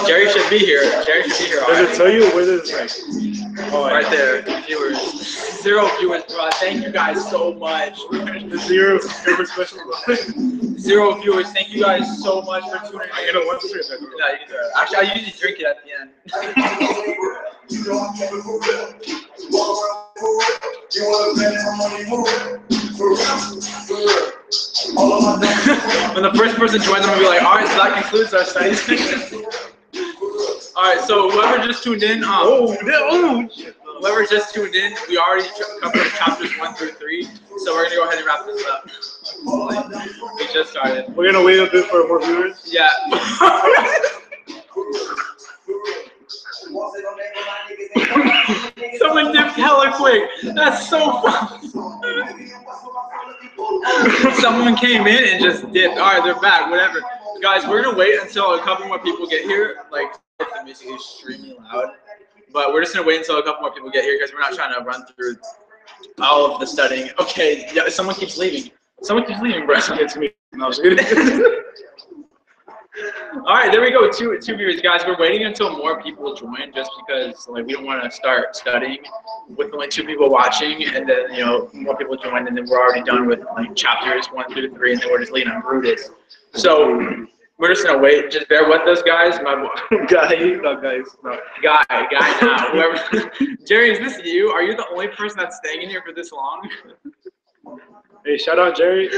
Jerry should be here. Jerry should be here. Does it tell you where there's like? Oh, right there, viewers. 0 viewers, bro. Thank you guys so much. The zero special. 0 viewers. Thank you guys so much for tuning in. You know what? No, you can do it. Actually, I usually drink it at the end. When the first person joins, I'm gonna be like, all right, so that concludes our study session. All right, so whoever just tuned in, whoever just tuned in, we already covered chapters 1 through 3, so we're gonna go ahead and wrap this up. We just started. We're gonna wait a bit for more viewers. Yeah. Someone dipped hella quick. That's so funny. Someone came in and just dipped. All right, they're back. Whatever, guys. We're gonna wait until a couple more people get here. Like, the music is extremely loud, but we're just gonna wait until a couple more people get here because we're not trying to run through all of the studying. Okay, yeah. Someone keeps leaving. Someone keeps leaving, bro. It's me. No, all right, there we go. Two viewers, guys. We're waiting until more people join, just because like we don't want to start studying with only 2 people watching, and then more people join, and then we're already done with like chapters 1 through 3, and then we're just leading on Brutus. So we're just gonna wait. Just bear with us, guys. My guy now. Whoever. Jerry, is this you? Are you the only person that's staying in here for this long? Hey, shout out Jerry.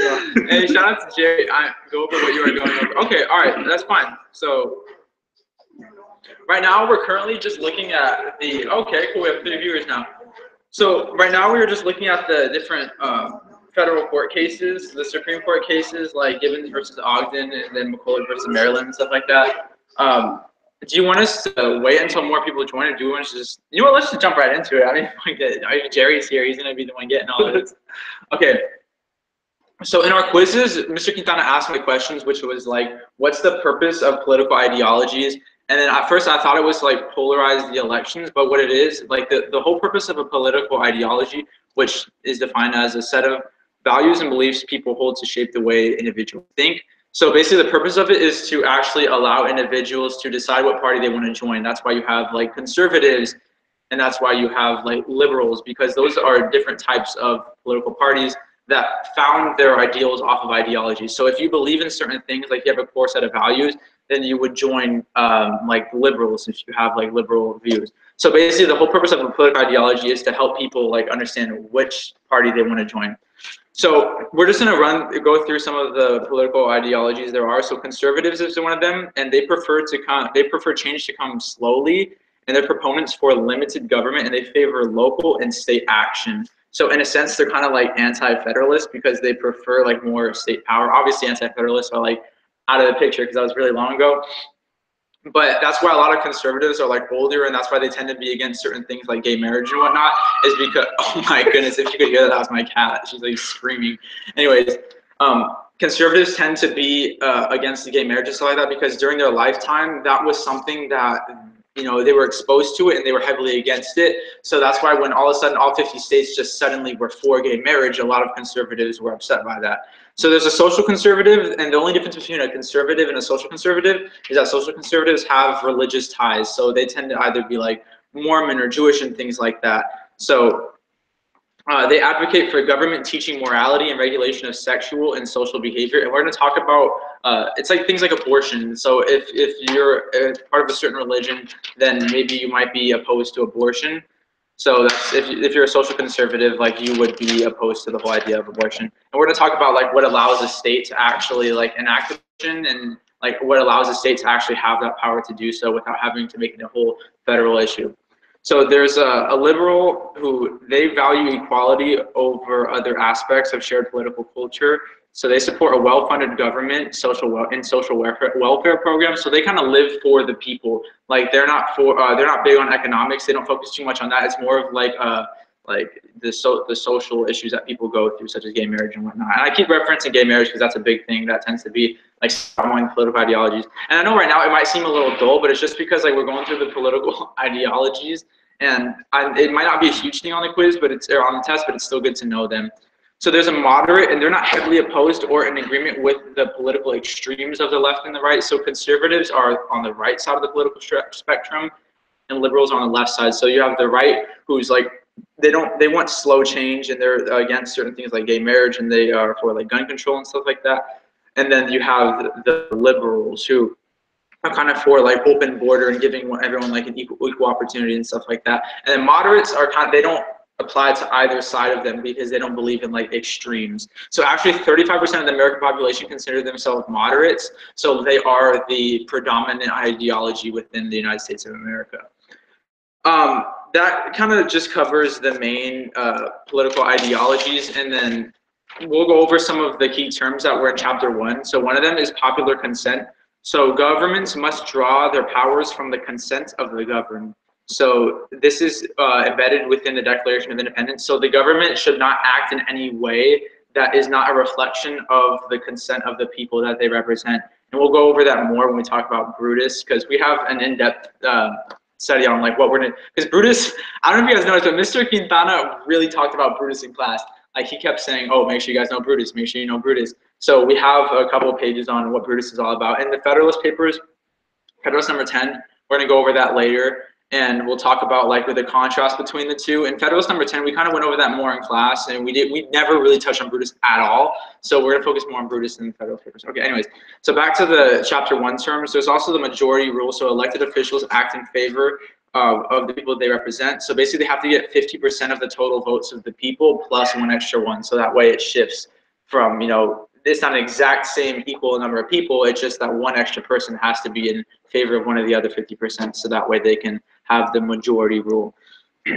Hey, shout out to Jerry. Go over what you are going over. Okay, all right, that's fine. So right now we're currently just looking at the. Okay, cool. We have 3 viewers now. So right now we are just looking at the different federal court cases, the Supreme Court cases like Gibbons versus Ogden, and then McCulloch versus Maryland and stuff like that. Do you want us to wait until more people join, or do you want us to just? You know what? Let's just jump right into it. I mean, Jerry's here. He's gonna be the one getting all of this. Okay. So in our quizzes, Mr. Quintana asked me questions, which was like, what's the purpose of political ideologies? And then at first I thought it was like polarize the elections, but what it is, like the whole purpose of a political ideology, which is defined as a set of values and beliefs people hold to shape the way individuals think. So basically the purpose of it is to actually allow individuals to decide what party they want to join. That's why you have like conservatives, and that's why you have like liberals, because those are different types of political parties that found their ideals off of ideology. So if you believe in certain things, like you have a core set of values, then you would join like liberals if you have like liberal views. So basically the whole purpose of a political ideology is to help people like understand which party they want to join. So we're just gonna go through some of the political ideologies there are. So conservatives is one of them, and they prefer change to come slowly, and they're proponents for limited government, and they favor local and state action. So in a sense, they're kind of like anti-federalist because they prefer like more state power. Obviously, anti-federalists are like out of the picture because that was really long ago. But that's why a lot of conservatives are like older, and that's why they tend to be against certain things like gay marriage and whatnot, is because, oh my goodness, if you could hear that, that was my cat. She's like screaming. Anyways, conservatives tend to be against the gay marriage and stuff like that because during their lifetime, that was something that they were exposed to it and they were heavily against it. So that's why when all of a sudden all 50 states just suddenly were for gay marriage, a lot of conservatives were upset by that. So there's a social conservative, and the only difference between a conservative and a social conservative is that social conservatives have religious ties. So they tend to either be like Mormon or Jewish and things like that. So they advocate for government teaching morality and regulation of sexual and social behavior. And we're going to talk about, it's like things like abortion. So if you're part of a certain religion, then maybe you might be opposed to abortion. So that's, if you're a social conservative, like you would be opposed to the whole idea of abortion. And we're going to talk about like what allows a state to actually like enact abortion, and like what allows a state to actually have that power to do so without having to make it a whole federal issue. So there's a liberal who they value equality over other aspects of shared political culture. So they support a well-funded government, social welfare programs. So they kind of live for the people. Like they're not big on economics. They don't focus too much on that. It's more of like the social issues that people go through, such as gay marriage and whatnot. And I keep referencing gay marriage because that's a big thing that tends to be like among political ideologies. And I know right now it might seem a little dull, but it's just because like we're going through the political ideologies, and it might not be a huge thing on the quiz, but or on the test, but it's still good to know them. So there's a moderate, and they're not heavily opposed or in agreement with the political extremes of the left and the right. So conservatives are on the right side of the political spectrum, and liberals are on the left side. So you have the right, who's like, they want slow change, and they're against certain things like gay marriage, and they are for like gun control and stuff like that. And then you have the liberals, who are kind of for like open border and giving everyone like an equal opportunity and stuff like that. And then moderates are kind of, they don't apply to either side of them because they don't believe in like extremes. So actually 35% of the American population consider themselves moderates. So they are the predominant ideology within the United States of America. That kind of just covers the main political ideologies, and then we'll go over some of the key terms that were in chapter 1. So one of them is popular consent. So governments must draw their powers from the consent of the governed. So this is embedded within the Declaration of Independence. So the government should not act in any way that is not a reflection of the consent of the people that they represent. And we'll go over that more when we talk about Brutus, because we have an in-depth study on like what we're gonna, because Brutus, I don't know if you guys noticed, but Mr. Quintana really talked about Brutus in class. Like he kept saying, oh, make sure you guys know Brutus, make sure you know Brutus. So we have a couple of pages on what Brutus is all about. In the Federalist Papers, Federalist number 10, we're gonna go over that later. And we'll talk about like the contrast between the two. In Federalist number 10, we kind of went over that more in class, and we never really touched on Brutus at all. So we're gonna focus more on Brutus in the Federalist Papers. Okay, anyways, so back to the chapter 1 terms. There's also the majority rule. So elected officials act in favor of the people they represent. So basically they have to get 50% of the total votes of the people plus one extra one. So that way it shifts from, you know, it's not an exact same equal number of people. It's just that one extra person has to be in favor of one of the other 50%. So that way they can have the majority rule.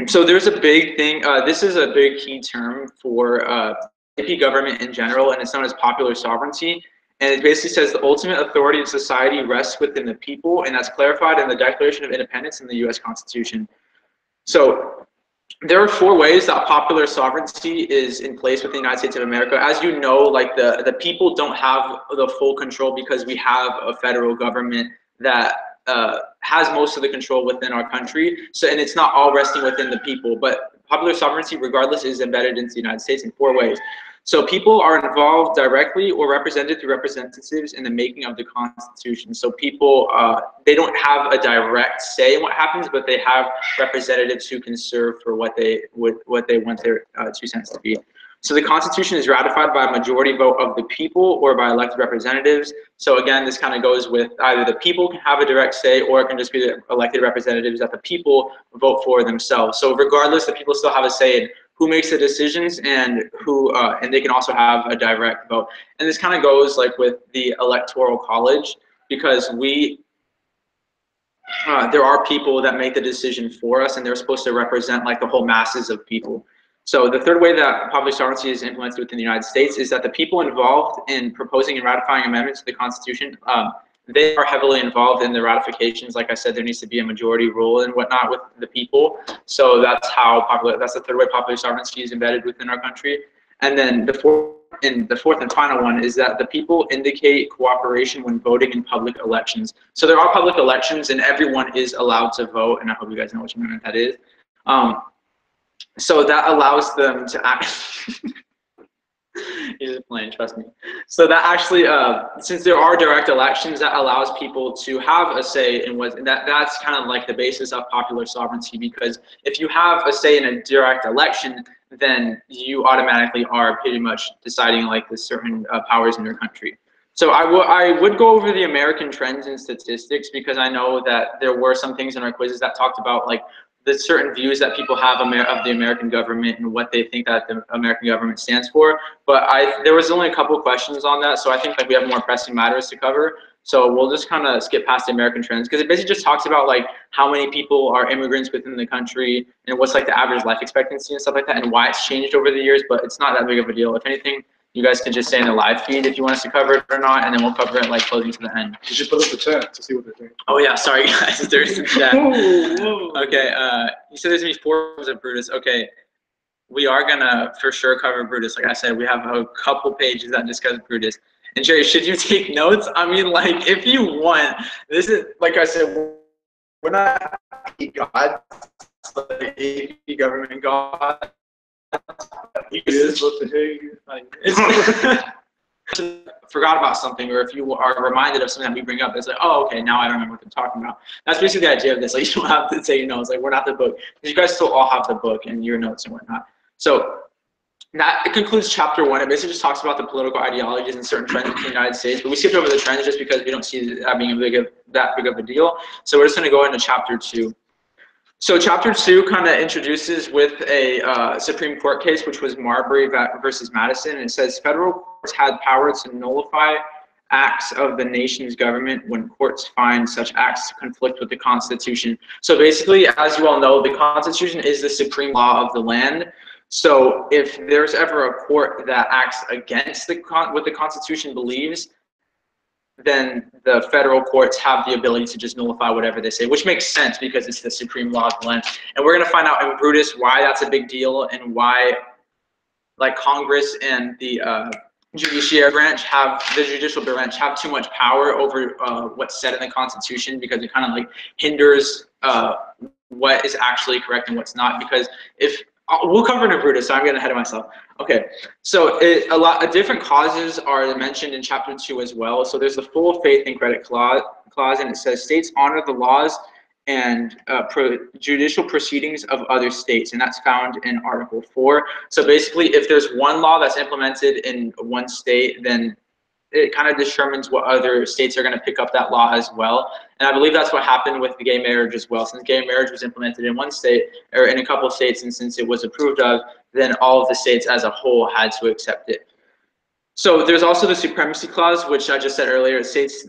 So there's a big thing. This is a big key term for AP government in general, and it's known as popular sovereignty. And it basically says the ultimate authority in society rests within the people, and that's clarified in the Declaration of Independence in the U.S. Constitution. So there are 4 ways that popular sovereignty is in place with the United States of America. As you know, like the people don't have the full control because we have a federal government that has most of the control within our country. So, and it's not all resting within the people, but popular sovereignty, regardless, is embedded into the United States in 4 ways. So people are involved directly or represented through representatives in the making of the Constitution. So people, they don't have a direct say in what happens, but they have representatives who can serve for what they want their 2 cents to be. So the Constitution is ratified by a majority vote of the people or by elected representatives. So again, this kind of goes with either the people can have a direct say, or it can just be the elected representatives that the people vote for themselves. So regardless, the people still have a say in who makes the decisions and who, and they can also have a direct vote. And this kind of goes like with the Electoral College, because there are people that make the decision for us, and they're supposed to represent like the whole masses of people. So the 3rd way that popular sovereignty is implemented within the United States is that the people involved in proposing and ratifying amendments to the Constitution, they are heavily involved in the ratifications. Like I said, there needs to be a majority rule and whatnot with the people. So that's that's the 3rd way popular sovereignty is embedded within our country. And then the 4th and final one is that the people indicate cooperation when voting in public elections. So there are public elections, and everyone is allowed to vote, and I hope you guys know which amendment that is. So that allows them to act. He's just playing, trust me. So that actually, since there are direct elections, that allows people to have a say in what, that's kind of like the basis of popular sovereignty, because if you have a say in a direct election, then you automatically are pretty much deciding like the certain powers in your country. So I would go over the American trends and statistics, because I know that there were some things in our quizzes that talked about like the certain views that people have of the American government and what they think that the American government stands for. But there was only a couple of questions on that, so I think like we have more pressing matters to cover. So we'll just kind of skip past the American trends, because it basically just talks about like how many people are immigrants within the country and what's like the average life expectancy and stuff like that, and why it's changed over the years. But it's not that big of a deal. If anything, you guys can just say in the live feed if you want us to cover it or not, and then we'll cover it like closing to the end. You should put up the chat to see what they think. Oh yeah, sorry guys, there's the chat. Okay, you said there's gonna be 4 forms of Brutus. Okay, we are gonna for sure cover Brutus. Like I said, we have a couple pages that discuss Brutus. And Jerry, should you take notes? I mean, like if you want, this is like I said, we're not gods, like AP government gods. Forgot about something, or if you are reminded of something that we bring up, it's like, oh, okay, now I remember what they're talking about. That's basically the idea of this. Like, you don't have to say, it's like, we're not the book. Because you guys still all have the book and your notes and whatnot. So that concludes chapter 1. It basically just talks about the political ideologies and certain trends in the United States. But we skipped over the trends just because we don't see that being that big of a deal. So we're just going to go into chapter 2. So chapter 2 kind of introduces with a Supreme Court case, which was Marbury versus Madison. And it says federal courts had power to nullify acts of the nation's government when courts find such acts to conflict with the Constitution. So basically, as you all know, the Constitution is the supreme law of the land. So if there's ever a court that acts against what the Constitution believes, then the federal courts have the ability to just nullify whatever they say, which makes sense because it's the supreme law of the land. And we're going to find out in Brutus why that's a big deal and why, like, Congress and the judicial branch have too much power over what's said in the Constitution, because it kind of like hinders what is actually correct and what's not. Because we'll cover it in Brutus, so I'm getting ahead of myself. Okay, so a lot of different causes are mentioned in chapter 2 as well. So there's the full faith and credit clause, and it says states honor the laws and judicial proceedings of other states, and that's found in Article 4. So basically, if there's one law that's implemented in one state, then it kind of determines what other states are going to pick up that law as well. And I believe that's what happened with the gay marriage as well. Since gay marriage was implemented in one state or in a couple of states, and since it was approved of, then all of the states as a whole had to accept it. So there's also the supremacy clause, which I just said earlier. It states,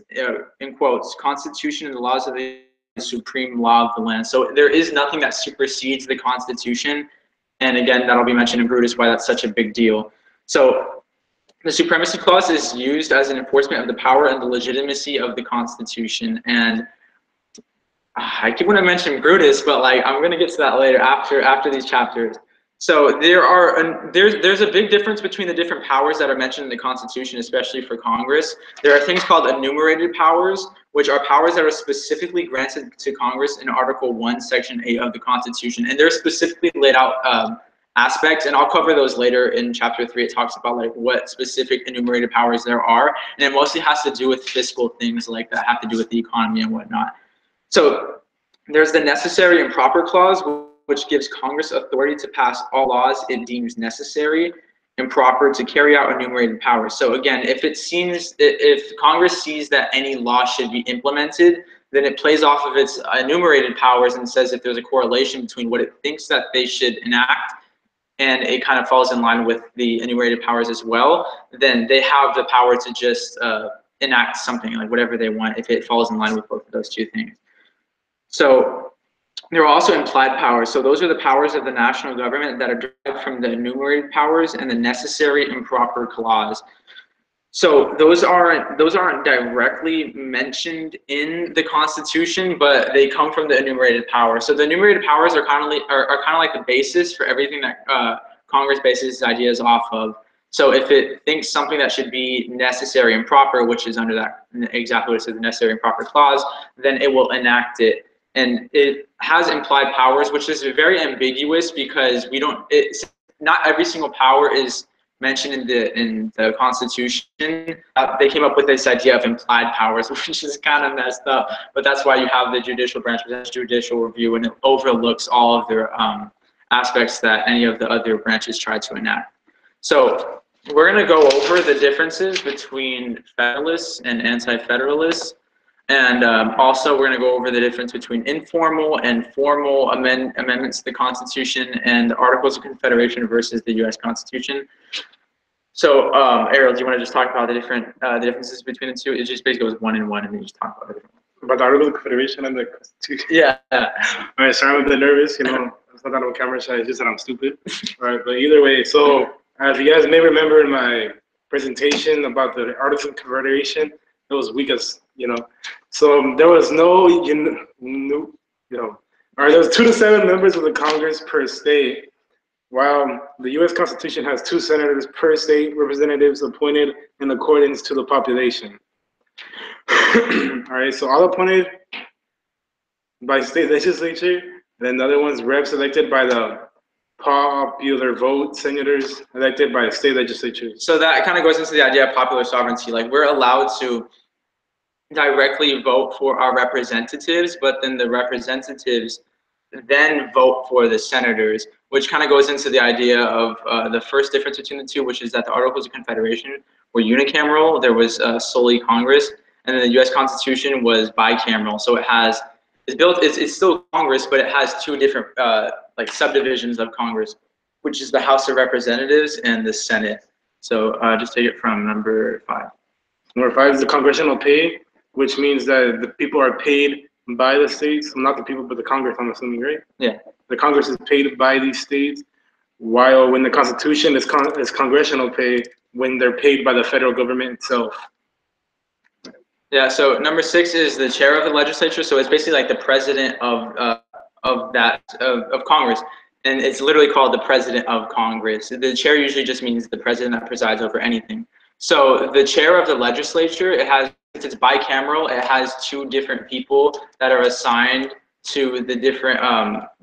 in quotes, Constitution and the laws of the supreme law of the land. So there is nothing that supersedes the Constitution. And again, that'll be mentioned in Brutus why that's such a big deal. So the supremacy clause is used as an enforcement of the power and the legitimacy of the Constitution. And I keep want to mention Brutus, but like I'm going to get to that later after these chapters. So there's a big difference between the different powers that are mentioned in the Constitution, especially for Congress. There are things called enumerated powers, which are powers that are specifically granted to Congress in Article 1, Section 8 of the Constitution. And they're specifically laid out aspects, and I'll cover those later in chapter 3. It talks about like what specific enumerated powers there are, and it mostly has to do with fiscal things like that have to do with the economy and whatnot. So there's the necessary and proper clause, which gives Congress authority to pass all laws it deems necessary and proper to carry out enumerated powers. So again, if Congress sees that any law should be implemented, then it plays off of its enumerated powers and says if there's a correlation between what it thinks that they should enact and it kind of falls in line with the enumerated powers as well, then they have the power to just enact something, like whatever they want, if it falls in line with both of those two things. So there are also implied powers. So those are the powers of the national government that are derived from the enumerated powers and the necessary and proper clause. So those aren't directly mentioned in the Constitution, but they come from the enumerated powers. So the enumerated powers are kind of like the basis for everything that Congress bases its ideas off of. So if it thinks something that should be necessary and proper, which is under that exactly what it says, the necessary and proper clause, then it will enact it. And it has implied powers, which is very ambiguous because not every single power is mentioned in the Constitution. They came up with this idea of implied powers, which is kind of messed up. But that's why you have the judicial branch, which has judicial review, and it overlooks all of their aspects that any of the other branches try to enact. So we're going to go over the differences between Federalists and Anti-Federalists. And also, we're going to go over the difference between informal and formal amendments to the Constitution and the Articles of Confederation versus the U.S. Constitution. So, Errol, do you want to just talk about the differences between the two? It just basically goes one and one, and then you just talk about it. About the Articles of Confederation and the Constitution? Yeah. All right, sorry, I'm a bit nervous. It's not that I'm on camera shy, it's just that I'm stupid. All right, but either way, so as you guys may remember in my presentation about the Articles of Confederation, it was weak as, so there was no, there was 2 to 7 members of the Congress per state, while the U.S. Constitution has 2 senators per state, representatives appointed in accordance to the population. All right, so all appointed by state legislature, and then the other one's reps elected by the popular vote senators elected by state legislatures. So that kind of goes into the idea of popular sovereignty. Like we're allowed to directly vote for our representatives, but then the representatives then vote for the senators, which kind of goes into the idea of the first difference between the two, which is that the Articles of Confederation were unicameral. There was solely Congress, and then the U.S. Constitution was bicameral. So it's still Congress, but it has two different like subdivisions of Congress, which is the House of Representatives and the Senate. So just take it from number 5. Number 5 is the congressional pay, which means that the people are paid by the states, not the people, but the Congress, I'm assuming, right? Yeah. The Congress is paid by these states, while when the Constitution is congressional pay, when they're paid by the federal government itself. Yeah, so number 6 is the chair of the legislature. So it's basically like the president of Congress. And it's literally called the president of Congress. The chair usually just means the president that presides over anything. So the chair of the legislature, since it's bicameral, it has 2 different people that are assigned to the different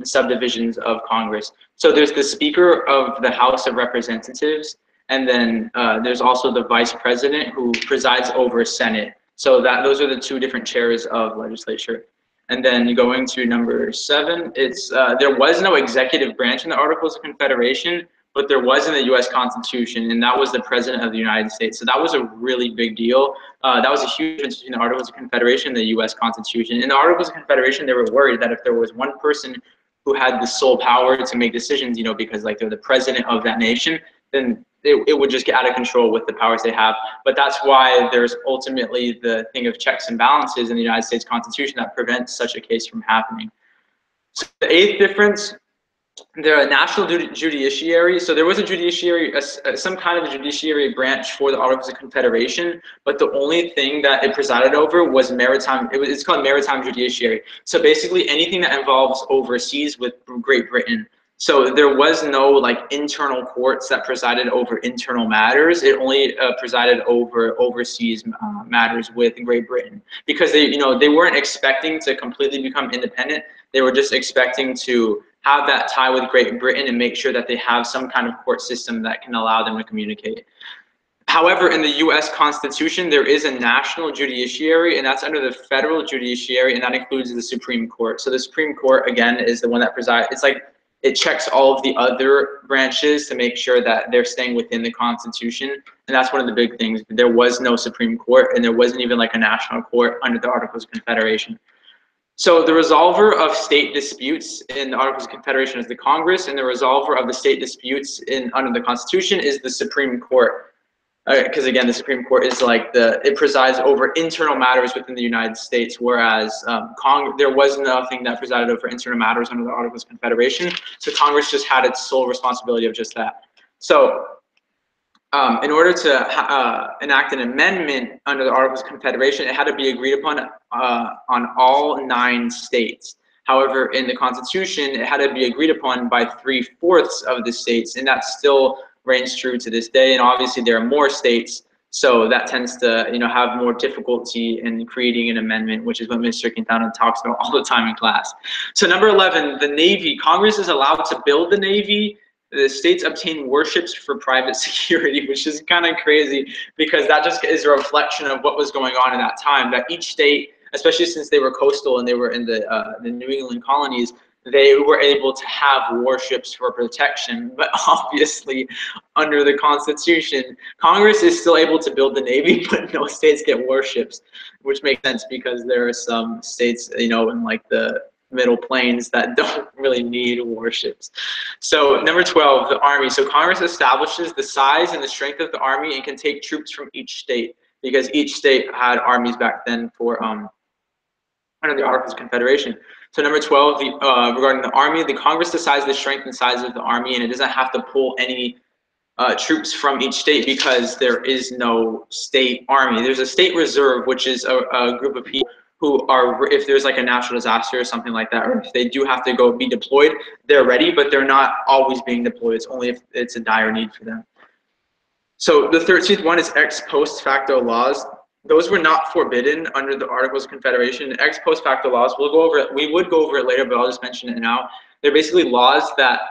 subdivisions of Congress. So there's the Speaker of the House of Representatives, and then there's also the Vice President who presides over Senate. So those are the 2 different chairs of legislature. And then going to number 7, it's there was no executive branch in the Articles of Confederation, but there was in the U.S. Constitution, and that was the President of the United States. So that was a really big deal. That was a huge difference between the Articles of Confederation and the U.S. Constitution. In the Articles of Confederation, they were worried that if there was one person who had the sole power to make decisions, because like they're the president of that nation, then it would just get out of control with the powers they have. But that's why there's ultimately the thing of checks and balances in the United States Constitution that prevents such a case from happening. So the 8th difference, they're a national judiciary. So there was a judiciary, some kind of a judiciary branch for the Articles of Confederation, but the only thing that it presided over was maritime. It's called maritime judiciary. So basically anything that involves overseas with Great Britain. So there was no like internal courts that presided over internal matters. It only presided over overseas matters with Great Britain, because they weren't expecting to completely become independent. They were just expecting to have that tie with Great Britain and make sure that they have some kind of court system that can allow them to communicate. However, in the U.S. Constitution, there is a national judiciary, and that's under the federal judiciary, and that includes the Supreme Court. So the Supreme Court, again, is the one that presides. It's like it checks all of the other branches to make sure that they're staying within the Constitution, and that's one of the big things. There was no Supreme Court, and there wasn't even like a national court under the Articles of Confederation. So the resolver of state disputes in the Articles of Confederation is the Congress, and the resolver of the state disputes under the Constitution is the Supreme Court. Because again, the Supreme Court is like it presides over internal matters within the United States, whereas there was nothing that presided over internal matters under the Articles of Confederation. So Congress just had its sole responsibility of just that. So in order to enact an amendment under the Articles of Confederation, it had to be agreed upon on all 9 states. However, in the Constitution, it had to be agreed upon by 3/4 of the states, and that still reigns true to this day. And obviously, there are more states, so that tends to have more difficulty in creating an amendment, which is what Mr. Quintana talks about all the time in class. So number 11, the Navy. Congress is allowed to build the Navy. The states obtain warships for private security, which is kind of crazy, because that just is a reflection of what was going on in that time, that each state, especially since they were coastal and they were in the New England colonies, they were able to have warships for protection. But obviously, under the Constitution, Congress is still able to build the Navy, but no states get warships, which makes sense because there are some states, in like the Middle Plains that don't really need warships. So number 12, the Army. So Congress establishes the size and the strength of the Army and can take troops from each state, because each state had armies back then for under the Articles of Confederation. So number 12, regarding the Army, the Congress decides the strength and size of the Army, and it doesn't have to pull any troops from each state because there is no state army. There's a state reserve, which is a group of people who are, if there's like a natural disaster or something like that, or if they do have to go be deployed, they're ready, but they're not always being deployed. It's only if it's a dire need for them. So the 13th one is ex post facto laws. Those were not forbidden under the Articles of Confederation. Ex post facto laws, we would go over it later, but I'll just mention it now. They're basically laws that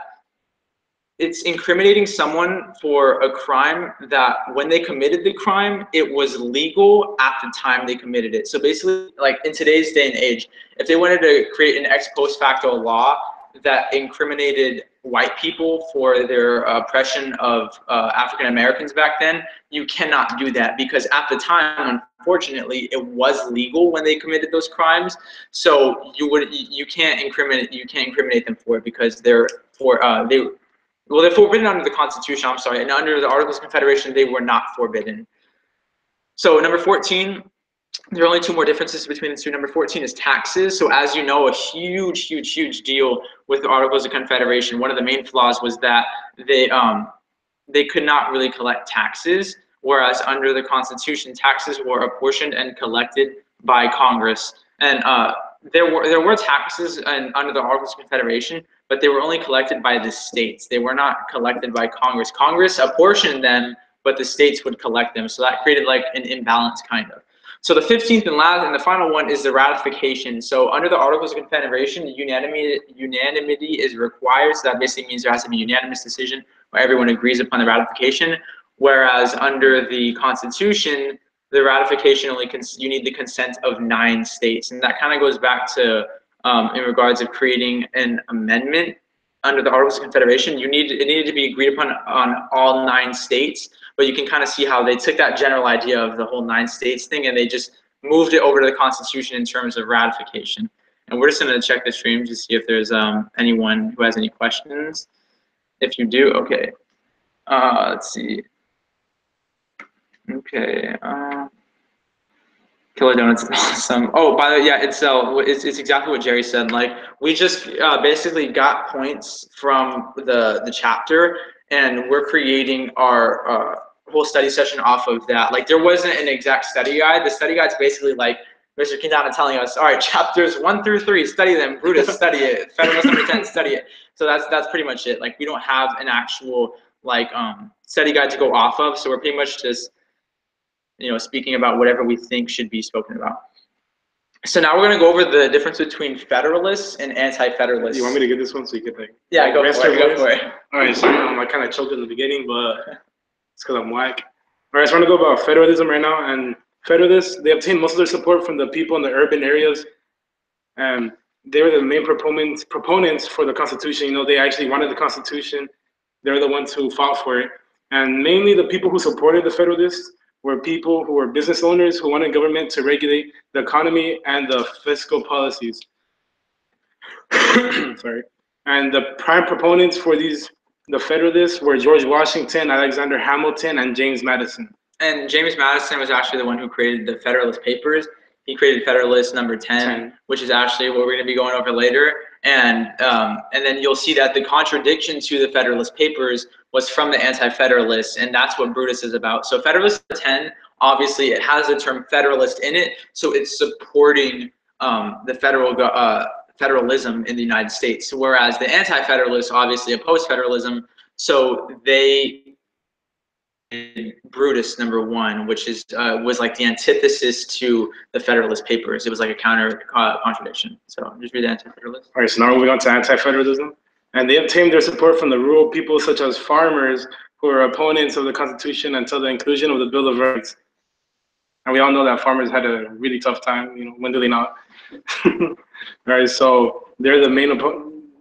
it's incriminating someone for a crime that when they committed the crime, it was legal at the time they committed it. So basically, like in today's day and age, if they wanted to create an ex post facto law that incriminated white people for their oppression of African Americans back then, you cannot do that because at the time, unfortunately, it was legal when they committed those crimes. So you can't incriminate them for it because they're forbidden under the Constitution, I'm sorry, and under the Articles of Confederation, they were not forbidden. So number 14, there are only two more differences between the two. Number 14 is taxes. So as you know, a huge deal with the Articles of Confederation. One of the main flaws was that they could not really collect taxes, whereas under the Constitution, taxes were apportioned and collected by Congress. And there were taxes under the Articles of Confederation, but they were only collected by the states. They were not collected by Congress. Congress apportioned them, but the states would collect them. So that created like an imbalance kind of. So the 15th and last and the final one is the ratification. So under the Articles of Confederation, unanimity is required. So that basically means there has to be a unanimous decision where everyone agrees upon the ratification. Whereas under the Constitution, the ratification you need the consent of 9 states. And that kind of goes back to in regards of creating an amendment under the Articles of Confederation. It needed to be agreed upon on all 9 states. But you can kind of see how they took that general idea of the whole 9 states thing and they just moved it over to the Constitution in terms of ratification. And we're just going to check the stream to see if there's anyone who has any questions. If you do, okay. Let's see. Okay. Killer Donuts is awesome. Oh, by the way, yeah, it's exactly what Jerry said. Like we just basically got points from the chapter, and we're creating our whole study session off of that. Like there wasn't an exact study guide. The study guide's basically like Mr. Quintana telling us, all right, chapters 1 through 3, study them. Brutus, study it. Federalist number 10, study it. So that's pretty much it. Like we don't have an actual like study guide to go off of. So we're pretty much just speaking about whatever we think should be spoken about. So now we're going to go over the difference between Federalists and Anti-Federalists. You want me to get this one so you can think? Yeah, go for it. All right, so I kind of choked in the beginning, but it's because I'm whack. All right, so we're going to go about federalism right now. And Federalists, they obtained most of their support from the people in the urban areas. And they were the main proponents for the Constitution. They actually wanted the Constitution. They're the ones who fought for it. And mainly the people who supported the Federalists were people who were business owners who wanted government to regulate the economy and the fiscal policies. Sorry. And the prime proponents for the Federalists were George Washington, Alexander Hamilton, and James Madison. And James Madison was actually the one who created the Federalist Papers. He created Federalist number 10, which is actually what we're going to be going over later. And then you'll see that the contradiction to the Federalist Papers was from the Anti-Federalists, and that's what Brutus is about. So Federalist 10, obviously, it has the term Federalist in it, so it's supporting the federalism in the United States. Whereas the Anti-Federalists obviously oppose federalism, so they Brutus number 1, which was like the antithesis to the Federalist Papers. It was like a counter contradiction. So just read the Anti-Federalist. All right, so now moving on to Anti-Federalism. And they obtained their support from the rural people, such as farmers, who were opponents of the Constitution until the inclusion of the Bill of Rights. And we all know that farmers had a really tough time. When do they not? All right, so they're the main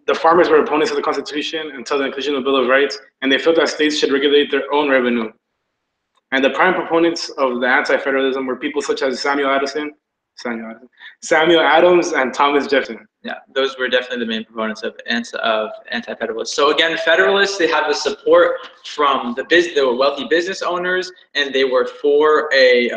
the farmers were opponents of the Constitution until the inclusion of the Bill of Rights, and they felt that states should regulate their own revenue. And the prime proponents of the Anti-Federalism were people such as Samuel Adams, and Thomas Jefferson. Yeah, those were definitely the main proponents of Anti-Federalists. So again, Federalists, they had the support from the wealthy business owners, and they were for a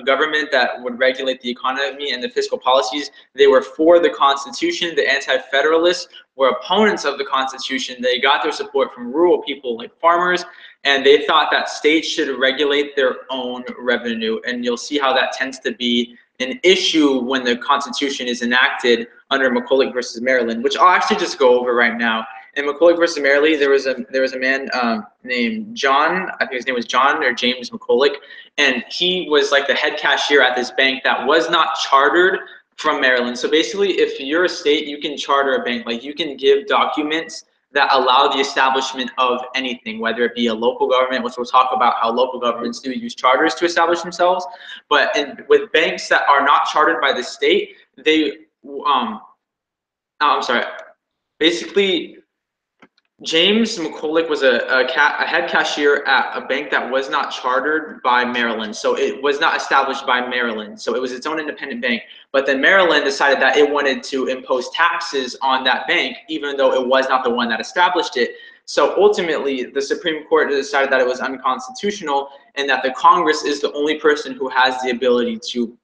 government that would regulate the economy and the fiscal policies. They were for the Constitution. The Anti-Federalists were opponents of the Constitution. They got their support from rural people like farmers, and they thought that states should regulate their own revenue. And you'll see how that tends to be an issue when the Constitution is enacted under McCulloch versus Maryland, which I'll actually just go over right now. In McCulloch versus Maryland, there was a man named John. I think his name was John or James McCulloch, and he was like the head cashier at this bank that was not chartered from Maryland. So basically, if you're a state, you can charter a bank. Like you can give documents that allow the establishment of anything, whether it be a local government, which we'll talk about how local governments do use charters to establish themselves. But with banks that are not chartered by the state, they, I'm sorry, basically, James McCulloch was a head cashier at a bank that was not chartered by Maryland. So it was not established by Maryland. So it was its own independent bank. But then Maryland decided that it wanted to impose taxes on that bank, even though it was not the one that established it. So ultimately, the Supreme Court decided that it was unconstitutional and that the Congress is the only person who has the ability to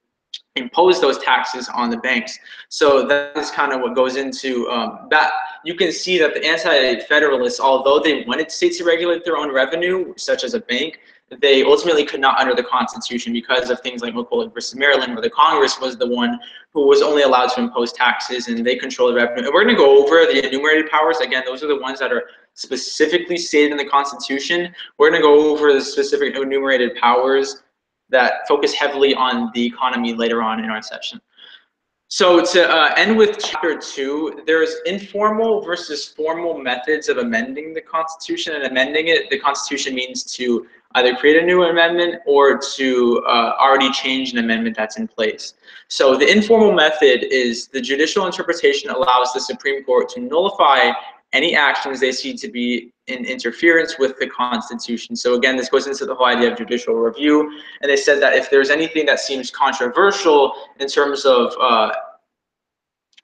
impose those taxes on the banks. So that is kind of what goes into that. You can see that the anti-federalists, although they wanted states to regulate their own revenue, such as a bank, they ultimately could not under the Constitution because of things like McCulloch versus Maryland, where the Congress was the one who was only allowed to impose taxes and they control the revenue. And we're going to go over the enumerated powers. Again, those are the ones that are specifically stated in the Constitution. We're going to go over the specific enumerated powers that focus heavily on the economy later on in our session. So to end with chapter 2, there's informal versus formal methods of amending the Constitution. And amending it, the Constitution means to either create a new amendment or to already change an amendment that's in place. So the informal method is the judicial interpretation allows the Supreme Court to nullify any actions they see to be in interference with the Constitution. So again, this goes into the whole idea of judicial review. And they said that if there's anything that seems controversial in terms of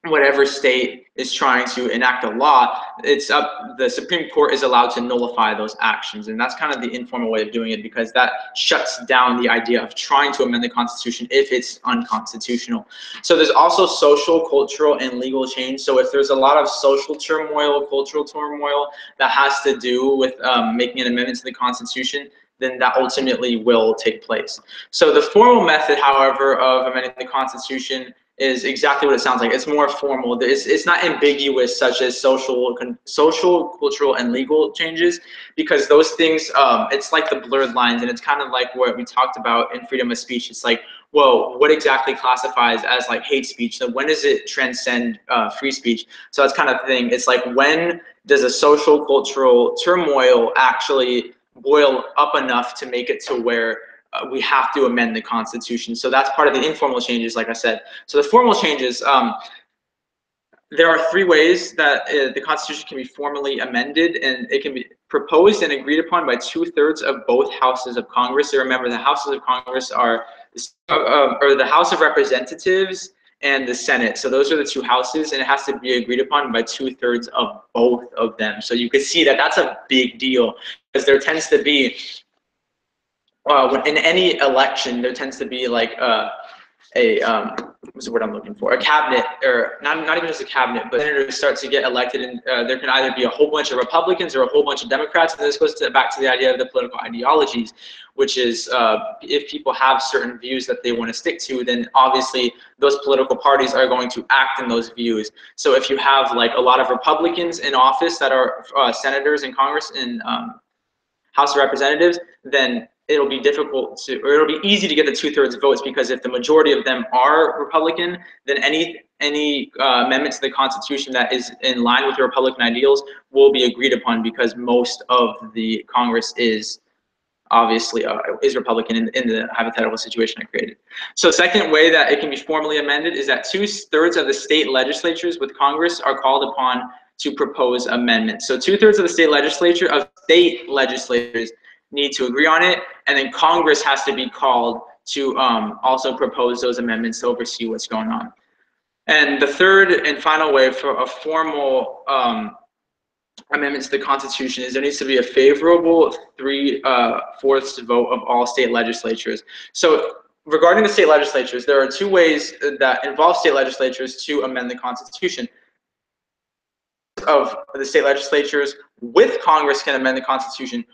whatever state is trying to enact a law, it's up, the Supreme Court is allowed to nullify those actions. And that's kind of the informal way of doing it, because that shuts down the idea of trying to amend the Constitution if it's unconstitutional. So there's also social, cultural, and legal change. So if there's a lot of social turmoil, cultural turmoil that has to do with making an amendment to the Constitution, then that ultimately will take place. So the formal method, however, of amending the Constitution is exactly what it sounds like. It's more formal. It's not ambiguous, such as social, cultural, and legal changes, because those things, it's like the blurred lines, and it's kind of like what we talked about in freedom of speech. It's like, well, what exactly classifies as like hate speech? So when does it transcend free speech? So that's kind of the thing. It's like, when does a social, cultural turmoil actually boil up enough to make it to where we have to amend the Constitution? So that's part of the informal changes, like I said. So the formal changes, there are 3 ways that the Constitution can be formally amended, and it can be proposed and agreed upon by 2/3 of both houses of Congress. So remember, the houses of Congress are the House of Representatives and the Senate. So those are the 2 houses, and it has to be agreed upon by 2/3 of both of them. So you can see that that's a big deal, because there tends to be in any election, there tends to be like what's the word I'm looking for? A cabinet, or not even just a cabinet, but senators start to get elected, and there can either be a whole bunch of Republicans or a whole bunch of Democrats. And this goes back to the idea of the political ideologies, which is if people have certain views that they want to stick to, then obviously those political parties are going to act in those views. So if you have like a lot of Republicans in office that are senators in Congress and House of Representatives, then it'll be difficult to, or it'll be easy to get the 2/3 votes, because if the majority of them are Republican, then any amendment to the Constitution that is in line with the Republican ideals will be agreed upon, because most of the Congress is obviously is Republican in the hypothetical situation I created. So second way that it can be formally amended is that 2/3 of the state legislatures with Congress are called upon to propose amendments. So 2/3 of the state legislators need to agree on it, and then Congress has to be called to also propose those amendments to oversee what's going on. And the third and final way for a formal amendment to the Constitution is there needs to be a favorable 3/4 vote of all state legislatures. So regarding the state legislatures, there are 2 ways that involve state legislatures to amend the Constitution. Of the state legislatures with Congress can amend the Constitution,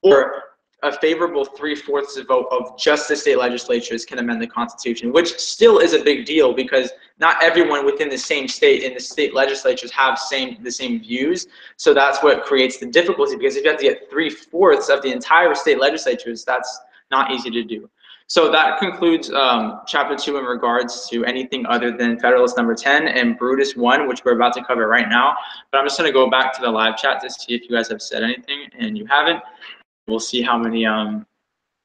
or a favorable 3/4 vote of just the state legislatures can amend the Constitution, which still is a big deal, because not everyone within the same state in the state legislatures have the same views. So that's what creates the difficulty, because if you have to get 3/4 of the entire state legislatures, that's not easy to do. So that concludes chapter 2 in regards to anything other than Federalist number 10 and Brutus 1, which we're about to cover right now. But I'm just going to go back to the live chat to see if you guys have said anything, and you haven't. We'll see how many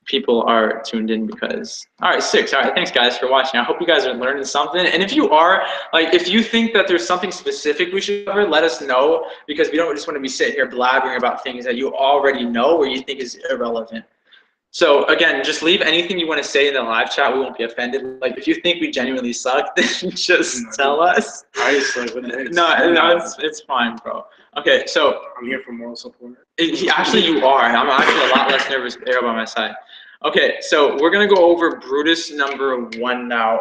people are tuned in because, all right, 6. All right, thanks guys for watching. I hope you guys are learning something. And if you are, like, if you think that there's something specific we should cover, let us know, because we don't just want to be sitting here blabbering about things that you already know or you think is irrelevant. So again, just leave anything you want to say in the live chat. We won't be offended. Like, if you think we genuinely suck, then just tell us. I suck with that. No, it's fine, bro. Okay, so I'm here for moral support. Actually, you are. I'm actually a lot less nervous with Arrow by my side. Okay, so we're gonna go over Brutus number 1 now.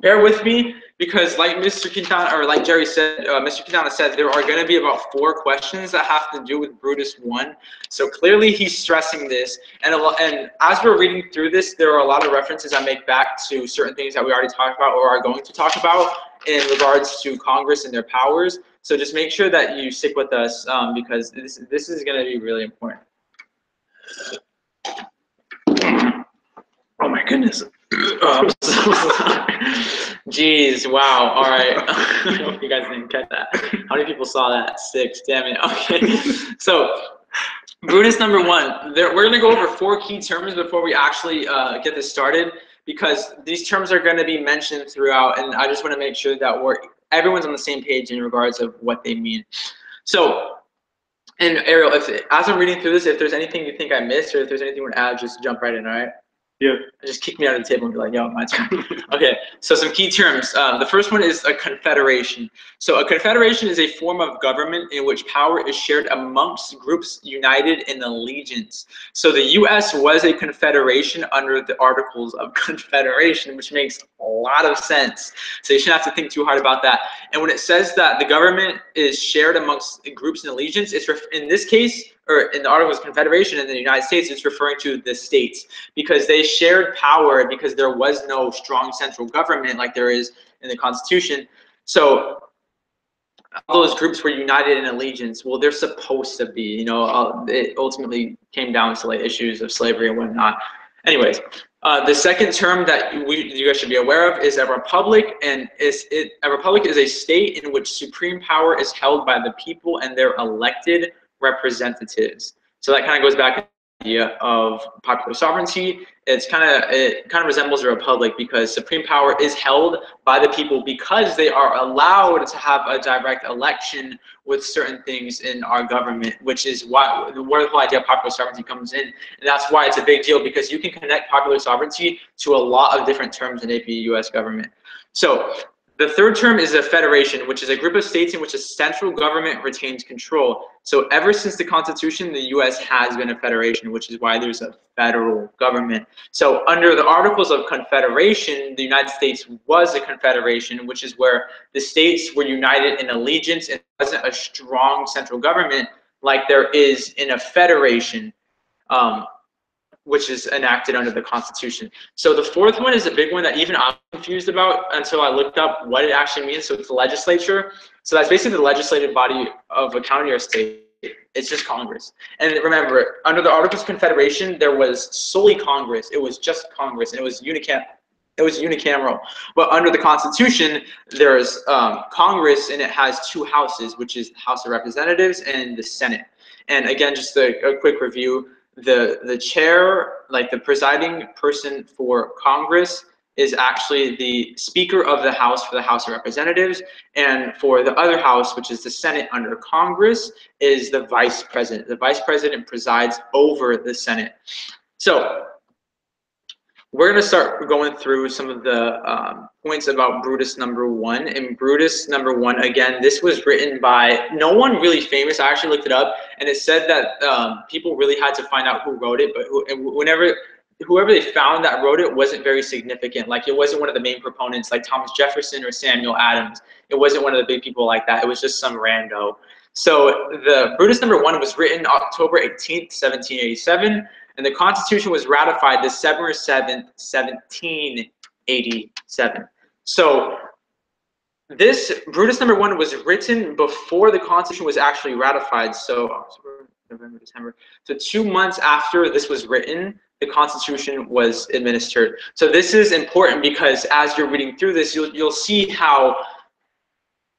Bear with me, because like Mr. Quintana, or like Jerry said, Mr. Quintana said, there are going to be about 4 questions that have to do with Brutus 1. So clearly he's stressing this. And as we're reading through this, there are a lot of references I make back to certain things that we already talked about or are going to talk about in regards to Congress and their powers. So just make sure that you stick with us, because this is going to be really important. Oh my goodness. I'm so sorry. Jeez, wow. All right. I hope you guys didn't get that. How many people saw that? 6. Damn it. Okay. So Brutus number 1. We're going to go over 4 key terms before we actually get this started, because these terms are going to be mentioned throughout, and I just want to make sure that everyone's on the same page in regards of what they mean. So, and Ariel, as I'm reading through this, if there's anything you think I missed or if there's anything you want to add, just jump right in, all right? Yeah. Just kick me out of the table and be like, yo, my turn. Okay, so some key terms. The first one is a confederation. So a confederation is a form of government in which power is shared amongst groups united in allegiance. So the U.S. was a confederation under the Articles of Confederation, which makes a lot of sense. So you shouldn't have to think too hard about that. And when it says that the government is shared amongst groups in allegiance, it's in this case, or in the Articles of Confederation in the United States, it's referring to the states, because they shared power because there was no strong central government like there is in the Constitution. So all those groups were united in allegiance. Well, they're supposed to be, you know, it ultimately came down to like issues of slavery and whatnot. Anyways, the second term that you guys should be aware of is a republic, and a republic is a state in which supreme power is held by the people and their elected representatives. So that kind of goes back to the idea of popular sovereignty. It kind of resembles a republic, because supreme power is held by the people because they are allowed to have a direct election with certain things in our government, which is where the whole idea of popular sovereignty comes in. And that's why it's a big deal, because you can connect popular sovereignty to a lot of different terms in AP US government. So the third term is a federation, which is a group of states in which a central government retains control. So ever since the Constitution, the U.S. has been a federation, which is why there's a federal government. So under the Articles of Confederation, the United States was a confederation, which is where the states were united in allegiance, and it wasn't a strong central government like there is in a federation, which is enacted under the Constitution. So the fourth one is a big one that even I'm confused about until I looked up what it actually means. So it's the legislature. So that's basically the legislative body of a county or state. It's just Congress. And remember, under the Articles of Confederation, there was solely Congress. It was just Congress, and it was unicameral. But under the Constitution, there's Congress, and it has 2 houses, which is the House of Representatives and the Senate. And again, just a quick review. The chair, like the presiding person for Congress, is actually the Speaker of the House for the House of Representatives, and for the other house, which is the Senate under Congress, is the Vice President. The Vice President presides over the Senate. So we're going to start going through some of the points about Brutus number 1. And Brutus number 1, again, this was written by no one really famous. I actually looked it up, and it said that people really had to find out who wrote it, but whoever they found that wrote it wasn't very significant. Like, it wasn't one of the main proponents like Thomas Jefferson or Samuel Adams. It wasn't one of the big people like that. It was just some rando. So the Brutus number 1 was written October 18th, 1787. And the Constitution was ratified December 7th, 1787. So this Brutus number 1 was written before the Constitution was actually ratified. So October, November, December. So 2 months after this was written, the Constitution was administered. So this is important because as you're reading through this, you'll see how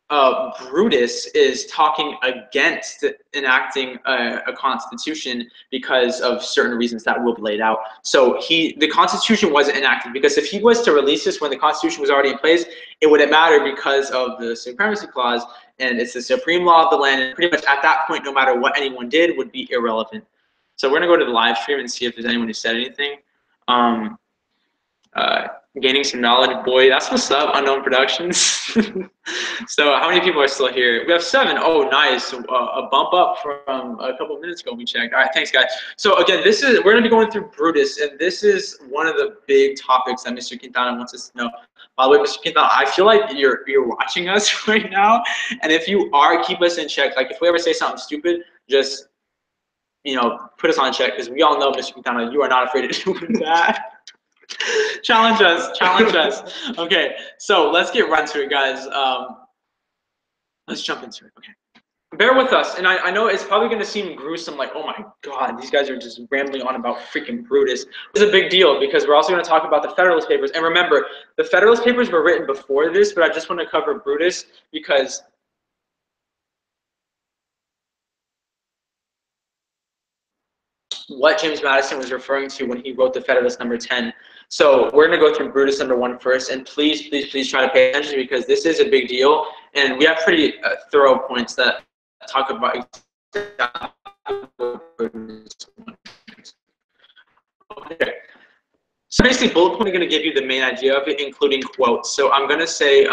Brutus is talking against enacting a constitution because of certain reasons that will be laid out. So the constitution wasn't enacted because if he was to release this when the constitution was already in place, it wouldn't matter because of the supremacy clause, and it's the supreme law of the land. And pretty much at that point, no matter what anyone did would be irrelevant. So we're gonna go to the live stream and see if there's anyone who said anything. Gaining some knowledge, boy, that's what's up, Unknown Productions. So how many people are still here? We have 7. Oh, nice. A bump up from a couple of minutes ago we checked. All right, thanks, guys. So again, we're going to be going through Brutus, and this is one of the big topics that Mr. Quintana wants us to know. By the way, Mr. Quintana, I feel like you're watching us right now, and if you are, keep us in check. Like if we ever say something stupid, just put us on check, because we all know, Mr. Quintana, you are not afraid of doing that. Challenge us. Okay, so let's get right to it, guys. Let's jump into it. Okay, bear with us, and I know it's probably going to seem gruesome, like, oh my god, these guys are just rambling on about freaking Brutus. It's a big deal because we're also going to talk about the Federalist Papers. And remember, the Federalist Papers were written before this, but I just want to cover Brutus because what James Madison was referring to when he wrote the Federalist number 10. So we're going to go through Brutus number 1 first, and please try to pay attention because this is a big deal, and we have pretty thorough points that talk about Okay. So basically, bullet point is going to give you the main idea of it, including quotes. So I'm going to say when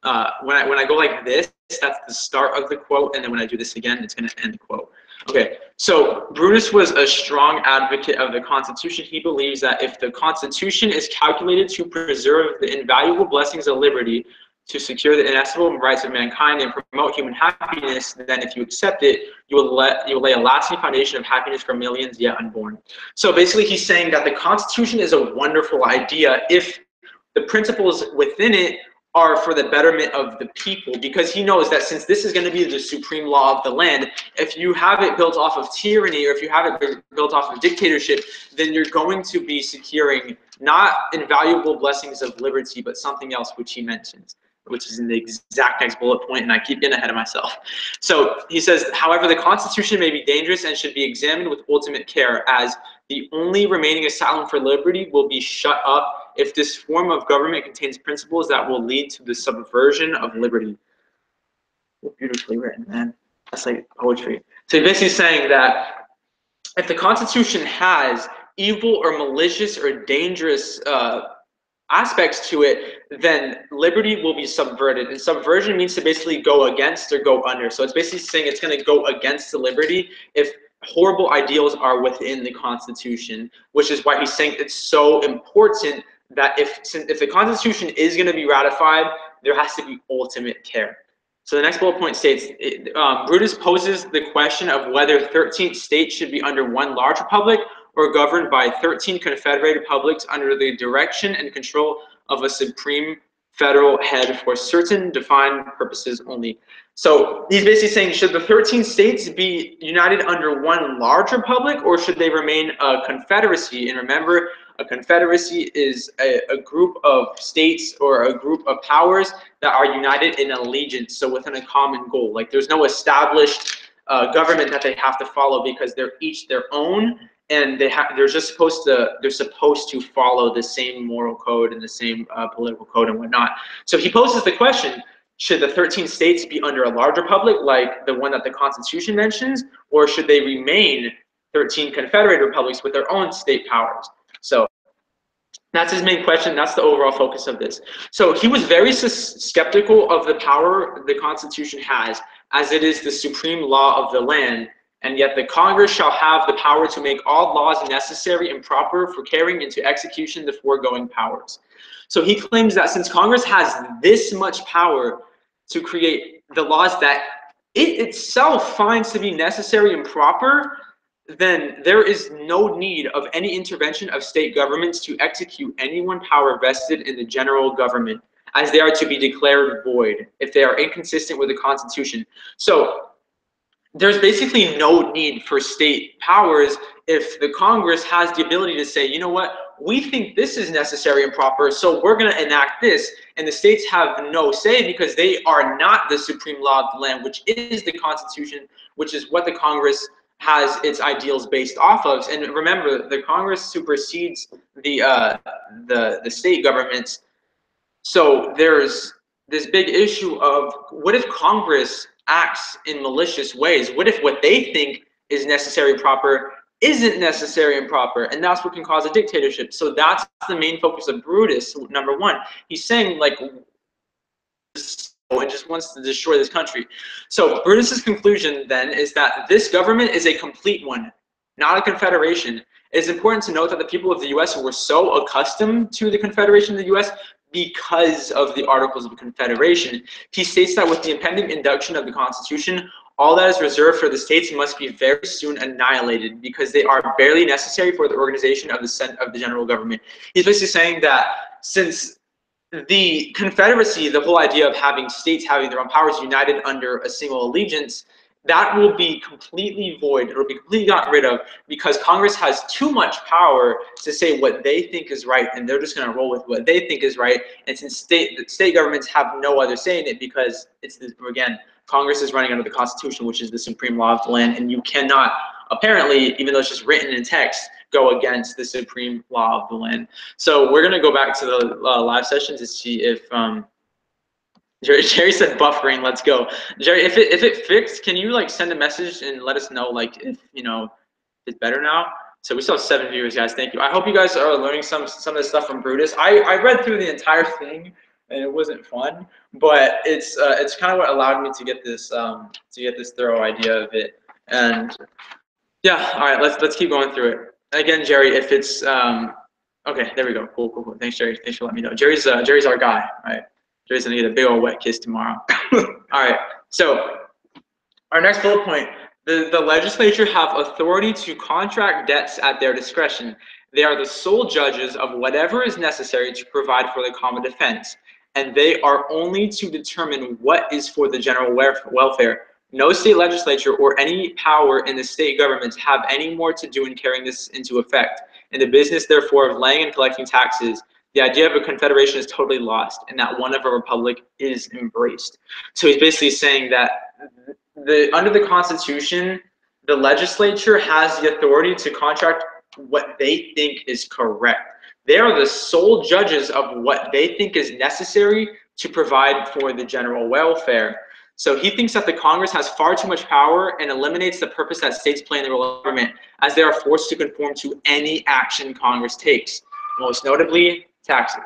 I go like this, that's the start of the quote, and then when I do this again, it's going to end the quote. Okay, so Brutus was a strong advocate of the Constitution. He believes that if the Constitution is calculated to preserve the invaluable blessings of liberty, to secure the inestimable rights of mankind and promote human happiness, then if you accept it, you will lay a lasting foundation of happiness for millions yet unborn. So basically, he's saying that the Constitution is a wonderful idea if the principles within it are for the betterment of the people, because he knows that since this is going to be the supreme law of the land, if you have it built off of tyranny or if you have it built off of dictatorship, then you're going to be securing not invaluable blessings of liberty, but something else which he mentions, which is in the exact next bullet point, and I keep getting ahead of myself. So he says, however, the Constitution may be dangerous and should be examined with ultimate care, as the only remaining asylum for liberty will be shut up if this form of government contains principles that will lead to the subversion of liberty. Beautifully written, man. That's like poetry. So he's basically saying that if the Constitution has evil or malicious or dangerous aspects to it, then liberty will be subverted. And subversion means to basically go against or go under. So it's basically saying it's going to go against the liberty if horrible ideals are within the Constitution, which is why he's saying it's so important that if the Constitution is going to be ratified, there has to be ultimate care. So the next bullet point states, Brutus poses the question of whether 13 states should be under one large republic or governed by 13 confederate republics under the direction and control of a supreme federal head for certain defined purposes only. So he's basically saying, should the 13 states be united under one large republic, or should they remain a confederacy? And remember, a confederacy is a group of states or a group of powers that are united in allegiance, so within a common goal. Like there's no established government that they have to follow because they're each their own, and they're supposed to follow the same moral code and the same political code and whatnot. So he poses the question: should the 13 states be under a large republic like the one that the Constitution mentions, or should they remain 13 confederate republics with their own state powers? So that's his main question. That's the overall focus of this. So he was very skeptical of the power the Constitution has, as it is the supreme law of the land, and yet the Congress shall have the power to make all laws necessary and proper for carrying into execution the foregoing powers. So he claims that since Congress has this much power to create the laws that it itself finds to be necessary and proper, then there is no need of any intervention of state governments to execute any one power vested in the general government, as they are to be declared void if they are inconsistent with the Constitution. So there's basically no need for state powers if the Congress has the ability to say, you know what, we think this is necessary and proper, so we're going to enact this. And the states have no say because they are not the supreme law of the land, which is the Constitution, which is what the Congress has its ideals based off of. And remember, the Congress supersedes the state governments. So there's this big issue of what if Congress acts in malicious ways? What if what they think is necessary and proper isn't necessary and proper? And that's what can cause a dictatorship. So that's the main focus of Brutus, number one. He's saying, like, and just wants to destroy this country. So Brutus's conclusion then is that this government is a complete one, not a confederation. It is important to note that the people of the U.S. were so accustomed to the Confederation of the U.S. because of the Articles of Confederation. He states that with the impending induction of the Constitution, all that is reserved for the states must be very soon annihilated because they are barely necessary for the organization of the general government. He's basically saying that since the Confederacy, the whole idea of having states having their own powers united under a single allegiance, that will be completely void. It will be completely gotten rid of because Congress has too much power to say what they think is right, and they're just going to roll with what they think is right. And since state governments have no other say in it because it's, again, Congress is running under the Constitution, which is the supreme law of the land, and you cannot, apparently, even though it's just written in text, go against the supreme law of the land. So we're going to go back to the live session to see if Jerry said buffering. Let's go, Jerry. If it fixed, can you like send a message and let us know like if it's better now? So we still have 7 viewers, guys. Thank you. I hope you guys are learning some of the stuff from Brutus. I read through the entire thing and it wasn't fun, but it's kind of what allowed me to get this thorough idea of it. And yeah, all right, let's keep going through it. Again, Jerry, if it's okay, there we go. Cool. Thanks, Jerry. Thanks for letting me know. Jerry's our guy, right? Jerry's gonna get a big old wet kiss tomorrow. All right. So our next bullet point: the legislature have authority to contract debts at their discretion. They are the sole judges of whatever is necessary to provide for the common defense, and they are only to determine what is for the general welfare. No state legislature or any power in the state governments have any more to do in carrying this into effect. In the business, therefore, of laying and collecting taxes, the idea of a confederation is totally lost, and that one of a republic is embraced. So he's basically saying that under the Constitution, the legislature has the authority to contract what they think is correct. They are the sole judges of what they think is necessary to provide for the general welfare. So he thinks that the Congress has far too much power and eliminates the purpose that states play in the role of government, as they are forced to conform to any action Congress takes, most notably taxes.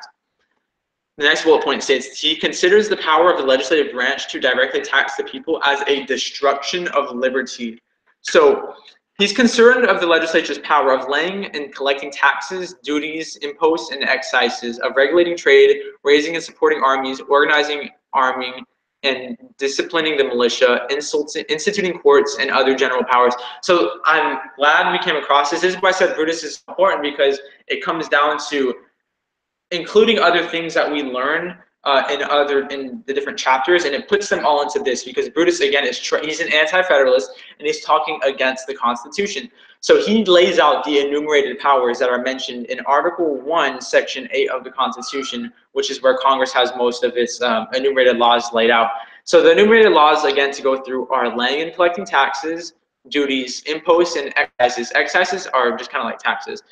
The next bullet point states, he considers the power of the legislative branch to directly tax the people as a destruction of liberty. So he's concerned of the legislature's power of laying and collecting taxes, duties, imposts, and excises, of regulating trade, raising and supporting armies, organizing, arming, and disciplining the militia, instituting courts, and other general powers. So I'm glad we came across this. This is why I said Brutus is important, because it comes down to including other things that we learn in the different chapters, and it puts them all into this, because Brutus, again, he's an anti-federalist, and he's talking against the Constitution. So he lays out the enumerated powers that are mentioned in Article 1, Section 8 of the Constitution, which is where Congress has most of its enumerated laws laid out. So the enumerated laws, again, to go through are laying and collecting taxes, duties, imposts, and excises. Excises are just kind of like taxes.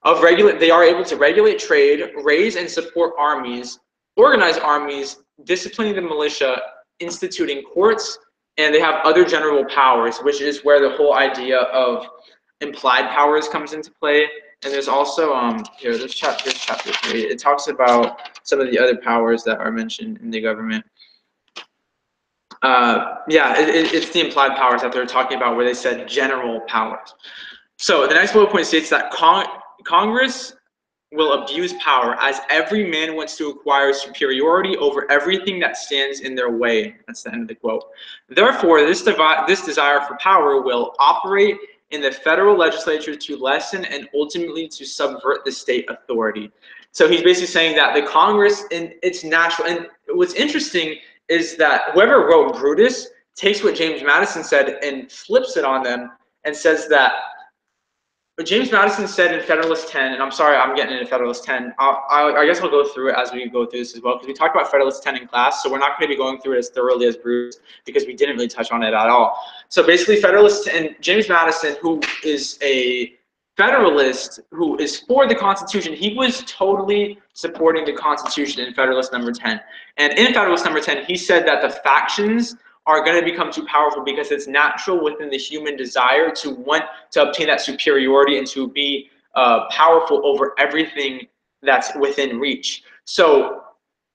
They are able to regulate trade, raise and support armies, organize armies, disciplining the militia, instituting courts, and they have other general powers, which is where the whole idea of implied powers comes into play. And there's also here's chapter 3. It talks about some of the other powers that are mentioned in the government. It's the implied powers that they're talking about, where they said general powers. So the next bullet point states that Congress will abuse power as every man wants to acquire superiority over everything that stands in their way. That's the end of the quote. Therefore, this desire for power will operate in the federal legislature to lessen and ultimately to subvert the state authority. So he's basically saying that the Congress, it's natural. And what's interesting is that whoever wrote Brutus takes what James Madison said and flips it on them and says that what James Madison said in Federalist 10, and I'm sorry I'm getting into Federalist 10. I guess I'll go through it as we go through this as well, because we talked about Federalist 10 in class, so we're not going to be going through it as thoroughly as Brutus, because we didn't really touch on it at all. So basically, Federalist and James Madison, who is a Federalist, who is for the Constitution, he was totally supporting the Constitution in Federalist number 10. And in Federalist number 10, he said that the factions are going to become too powerful because it's natural within the human desire to want to obtain that superiority and to be powerful over everything that's within reach. So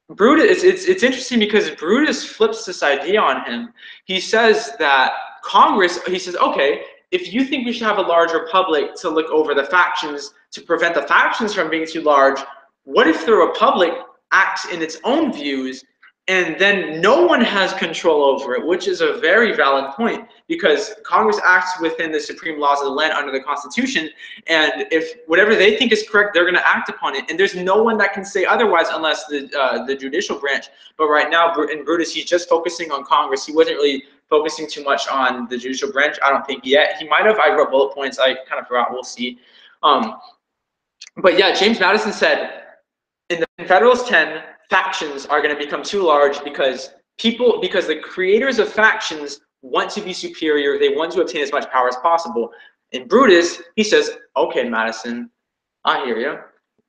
Brutus, it's interesting because Brutus flips this idea on him. He says that Congress, he says, okay, if you think we should have a large republic to look over the factions, to prevent the factions from being too large, what if the republic acts in its own views and then no one has control over it, which is a very valid point, because Congress acts within the supreme laws of the land under the Constitution, and if whatever they think is correct, they're going to act upon it, and there's no one that can say otherwise unless the judicial branch. But right now, in Brutus, he's just focusing on Congress. He wasn't really focusing too much on the judicial branch, I don't think, yet. He might have. I wrote bullet points. I kind of forgot. We'll see. But yeah, James Madison said, in Federalist 10, factions are going to become too large because the creators of factions want to be superior. They want to obtain as much power as possible. In Brutus, he says, okay, Madison, I hear you.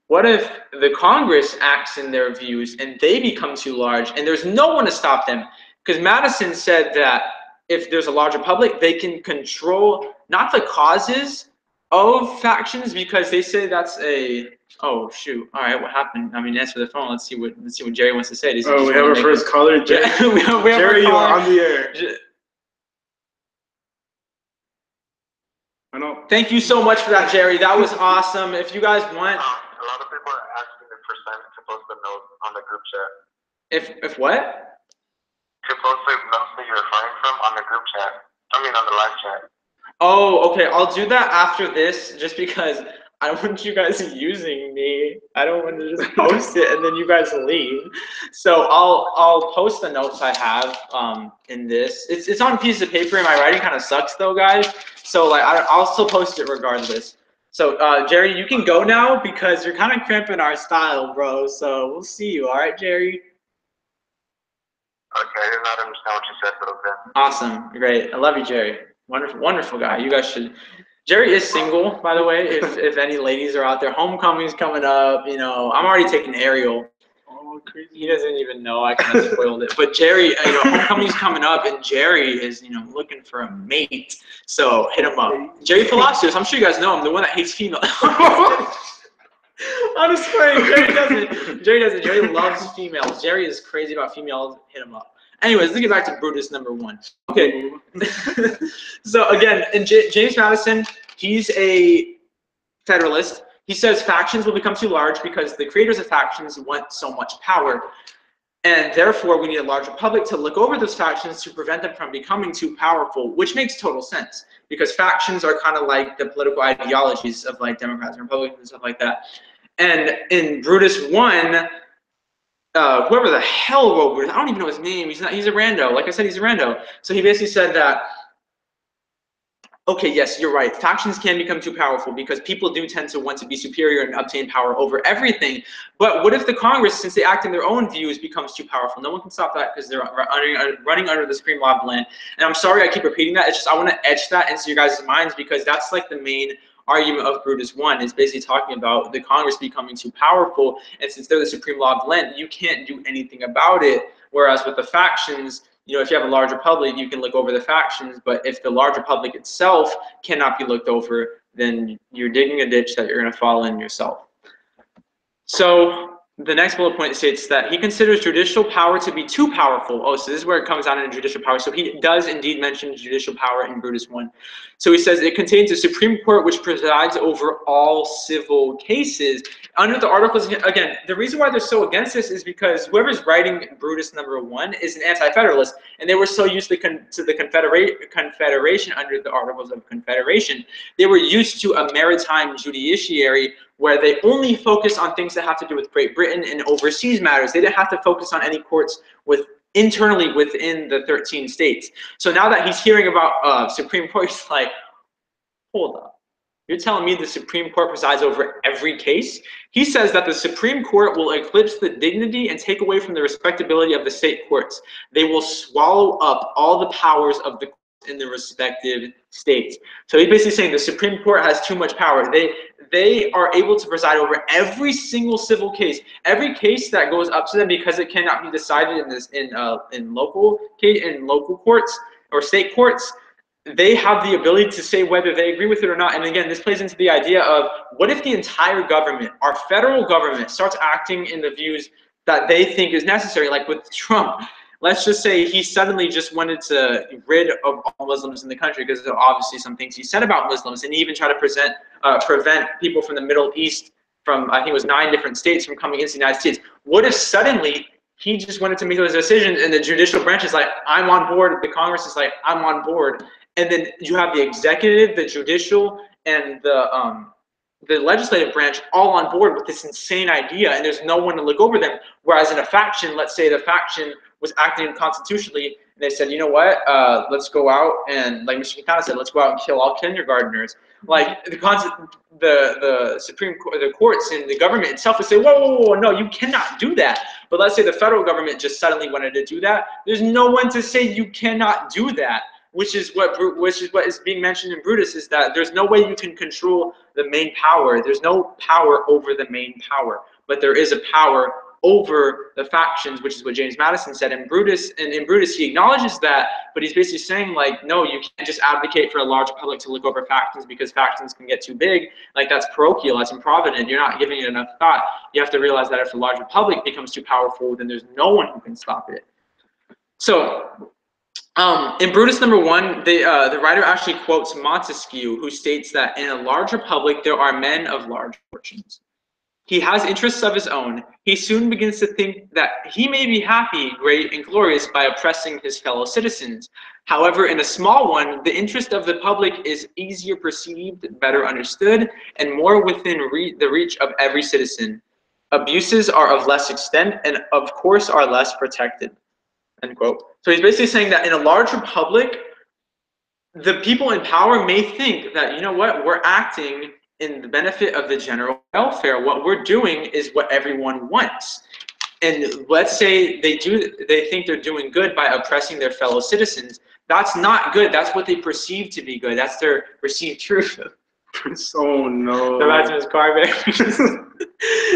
What if the Congress acts in their views and they become too large and there's no one to stop them? Because Madison said that if there's a large republic, they can control not the causes of factions, because they say that's a, oh shoot, all right, what happened? I mean, answer the phone. Let's see what Jerry wants to say. We have our first caller, Jerry. we have Jerry, you're on the air. I know. Thank you so much for that, Jerry. That was awesome. If you guys want, a lot of people are asking if percent to post the note on the group chat. If what? To post the notes that you're referring from on the group chat. I mean, on the live chat. Oh, okay. I'll do that after this, just because I don't want you guys using me. I don't want to just post it and then you guys leave. So I'll post the notes I have in this. It's on a piece of paper, and my writing kind of sucks though, guys. So like I'll still post it regardless. So Jerry, you can go now because you're kind of cramping our style, bro. So we'll see you. All right, Jerry. Okay, I did not understand what you said, but okay. Awesome, great. I love you, Jerry. Wonderful, wonderful guy. You guys should. Jerry is single, by the way. If any ladies are out there, homecoming's coming up. You know, I'm already taking Ariel. Oh, crazy. He doesn't even know. I kind of spoiled it. But Jerry, you know, homecoming's coming up, and Jerry is, you know, looking for a mate. So hit him up. Jerry Palacios. I'm sure you guys know him. The one that hates female. I'm just playing. Jerry doesn't. Jerry loves females. Jerry is crazy about females. Hit him up. Anyways, let's get back to Brutus number 1. Okay. So again, in James Madison, he's a Federalist. He says factions will become too large because the creators of factions want so much power. And therefore, we need a large republic to look over those factions to prevent them from becoming too powerful, which makes total sense because factions are kind of like the political ideologies of like Democrats and Republicans and stuff like that. And in Brutus 1, whoever the hell wrote Brutus, I don't even know his name. He's a rando. Like I said, he's a rando. So he basically said that, okay, yes, you're right. Factions can become too powerful because people do tend to want to be superior and obtain power over everything. But what if the Congress, since they act in their own views, becomes too powerful? No one can stop that because they're running under the supreme law of the land. And I'm sorry I keep repeating that. It's just I want to etch that into your guys' minds because that's like the main argument of Brutus 1 is basically talking about the Congress becoming too powerful. And since they're the supreme law of the land, you can't do anything about it. Whereas with the factions, you know, if you have a large republic, you can look over the factions, but if the large republic itself cannot be looked over, then you're digging a ditch that you're going to fall in yourself. So the next bullet point states that he considers judicial power to be too powerful. Oh, so this is where it comes down in judicial power. So he does indeed mention judicial power in Brutus 1. So he says it contains a Supreme Court which presides over all civil cases. Under the Articles, again, the reason why they're so against this is because whoever's writing Brutus number 1 is an anti-federalist, and they were so used to the Confederation under the Articles of Confederation. They were used to a maritime judiciary where they only focus on things that have to do with Great Britain and overseas matters. They didn't have to focus on any courts with internally within the 13 states. So now that he's hearing about Supreme Court, he's like, hold up. You're telling me the Supreme Court presides over every case? He says that the Supreme Court will eclipse the dignity and take away from the respectability of the state courts. They will swallow up all the powers of the courts in the respective states. So he's basically saying the Supreme Court has too much power. They are able to preside over every single civil case, every case that goes up to them, because it cannot be decided in local courts or state courts. They have the ability to say whether they agree with it or not. And again, this plays into the idea of, what if the entire government, our federal government, starts acting in the views that they think is necessary? Like with Trump, let's just say he suddenly just wanted to rid of all Muslims in the country, because there are obviously some things he said about Muslims, and he even tried to prevent people from the Middle East from, I think it was 9 different states, from coming into the United States. What if suddenly he just wanted to make those decisions, and the judicial branch is like, I'm on board, the Congress is like, I'm on board, and then you have the executive, the judicial, and the legislative branch all on board with this insane idea, and there's no one to look over them. Whereas in a faction, let's say the faction was acting unconstitutionally, and they said, you know what, let's go out and, like Mr. Quintana said, let's go out and kill all kindergartners. Like the Supreme Court, the courts, and the government itself would say, whoa, no, you cannot do that. But let's say the federal government just suddenly wanted to do that. There's no one to say you cannot do that. Which is what is being mentioned in Brutus, is that there's no way you can control the main power. There's no power over the main power, but there is a power over the factions, which is what James Madison said in Brutus. And in Brutus, he acknowledges that, but he's basically saying, like, no, you can't just advocate for a large public to look over factions, because factions can get too big. Like, that's parochial, that's improvident. You're not giving it enough thought. You have to realize that if a large republic becomes too powerful, then there's no one who can stop it. So in Brutus #1, the writer actually quotes Montesquieu, who states that in a large republic there are men of large fortunes. He has interests of his own. He soon begins to think that he may be happy, great, and glorious by oppressing his fellow citizens. However, in a small one, the interest of the public is easier perceived, better understood, and more within the reach of every citizen. Abuses are of less extent and, of course, are less protected. End quote. So he's basically saying that in a large republic, the people in power may think that, you know what, we're acting in the benefit of the general welfare. What we're doing is what everyone wants. And let's say they think they're doing good by oppressing their fellow citizens. That's not good. That's what they perceive to be good. That's their perceived truth. Oh no. That's his car,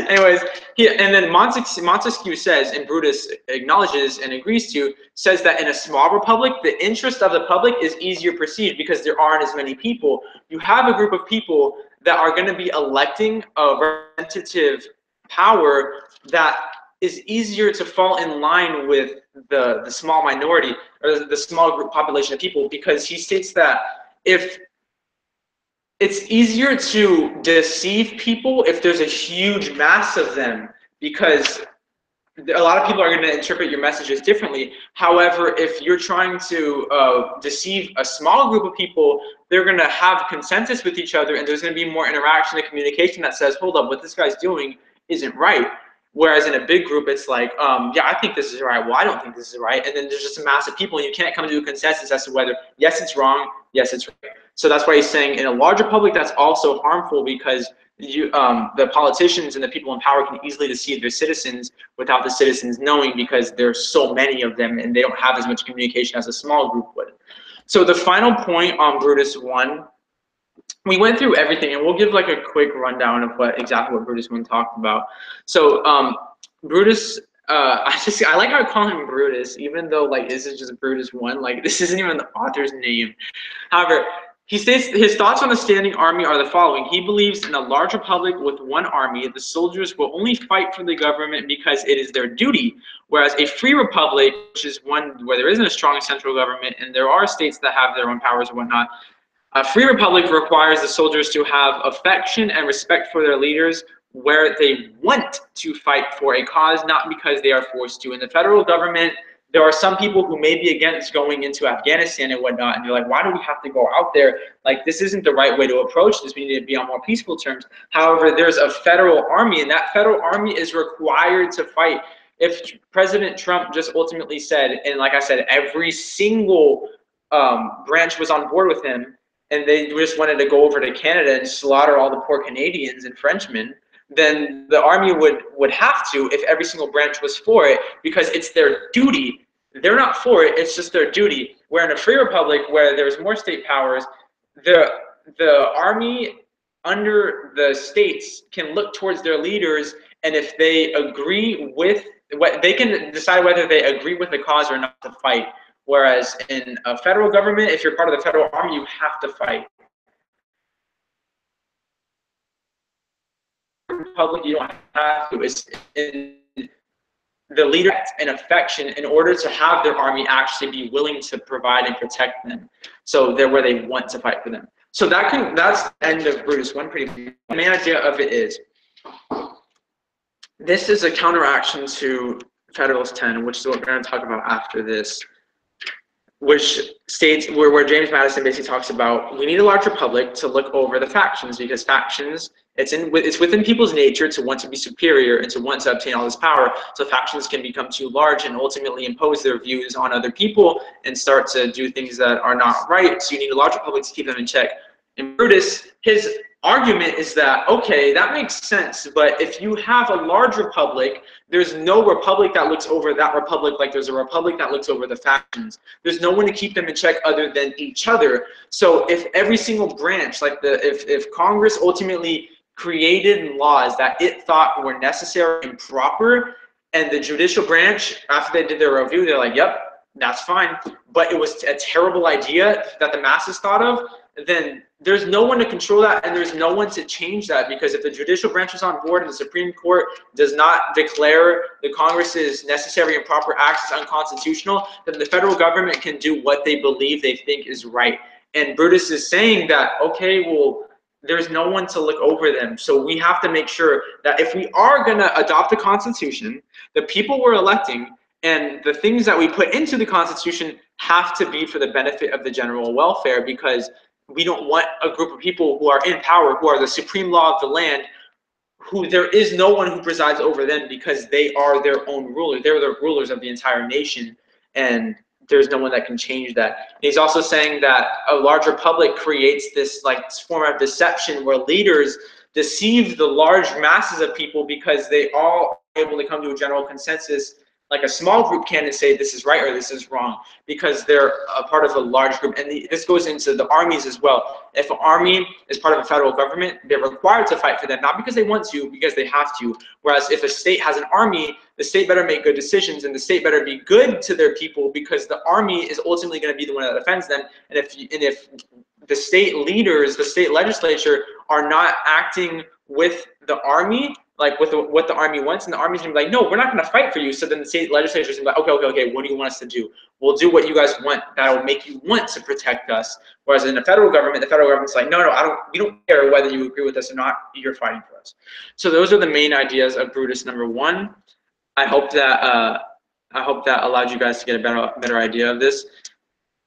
Anyways, and then Montesquieu says, and Brutus acknowledges and agrees to, says that in a small republic, the interest of the public is easier perceived because there aren't as many people. You have a group of people that are going to be electing a representative power that is easier to fall in line with the small minority, or the small group population of people, because he states that if it's easier to deceive people if there's a huge mass of them, because a lot of people are going to interpret your messages differently. However, if you're trying to deceive a small group of people, they're going to have consensus with each other, and there's going to be more interaction and communication that says, hold up, what this guy's doing isn't right. Whereas in a big group, it's like, yeah, I think this is right. Well, I don't think this is right. And then there's just a mass of people, and you can't come to a consensus as to whether, yes, it's wrong, yes, it's right. So that's why he's saying in a larger public, that's also harmful, because the politicians and the people in power can easily deceive their citizens without the citizens knowing, because there's so many of them and they don't have as much communication as a small group would. So the final point on Brutus 1, we went through everything, and we'll give like a quick rundown of exactly what Brutus 1 talked about. So Brutus, I like how I call him Brutus, even though like this is just Brutus 1, like this isn't even the author's name. However, he states his thoughts on the standing army are the following. He believes in a large republic with one army. The soldiers will only fight for the government because it is their duty, whereas a free republic, which is one where there isn't a strong central government and there are states that have their own powers and whatnot, a free republic requires the soldiers to have affection and respect for their leaders, where they want to fight for a cause, not because they are forced to. In the federal government, there are some people who may be against going into Afghanistan and whatnot, and they're like, why do we have to go out there? Like, this isn't the right way to approach this. We need to be on more peaceful terms. However, there's a federal army, and that federal army is required to fight. If President Trump just ultimately said, and like I said, every single branch was on board with him, and they just wanted to go over to Canada and slaughter all the poor Canadians and Frenchmen, then the army would have to, if every single branch was for it, because it's their duty. They're not for it, it's just their duty. Where in a free republic, where there's more state powers, the army under the states can look towards their leaders, and if they agree with what, they can decide whether they agree with the cause or not to fight. Whereas in a federal government, if you're part of the federal army, you have to fight. Republic, you don't have to. It's in the leader and affection in order to have their army actually be willing to provide and protect them. So they're where they want to fight for them. So that's the end of Brutus. The main idea of it is, this is a counteraction to Federalist 10, which is what we're going to talk about after this, which states where James Madison basically talks about, we need a large republic to look over the factions, because factions, it's within people's nature to want to be superior and to want to obtain all this power. So factions can become too large and ultimately impose their views on other people and start to do things that are not right. So you need a large republic to keep them in check. And Brutus, his argument is that, okay, that makes sense, but if you have a large republic, there's no republic that looks over that republic like there's a republic that looks over the factions. There's no one to keep them in check other than each other. So if every single branch, like if Congress ultimately created laws that it thought were necessary and proper, and the judicial branch, after they did their review, they're like, yep, that's fine, but it was a terrible idea that the masses thought of, then there's no one to control that, and there's no one to change that, because if the judicial branch is on board and the Supreme Court does not declare the Congress's necessary and proper acts as unconstitutional, then the federal government can do what they believe they think is right. And Brutus is saying that, okay, well, there's no one to look over them. So we have to make sure that if we are going to adopt a constitution, the people we're electing and the things that we put into the Constitution have to be for the benefit of the general welfare, because we don't want a group of people who are in power, who are the supreme law of the land, who there is no one who presides over them, because they are their own ruler. They're the rulers of the entire nation, and there's no one that can change that. He's also saying that a large republic creates this like form of deception where leaders deceive the large masses of people, because they all are able to come to a general consensus, like a small group can, and say this is right or this is wrong, because they're a part of a large group. And this goes into the armies as well. If an army is part of a federal government, they're required to fight for them, not because they want to, because they have to. Whereas if a state has an army, the state better make good decisions, and the state better be good to their people, because the army is ultimately going to be the one that defends them. And if the state leaders, the state legislature, are not acting with the army, like with what the army wants, and the army's gonna be like, no, we're not gonna fight for you. So then the state legislature's gonna be like, okay, what do you want us to do? We'll do what you guys want. That'll make you want to protect us. Whereas in the federal government's like, no, we don't care whether you agree with us or not. You're fighting for us. So those are the main ideas of Brutus number 1. I hope that allowed you guys to get a better idea of this.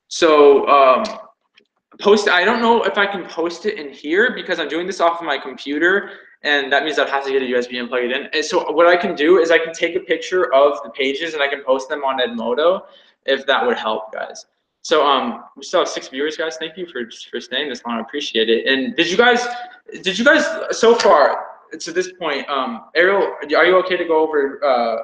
So I don't know if I can post it in here, because I'm doing this off of my computer, and that means I'd have to get a USB and plug it in. And so what I can do is I can take a picture of the pages and I can post them on Edmodo, if that would help, guys. So we still have 6 viewers, guys. Thank you for staying this long. I appreciate it. And did you guys so far to this point, Ariel, are you okay to go over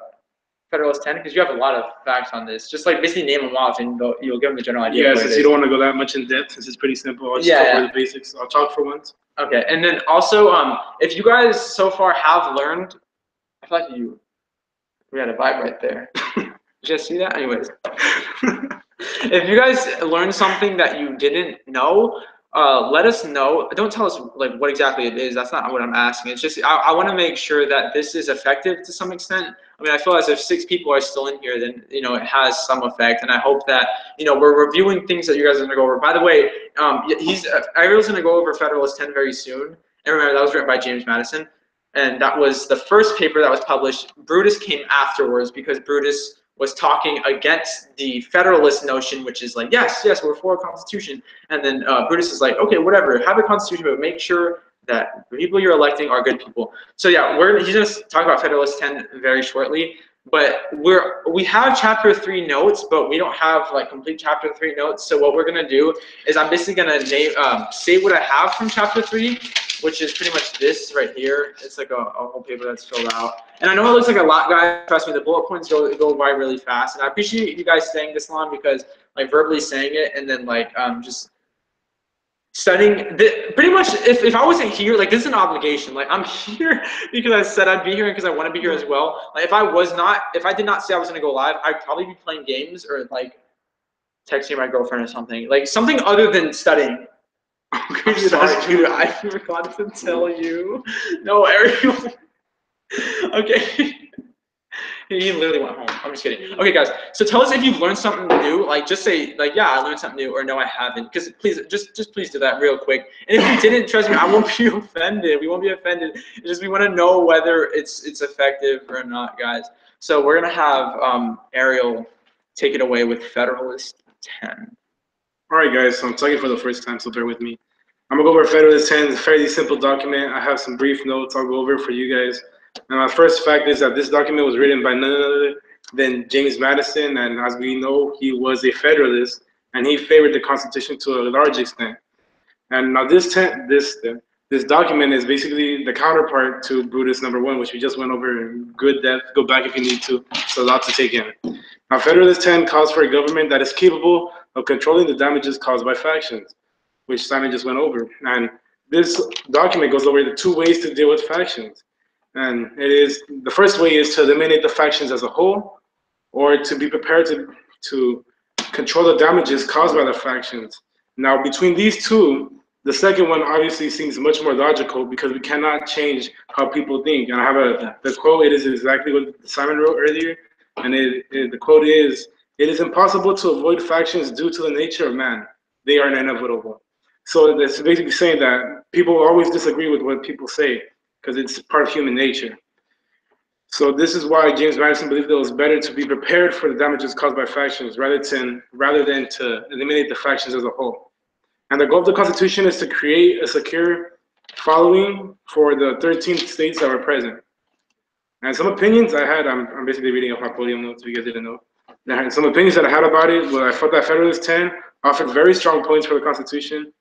Federalist 10? Because you have a lot of facts on this. Just like basically name them off, and you'll give them the general idea. Yeah, since you don't want to go that much in depth, this is pretty simple. I'll just cover the basics. I'll talk for once. Okay, and then also, if you guys so far have learned, I feel like we had a vibe right there. Did you guys see that? Anyways, if you guys learned something that you didn't know, let us know. Don't tell us like what exactly it is. That's not what I'm asking. It's just I want to make sure that this is effective to some extent. I mean, I feel as if 6 people are still in here, then it has some effect, and I hope that we're reviewing things that you guys are gonna go over. By the way, Ariel's gonna go over Federalist 10 very soon. And remember, that was written by James Madison, and that was the first paper that was published. Brutus came afterwards, because Brutus was talking against the Federalist notion, which is like, yes, we're for a constitution. And then Brutus is like, okay, whatever, have a constitution, but make sure that the people you're electing are good people. So yeah, he's going to talk about Federalist 10 very shortly. But we have chapter 3 notes, but we don't have like complete chapter 3 notes. So what we're gonna do is I'm basically gonna say what I have from chapter 3, which is pretty much this right here. It's like a whole paper that's filled out. And I know it looks like a lot, guys. Trust me, the bullet points go by really fast. And I appreciate you guys staying this long because like verbally saying it and then like just studying pretty much if I wasn't here, like this is an obligation. Like I'm here because I said I'd be here and because I want to be here as well. Like if I did not say I was gonna go live, I'd probably be playing games or like texting my girlfriend or something. Like something other than studying. Okay, I'm sorry, dude. I forgot to tell you. No, everyone. Okay. He literally went home. I'm just kidding. Okay, guys. So tell us if you've learned something new. Like, just say, like, yeah, I learned something new, or no, I haven't. Because please, just please do that real quick. And if you didn't, trust me, I won't be offended. We won't be offended. It's just we want to know whether it's effective or not, guys. So we're gonna have Ariel take it away with Federalist 10. All right, guys. So I'm talking for the first time, so bear with me. I'm gonna go over Federalist 10. It's a fairly simple document. I have some brief notes I'll go over for you guys. And my first fact is that this document was written by none other than James Madison, and as we know, he was a Federalist, and he favored the Constitution to a large extent. And now this document is basically the counterpart to Brutus #1, which we just went over in good depth. Go back if you need to. It's a lot to take in. Now, Federalist 10 calls for a government that is capable of controlling the damages caused by factions, which Simon just went over. And this document goes over the two ways to deal with factions. And the first way is to eliminate the factions as a whole, or to be prepared to control the damages caused by the factions. Now, between these two, the second one obviously seems much more logical because we cannot change how people think. And I have the quote, it is exactly what Simon wrote earlier. And the quote is, "It is impossible to avoid factions due to the nature of man. They are inevitable." So that's basically saying that people always disagree with what people say because it's part of human nature. So this is why James Madison believed it was better to be prepared for the damages caused by factions rather than to eliminate the factions as a whole. And the goal of the Constitution is to create a secure following for the 13 states that were present. And some opinions I had, I'm basically reading off my podium notes if you guys didn't know. And some opinions that I had about it, well, I thought that Federalist 10 offered very strong points for the Constitution.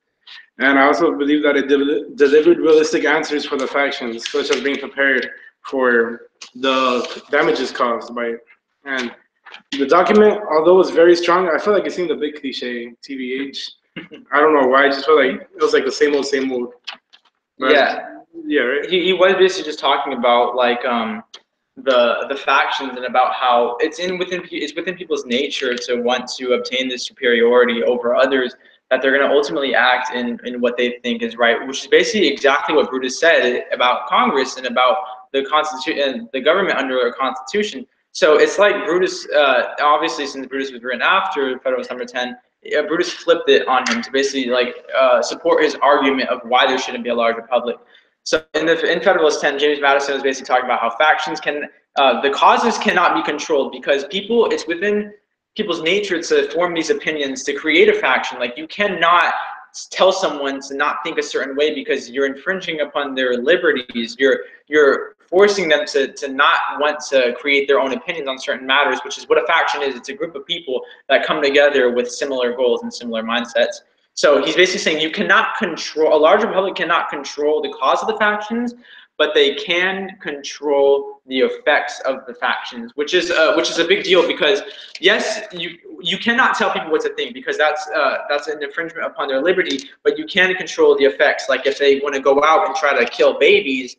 And I also believe that it delivered realistic answers for the factions, such as being prepared for the damages caused by it. And the document, although it's very strong, I feel like it seemed a bit cliche, TBH. I don't know why, I just felt like it was like the same old. But, yeah, right? He was basically just talking about like the factions and about how it's within people's nature to want to obtain this superiority over others, that they're going to ultimately act in what they think is right, which is basically exactly what Brutus said about Congress and about the Constitution and the government under a constitution. So it's like Brutus, obviously since Brutus was written after Federalist #10, Brutus flipped it on him to basically like support his argument of why there shouldn't be a large republic. So in Federalist 10, James Madison was basically talking about how factions the causes cannot be controlled because it's within people's nature to form these opinions, to create a faction. Like you cannot tell someone to not think a certain way because you're infringing upon their liberties. You're forcing them to not want to create their own opinions on certain matters, which is what a faction is. It's a group of people that come together with similar goals and similar mindsets. So he's basically saying a large republic cannot control the cause of the factions, but they can control the effects of the factions, which is a big deal because yes, you cannot tell people what to think because that's an infringement upon their liberty, but you can control the effects. Like if they want to go out and try to kill babies,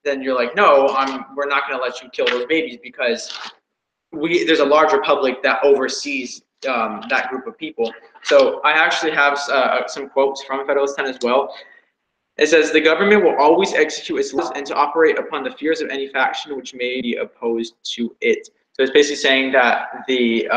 then you're like, no, we're not going to let you kill those babies because there's a large republic that oversees that group of people. So I actually have some quotes from Federalist 10 as well. It says, "The government will always execute its laws and to operate upon the fears of any faction which may be opposed to it." So it's basically saying that the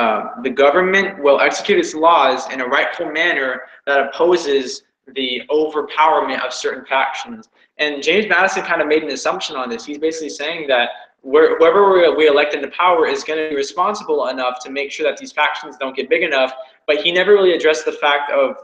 government will execute its laws in a rightful manner that opposes the overpowerment of certain factions. And James Madison kind of made an assumption on this. He's basically saying that whoever we elect into power is going to be responsible enough to make sure that these factions don't get big enough. But he never really addressed the fact of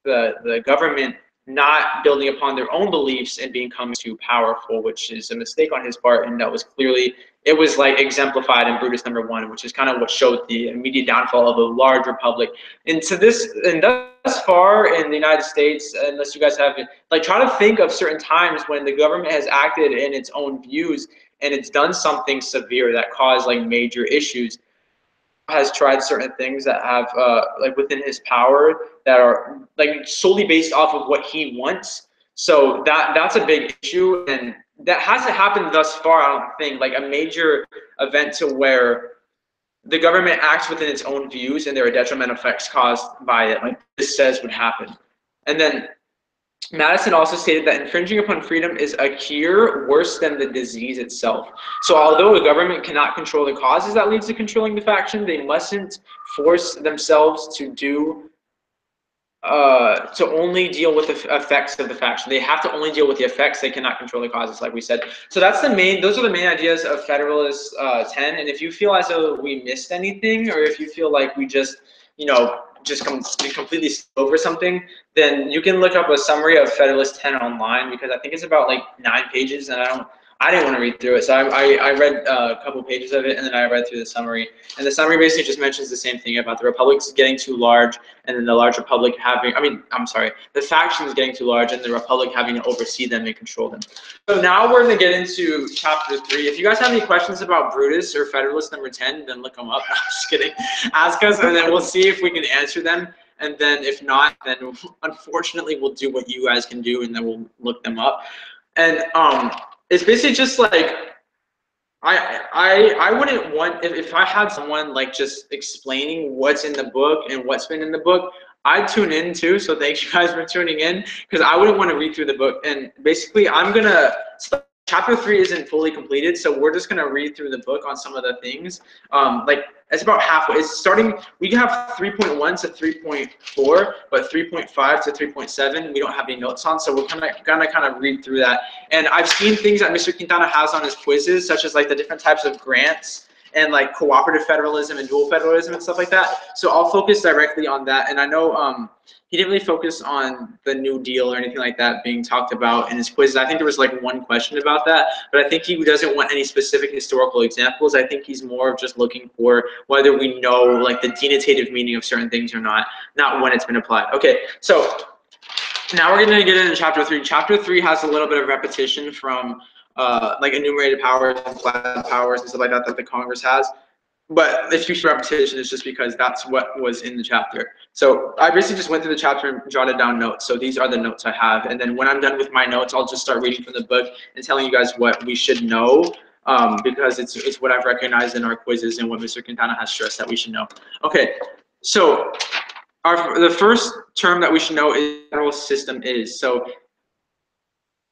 the government not building upon their own beliefs and becoming too powerful, which is a mistake on his part, and that was clearly, it was like exemplified in Brutus #1, which is kind of what showed the immediate downfall of a large republic. And to this, and thus far in the United States, unless you guys haven't, like, try to think of certain times when the government has acted in its own views and it's done something severe that caused like major issues. Has tried certain things that have like within his power that are like solely based off of what he wants. So that's a big issue, and that hasn't happened thus far. I don't think like a major event to where the government acts within its own views and there are detrimental effects caused by it, like this says would happen. And then Madison also stated that infringing upon freedom is a cure worse than the disease itself. So although a government cannot control the causes that leads to controlling the faction, they mustn't force themselves to do to only deal with the effects of the faction. They have to only deal with the effects. They cannot control the causes, like we said. So that's the main, those are the main ideas of Federalist 10. And if you feel as though we missed anything, or if you feel like we just, you know, just completely over something, then you can look up a summary of Federalist 10 online, because I think it's about like 9 pages, and I didn't want to read through it, so I read a couple pages of it, and then I read through the summary. And the summary basically just mentions the same thing about the republics getting too large, and then the large republic having, the factions getting too large, and the republic having to oversee them and control them. So now we're going to get into chapter 3. If you guys have any questions about Brutus or Federalist #10, then look them up. I'm just kidding. Ask us, and then we'll see if we can answer them. And then if not, then unfortunately we'll do what you guys can do, and then we'll look them up. And it's basically just like, I wouldn't want, if I had someone like just explaining what's in the book and what's been in the book, I'd tune in too. So thank you guys for tuning in, because I wouldn't want to read through the book. And basically I'm gonna chapter 3 isn't fully completed, so we're just gonna read through the book on some of the things. Like it's about halfway. It's starting. We have 3.1 to 3.4, but 3.5 to 3.7 we don't have any notes on, so we're gonna kind of read through that. And I've seen things that Mr. Quintana has on his quizzes, such as like the different types of grants and like cooperative federalism and dual federalism and stuff like that. So I'll focus directly on that. And I know he didn't really focus on the New Deal or anything like that being talked about in his quizzes. I think there was like one question about that, but I think he doesn't want any specific historical examples. I think he's more of just looking for whether we know like the denotative meaning of certain things or not when it's been applied. Okay, so now we're going to get into chapter 3. Chapter 3 has a little bit of repetition from like enumerated powers and flat powers and stuff like that that the Congress has. But if you see repetition, it's just because that's what was in the chapter. So I basically just went through the chapter and jotted down notes. So these are the notes I have. And then when I'm done with my notes, I'll just start reading from the book and telling you guys what we should know, because it's what I've recognized in our quizzes and what Mr. Quintana has stressed that we should know. Okay, so the first term that we should know is federal system is. So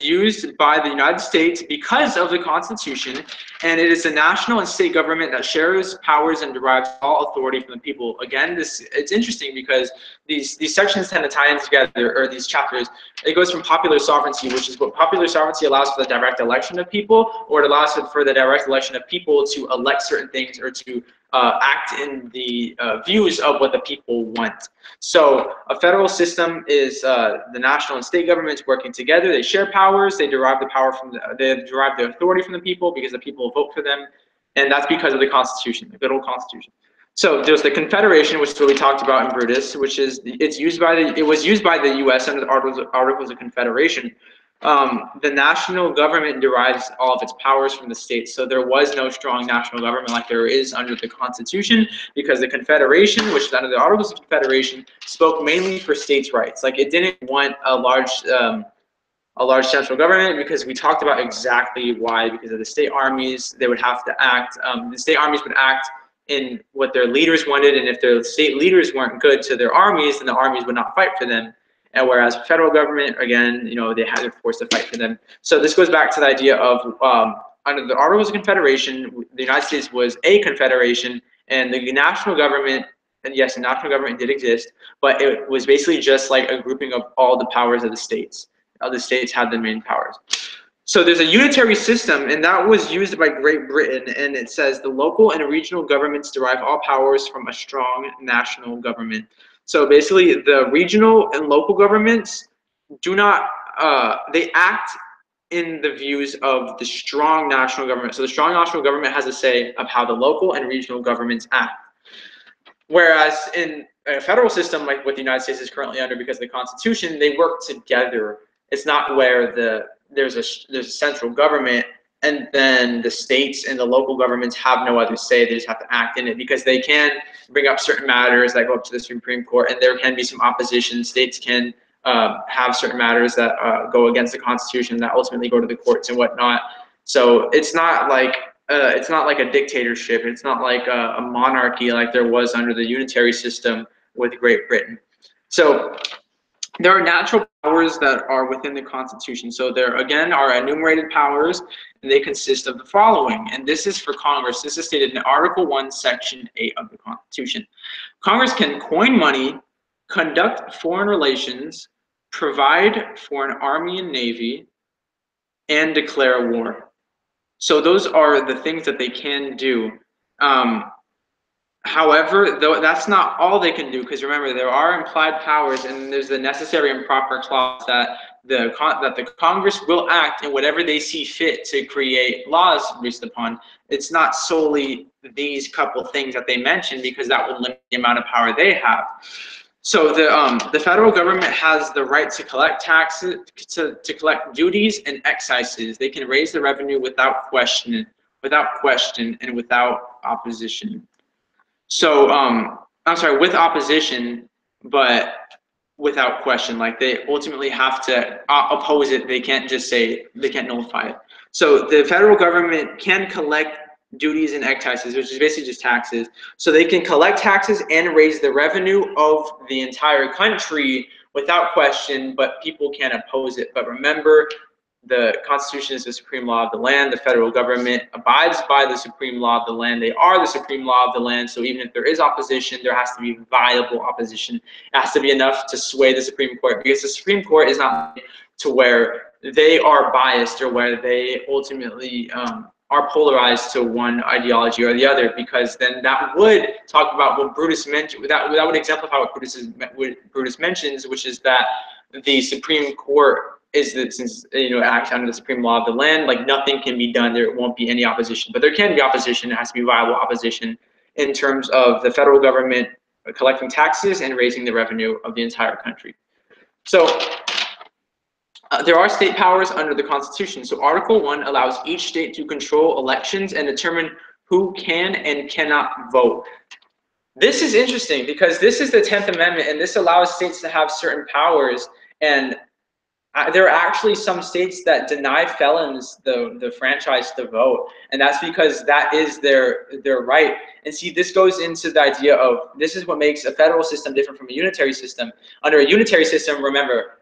used by the United States because of the Constitution, and it is a national and state government that shares powers and derives all authority from the people. Again, it's interesting because these sections tend to tie in together, or these chapters. It goes from popular sovereignty, which is what popular sovereignty allows for the direct election of people, or it allows for the direct election of people to elect certain things or to act in the views of what the people want. So a federal system is the national and state governments working together. They share powers. They derive the power from they derive the authority from the people because the people vote for them, and that's because of the Constitution, the good old Constitution. So there's the Confederation, which is what we talked about in Brutus, which is it was used by the U.S. under the Articles of Confederation. The national government derives all of its powers from the states. So there was no strong national government like there is under the Constitution, because the Confederation, which is under the Articles of Confederation, spoke mainly for states' rights. Like it didn't want a large central government, because we talked about exactly why. Because of the state armies, they would have to act. The state armies would act in what their leaders wanted, and if their state leaders weren't good to their armies, then the armies would not fight for them. And whereas federal government, again, they had to force to fight for them. So this goes back to the idea of under the Articles of Confederation, the United States was a confederation, and the national government, and yes, the national government did exist, but it was basically just like a grouping of all the powers of the states. All the states had the main powers. So there's a unitary system, and that was used by Great Britain, and it says the local and regional governments derive all powers from a strong national government. So basically the regional and local governments do not, they act in the views of the strong national government. So the strong national government has a say of how the local and regional governments act. Whereas in a federal system, like what the United States is currently under because of the Constitution, they work together. It's not where there's a central government and then the states and the local governments have no other say. They just have to act in it because they can bring up certain matters that go up to the Supreme Court, and there can be some opposition. States can have certain matters that go against the Constitution that ultimately go to the courts and whatnot. So it's not like a dictatorship. It's not like a monarchy like there was under the unitary system with Great Britain. So there are natural powers that are within the Constitution. So there, again, are enumerated powers, and they consist of the following. And this is for Congress. This is stated in Article 1, Section 8 of the Constitution. Congress can coin money, conduct foreign relations, provide for an army and navy, and declare war. So those are the things that they can do. However, though that's not all they can do, because remember, there are implied powers, and there's the necessary and proper clause that the Congress will act in whatever they see fit to create laws based upon. It's not solely these couple things that they mentioned, because that would limit the amount of power they have. So the federal government has the right to collect taxes, to collect duties and excises. They can raise the revenue without question, and without opposition. So I'm sorry, with opposition, but without question. Like they ultimately have to oppose it. They can't just say, they can't nullify it. So the federal government can collect duties and excises, which is basically just taxes. So they can collect taxes and raise the revenue of the entire country without question, but people can't oppose it. But remember, the Constitution is the supreme law of the land. The federal government abides by the supreme law of the land. They are the supreme law of the land. So even if there is opposition, there has to be viable opposition. It has to be enough to sway the Supreme Court, because the Supreme Court is not to where they are biased or where they ultimately are polarized to one ideology or the other, because then that would talk about what Brutus mentioned. That would exemplify what Brutus mentions, which is that the Supreme Court is that, since acts under the supreme law of the land, like nothing can be done. There won't be any opposition, but there can be opposition. It has to be viable opposition in terms of the federal government collecting taxes and raising the revenue of the entire country. So there are state powers under the Constitution. So Article 1 allows each state to control elections and determine who can and cannot vote. This is interesting because this is the 10th Amendment, and this allows states to have certain powers. And there are actually some states that deny felons the franchise to vote, and that's because that is their right. And see, this goes into the idea of, this is what makes a federal system different from a unitary system. Under a unitary system, remember,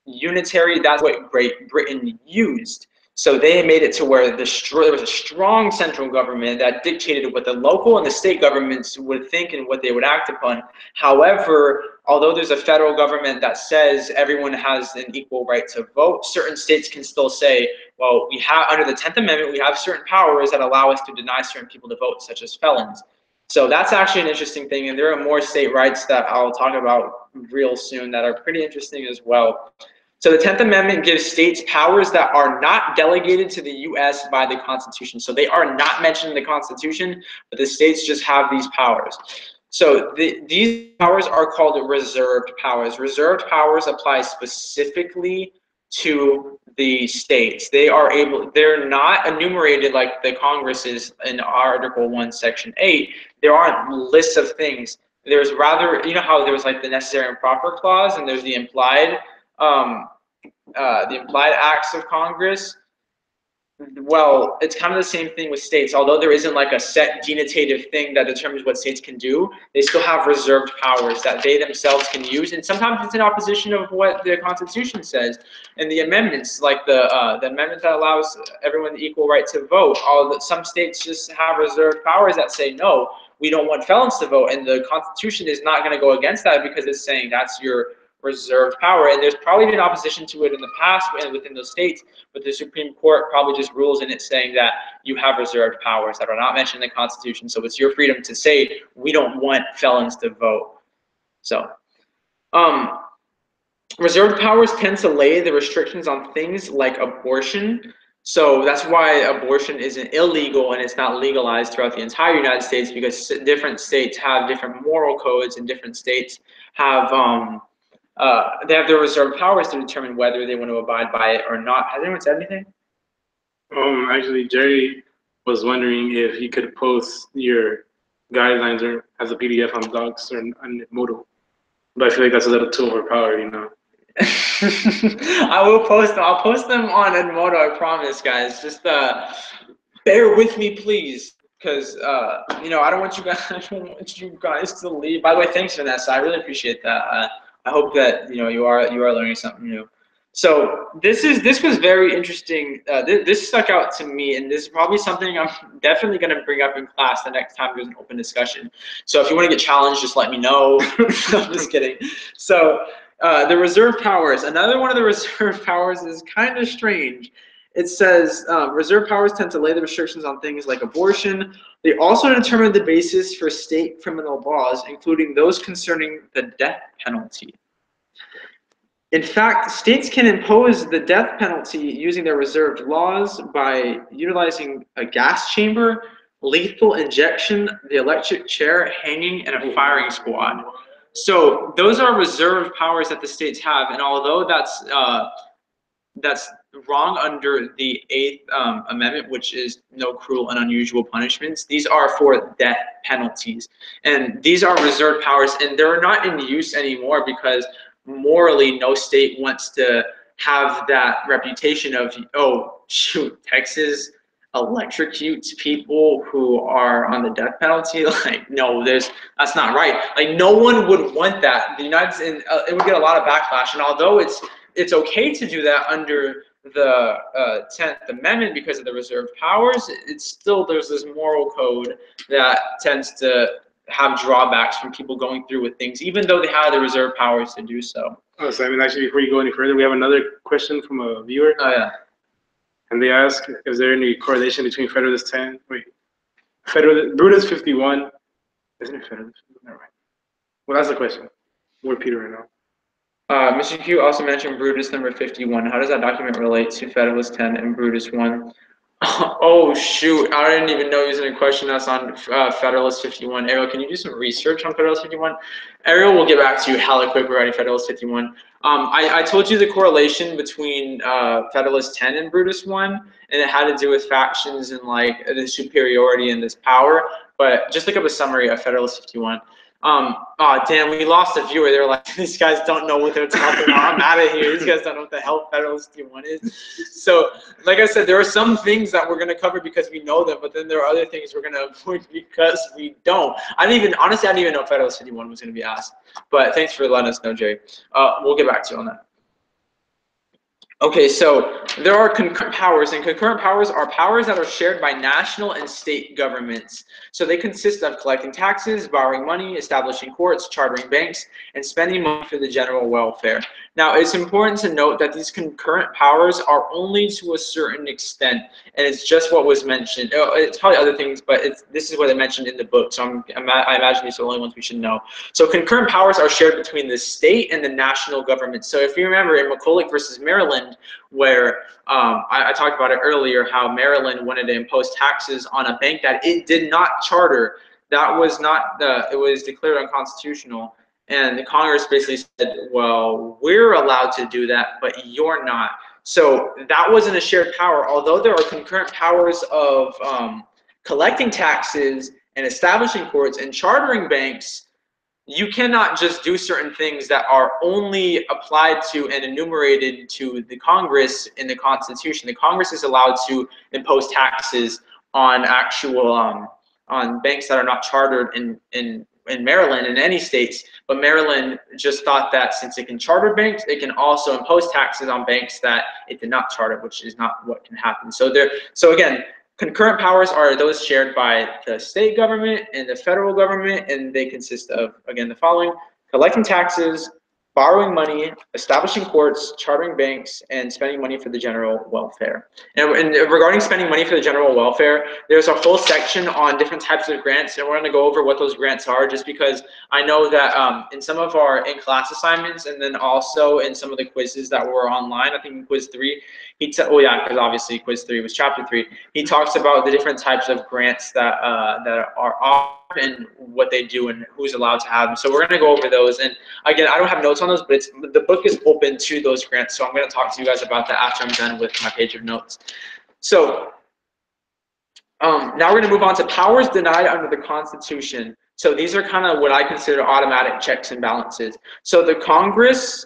unitary, that's what Great Britain used. So they made it to where there was a strong central government that dictated what the local and the state governments would think and what they would act upon. However, although there's a federal government that says everyone has an equal right to vote, certain states can still say, well, we have, under the 10th Amendment, we have certain powers that allow us to deny certain people to vote, such as felons. So that's actually an interesting thing, and there are more state rights that I'll talk about real soon that are pretty interesting as well. So the 10th Amendment gives states powers that are not delegated to the U.S. by the Constitution. So they are not mentioned in the Constitution, but the states just have these powers. So these powers are called reserved powers. Reserved powers apply specifically to the states. They're not enumerated like the Congress is in Article 1, Section 8. There aren't lists of things. There's rather, how there's like the necessary and proper clause, and there's the implied acts of Congress. Well, it's kind of the same thing with states. Although there isn't like a set denotative thing that determines what states can do, they still have reserved powers that they themselves can use. And sometimes it's in opposition of what the Constitution says. And the amendments, like the amendment that allows everyone the equal right to vote, some states just have reserved powers that say, no, we don't want felons to vote. And the Constitution is not going to go against that, because it's saying that's your reserved power. And there's probably been opposition to it in the past and within those states, but the Supreme Court probably just rules in it saying that you have reserved powers that are not mentioned in the Constitution. So it's your freedom to say, we don't want felons to vote. So Reserved powers tend to lay the restrictions on things like abortion. So that's why abortion isn't illegal and it's not legalized throughout the entire United States, because different states have different moral codes and different states have they have their reserved powers to determine whether they want to abide by it or not. Has anyone said anything? Actually, Jerry was wondering if you could post your guidelines or as a PDF on Docs or on Moodle. But I feel like that's a little too overpowered, you know. I will post them. I'll post them on Edmodo, I promise, guys. Just bear with me, please, because you know, I don't want you guys. I don't want you guys to leave. By the way, thanks, Vanessa. I really appreciate that. I hope that you are learning something new. So this was very interesting. This stuck out to me, and this is probably something I'm definitely going to bring up in class the next time there's an open discussion. So if you want to get challenged, just let me know. I'm just kidding. So the reserve powers. Another one of the reserve powers is kind of strange. It says reserve powers tend to lay the restrictions on things like abortion. They also determine the basis for state criminal laws, including those concerning the death penalty. In fact, states can impose the death penalty using their reserved laws by utilizing a gas chamber, lethal injection, the electric chair, hanging, and a firing squad. So those are reserved powers that the states have, and although that's wrong under the 8th Amendment, which is no cruel and unusual punishments, these are for death penalties. And these are reserved powers, and they're not in use anymore because morally no state wants to have that reputation of, oh shoot, Texas electrocutes people who are on the death penalty. Like, no, that's not right. Like, no one would want that. The United States, it would get a lot of backlash. And although it's okay to do that under the 10th Amendment because of the reserved powers, it's still, there's this moral code that tends to have drawbacks from people going through with things, even though they have the reserved powers to do so. Oh, so I mean, actually, before you go any further, we have another question from a viewer. Oh, yeah. And they ask, is there any correlation between Federalist 10? Brutus 51. Isn't it Federalist? Never mind. Well, that's the question. We're Peter right now. Mr. Q also mentioned Brutus number 51. How does that document relate to Federalist 10 and Brutus 1? Oh, shoot. I didn't even know he was going to question us on Federalist 51. Ariel, can you do some research on Federalist 51? Ariel will get back to you hella quick regarding Federalist 51. I told you the correlation between Federalist 10 and Brutus 1, and it had to do with factions and like the superiority and this power. But just look up a summary of Federalist 51. Oh damn, we lost a viewer. They're like, these guys don't know what they're talking about. I'm out of here. These guys don't know what the hell Federalist 51 is. So, like I said, there are some things that we're gonna cover because we know them, but then there are other things we're gonna avoid because we don't. Honestly, I didn't even know Federalist 51 was gonna be asked. But thanks for letting us know, Jay. We'll get back to you on that. Okay, so there are concurrent powers, and concurrent powers are powers that are shared by national and state governments. So they consist of collecting taxes, borrowing money, establishing courts, chartering banks, and spending money for the general welfare. Now, it's important to note that these concurrent powers are only to a certain extent, and it's just what was mentioned. It's probably other things, but this is what they mentioned in the book, so I imagine these are the only ones we should know. So concurrent powers are shared between the state and the national government. So if you remember in McCulloch versus Maryland, where I talked about it earlier, how Maryland wanted to impose taxes on a bank that it did not charter. That was not, it was declared unconstitutional. And the Congress basically said, well, we're allowed to do that, but you're not. So that wasn't a shared power. Although there are concurrent powers of collecting taxes and establishing courts and chartering banks, you cannot just do certain things that are only applied to and enumerated to the Congress in the Constitution. The Congress is allowed to impose taxes on actual on banks that are not chartered in Maryland in any states, but Maryland just thought that since it can charter banks, it can also impose taxes on banks that it did not charter, which is not what can happen. So again, concurrent powers are those shared by the state government and the federal government, and they consist of, again, the following: collecting taxes, borrowing money, establishing courts, chartering banks, and spending money for the general welfare. And regarding spending money for the general welfare, there's a whole section on different types of grants, and we're going to go over what those grants are, just because I know that in some of our in-class assignments, and then also in some of the quizzes that were online, I think in quiz 3, well, yeah, because obviously quiz 3 was chapter 3, he talks about the different types of grants that are offered and what they do and who's allowed to have them. So we're going to go over those. And again, I don't have notes on those, but the book is open to those grants. So I'm going to talk to you guys about that after I'm done with my page of notes. So now we're going to move on to powers denied under the Constitution. So these are kind of what I consider automatic checks and balances. So the Congress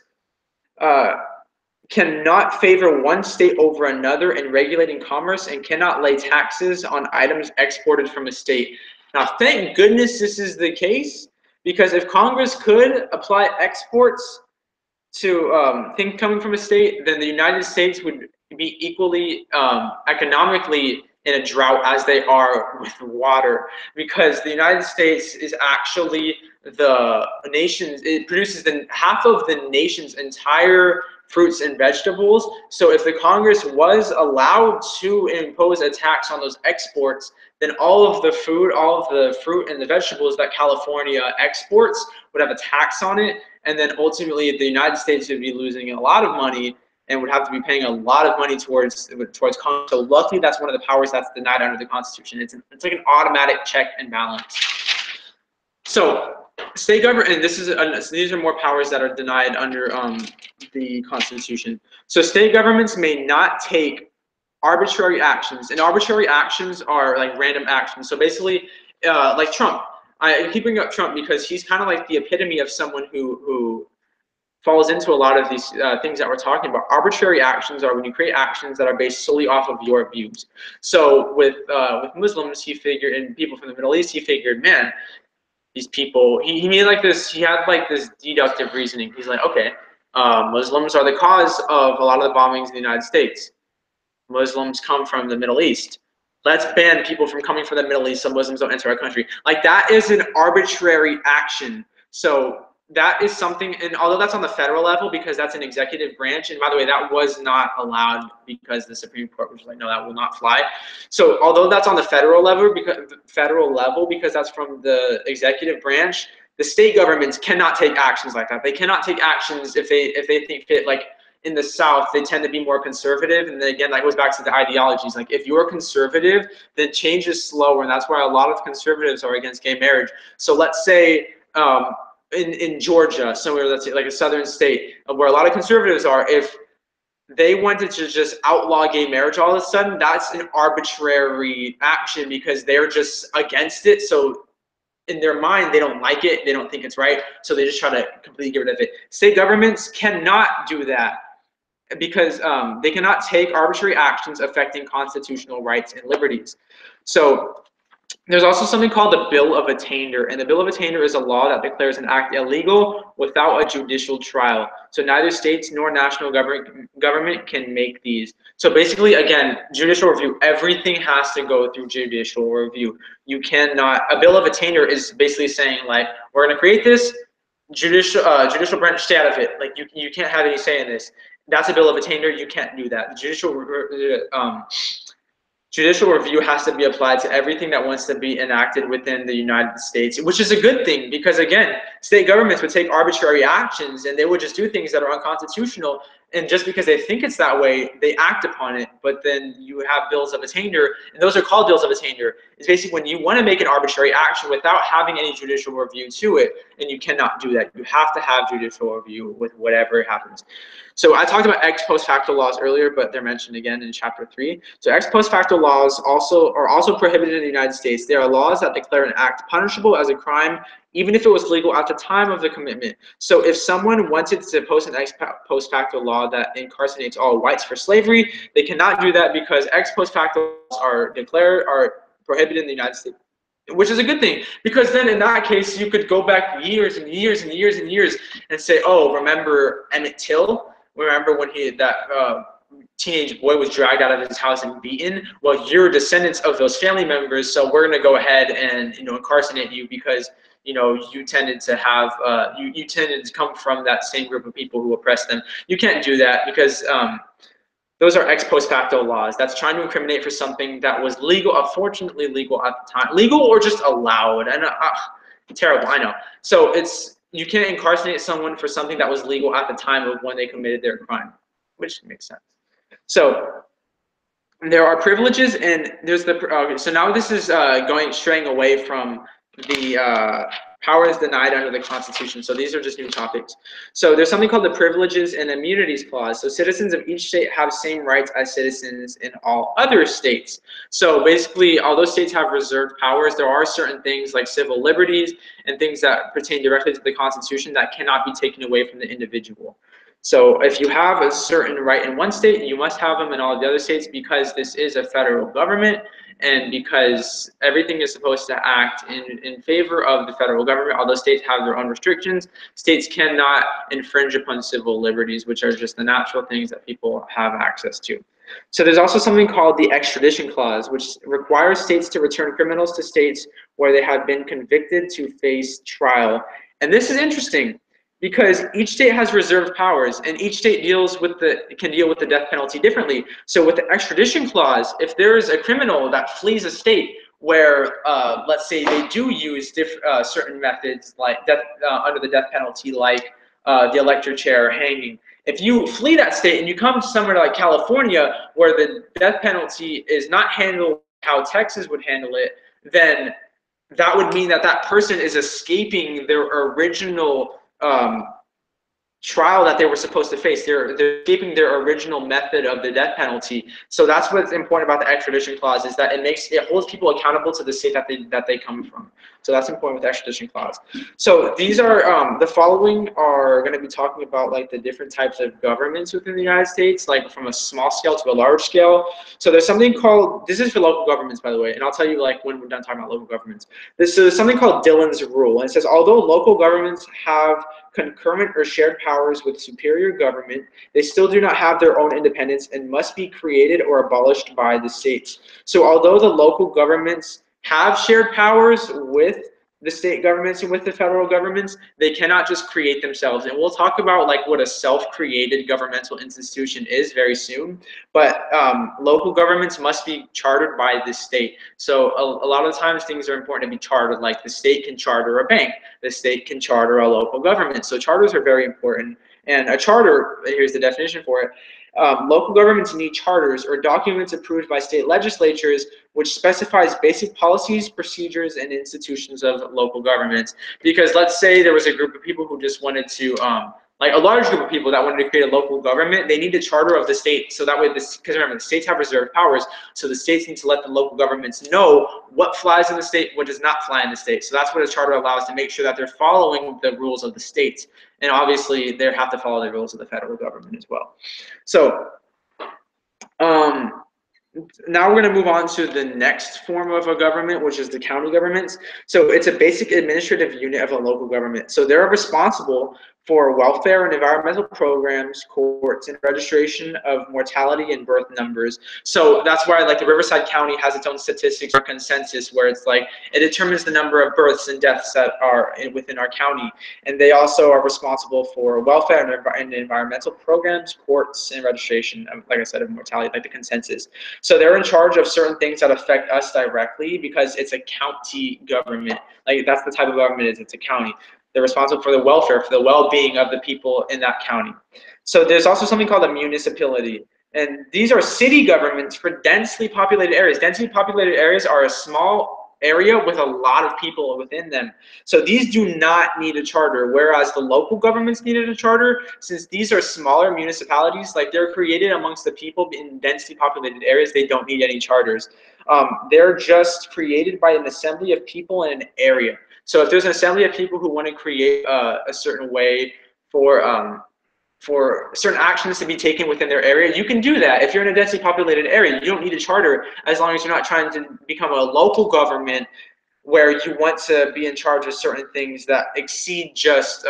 cannot favor one state over another in regulating commerce and cannot lay taxes on items exported from a state. Now, thank goodness this is the case, because if Congress could apply exports to things coming from a state, then the United States would be equally economically in a drought as they are with water, because the United States is actually the nation's, it produces half of the nation's entire fruits and vegetables. So if the Congress was allowed to impose a tax on those exports, then all of the fruit and the vegetables that California exports would have a tax on it. And then ultimately the United States would be losing a lot of money and would have to be paying a lot of money towards Congress. So luckily, that's one of the powers that's denied under the Constitution. It's like an automatic check and balance. So state government, and these are more powers that are denied under the Constitution. So state governments may not take arbitrary actions, and arbitrary actions are like random actions. So basically, like Trump. I keep bringing up Trump because he's kind of like the epitome of someone who falls into a lot of these things that we're talking about. Arbitrary actions are when you create actions that are based solely off of your views. So with Muslims, he figured, and people from the Middle East, he figured, man, these people, he made like this, he had like this deductive reasoning. He's like, okay, Muslims are the cause of a lot of the bombings in the United States. Muslims come from the Middle East. Let's ban people from coming from the Middle East so Muslims don't enter our country. Like, that is an arbitrary action. So that is something, and although that's on the federal level because that's an executive branch, and by the way, that was not allowed because the Supreme Court was like, no, that will not fly. So although that's on the federal level because that's from the executive branch, the state governments cannot take actions like that. They cannot take actions if they think fit. Like in the South, they tend to be more conservative, and then again, that goes back to the ideologies. Like if you're conservative, then change is slower, and that's why a lot of conservatives are against gay marriage. So let's say in Georgia, somewhere, let's say like a southern state where a lot of conservatives are, if they wanted to just outlaw gay marriage all of a sudden, that's an arbitrary action because they're just against it. So in their mind, they don't like it, they don't think it's right, so they just try to completely get rid of it. State governments cannot do that because they cannot take arbitrary actions affecting constitutional rights and liberties. So there's also something called the Bill of Attainder, and the Bill of Attainder is a law that declares an act illegal without a judicial trial. So neither states nor national government can make these. So basically, again, judicial review, everything has to go through judicial review. You cannot, a Bill of Attainder is basically saying, like, we're going to create this, judicial branch, stay out of it. Like, you can't have any say in this. That's a Bill of Attainder, you can't do that. Judicial review has to be applied to everything that wants to be enacted within the United States, which is a good thing because, again, state governments would take arbitrary actions and they would just do things that are unconstitutional. And just because they think it's that way, they act upon it. But then you have bills of attainder, and those are called bills of attainder. It's basically when you want to make an arbitrary action without having any judicial review to it, and you cannot do that. You have to have judicial review with whatever happens. So I talked about ex post facto laws earlier, but they're mentioned again in chapter 3. So ex post facto laws are also prohibited in the United States. They are laws that declare an act punishable as a crime, even if it was legal at the time of the commitment. So if someone wanted to post an ex post facto law that incarcerates all whites for slavery, they cannot do that because ex post facto laws are prohibited in the United States, which is a good thing, because then in that case, you could go back years and years and years and years and say, oh, remember Emmett Till? Remember when that teenage boy was dragged out of his house and beaten? Well, you're descendants of those family members, so we're going to go ahead and incarcerate you because you know, you tended to have, you tended to come from that same group of people who oppressed them. You can't do that because those are ex post facto laws. That's trying to incriminate for something that was legal, unfortunately legal at the time. Legal or just allowed. And terrible, I know. So you can't incarcerate someone for something that was legal at the time of when they committed their crime, which makes sense. So there are privileges, and there's so now this is straying away from the powers denied under the Constitution. So these are just new topics. So there's something called the Privileges and Immunities Clause. So citizens of each state have same rights as citizens in all other states. So basically, although states have reserved powers, there are certain things like civil liberties and things that pertain directly to the Constitution that cannot be taken away from the individual. So if you have a certain right in one state, you must have them in all the other states because this is a federal government and because everything is supposed to act in favor of the federal government. Although states have their own restrictions, states cannot infringe upon civil liberties, which are just the natural things that people have access to. So there's also something called the Extradition Clause, which requires states to return criminals to states where they have been convicted to face trial. And this is interesting, because each state has reserved powers, and each state can deal with the death penalty differently. So with the extradition clause, if there is a criminal that flees a state where, let's say, they do use certain methods like under the death penalty, like the electric chair or hanging, if you flee that state and you come to somewhere like California where the death penalty is not handled how Texas would handle it, then that would mean that that person is escaping their original trial that they were supposed to face. They're escaping their original method of the death penalty. So that's what's important about the extradition clause, is that it holds people accountable to the state that they come from. So that's important with the extradition clause. So these are the following are going to be talking about like the different types of governments within the United States, like from a small scale to a large scale. So there's something called, this is for local governments, by the way, and I'll tell you like when we're done talking about local governments. This is something called Dillon's rule, and it says although local governments have concurrent or shared powers with superior government, they still do not have their own independence and must be created or abolished by the states. So although the local governments have shared powers with the state governments and with the federal governments, they cannot just create themselves. And we'll talk about like what a self-created governmental institution is very soon. But local governments must be chartered by the state. So a lot of times things are important to be chartered, like the state can charter a bank, the state can charter a local government. So charters are very important. And a charter, here's the definition for it. Local governments need charters or documents approved by state legislatures which specifies basic policies, procedures, and institutions of local governments. Because let's say there was a group of people who just wanted to, like a large group of people that wanted to create a local government, they need a charter of the state. So that way, because remember, the states have reserved powers, so the states need to let the local governments know what flies in the state, what does not fly in the state. So that's what a charter allows, to make sure that they're following the rules of the states. And obviously, they have to follow the rules of the federal government as well. So now we're going to move on to the next form of a government, which is the county governments. So it's a basic administrative unit of a local government. So they're responsible for welfare and environmental programs, courts, and registration of mortality and birth numbers. So that's why like the Riverside County has its own statistics or consensus, where it's like it determines the number of births and deaths that are within our county. And they also are responsible for welfare and environmental programs, courts, and registration, like I said, of mortality, like the consensus. So they're in charge of certain things that affect us directly because it's a county government. Like that's the type of government it is, it's a county. They're responsible for the welfare, for the well-being of the people in that county. So there's also something called a municipality. And these are city governments for densely populated areas. Densely populated areas are a small area with a lot of people within them. So these do not need a charter, whereas the local governments needed a charter. Since these are smaller municipalities, like they're created amongst the people in densely populated areas, they don't need any charters. They're just created by an assembly of people in an area. So if there's an assembly of people who want to create a certain way for certain actions to be taken within their area, you can do that. If you're in a densely populated area, you don't need a charter, as long as you're not trying to become a local government where you want to be in charge of certain things that exceed just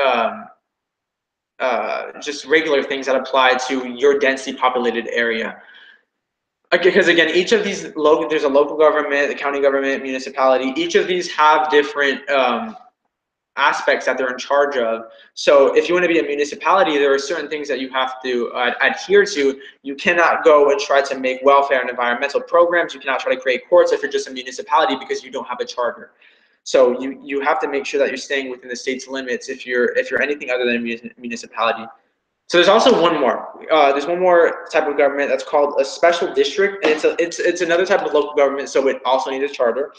regular things that apply to your densely populated area. Because again, each of these there's a local government, the county government, municipality. Each of these have different aspects that they're in charge of. So if you want to be a municipality, there are certain things that you have to adhere to. You cannot go and try to make welfare and environmental programs. You cannot try to create courts if you're just a municipality because you don't have a charter. So you have to make sure that you're staying within the state's limits if you're anything other than a municipality. So there's also one more. There's one more type of government that's called a special district, and it's another type of local government. So it also needs a charter,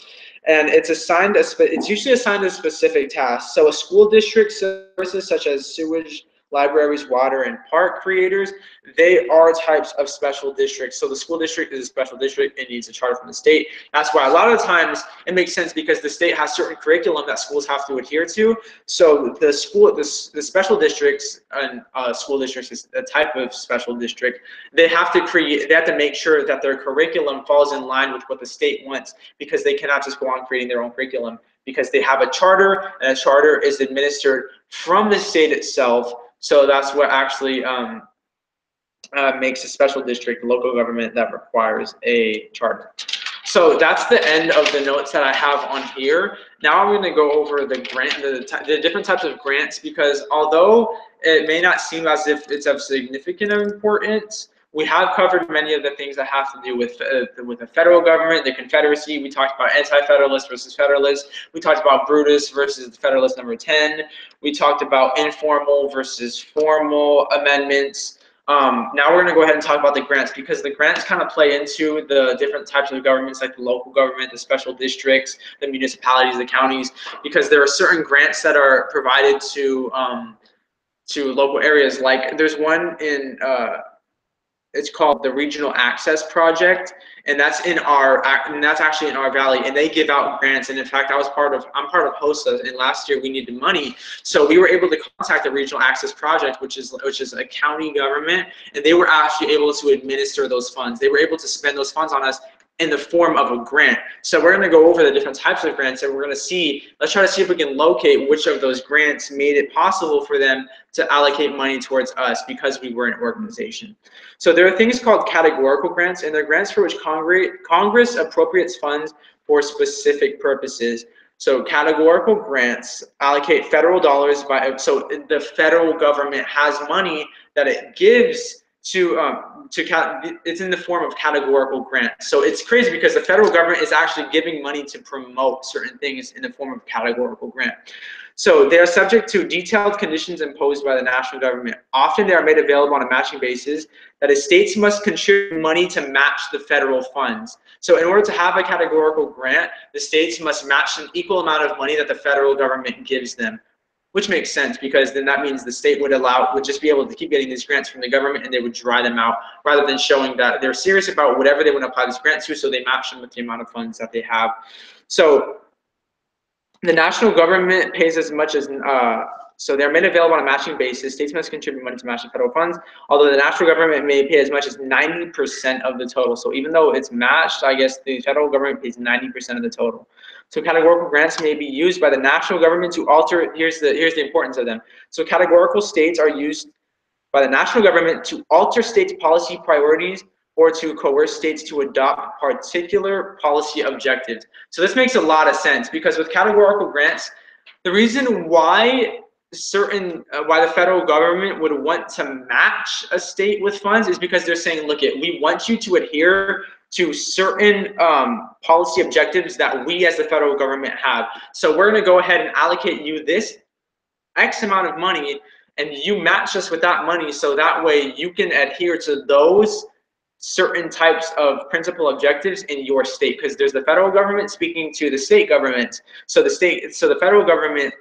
and it's usually assigned a specific task. So a school district services such as sewage, libraries, water, and park creators, they are types of special districts. So the school district is a special district. It needs a charter from the state. That's why a lot of times it makes sense because the state has certain curriculum that schools have to adhere to. So the special districts and school districts is a type of special district. They have to make sure that their curriculum falls in line with what the state wants, because they cannot just go on creating their own curriculum, because they have a charter, and a charter is administered from the state itself. So that's what actually makes a special district local government that requires a charter. So that's the end of the notes that I have on here. Now I'm going to go over the different types of grants, because although it may not seem as if it's of significant importance, we have covered many of the things that have to do with the federal government, the Confederacy. We talked about anti-federalist versus federalist. We talked about Brutus versus the Federalist number 10. We talked about informal versus formal amendments. Now we're going to go ahead and talk about the grants, because the grants kind of play into the different types of governments, like the local government, the special districts, the municipalities, the counties, because there are certain grants that are provided to local areas. Like there's one in it's called the Regional Access Project, and that's actually in our valley, and they give out grants. And in fact, I'm part of HOSA, and last year we needed money, so we were able to contact the Regional Access Project, which is a county government, and they were actually able to administer those funds. They were able to spend those funds on us in the form of a grant. So we're going to go over the different types of grants, and we're going to see, let's try to see if we can locate which of those grants made it possible for them to allocate money towards us because we were an organization. So there are things called categorical grants, and they're grants for which Congress appropriates funds for specific purposes. So categorical grants allocate federal dollars so the federal government has money that it gives it's in the form of categorical grants. So it's crazy because the federal government is actually giving money to promote certain things in the form of categorical grant. So they are subject to detailed conditions imposed by the national government. Often they are made available on a matching basis, that is, states must contribute money to match the federal funds. So in order to have a categorical grant, the states must match an equal amount of money that the federal government gives them, which makes sense, because then that means the state would just be able to keep getting these grants from the government, and they would dry them out, rather than showing that they're serious about whatever they want to apply these grants to, so they match them with the amount of funds that they have. So the national government pays as much as, so they're made available on a matching basis. States must contribute money to match the federal funds, although the national government may pay as much as 90% of the total. So even though it's matched, I guess the federal government pays 90% of the total. So categorical grants may be used by the national government to alter, here's the importance of them. So categorical states are used by the national government to alter states' policy priorities or to coerce states to adopt particular policy objectives. So this makes a lot of sense, because with categorical grants, the reason why the federal government would want to match a state with funds is because they're saying, look, we want you to adhere to certain policy objectives that we as the federal government have. So we're going to go ahead and allocate you this X amount of money, and you match us with that money, so that way you can adhere to those certain types of principal objectives in your state, because there's the federal government speaking to the state government. So the federal government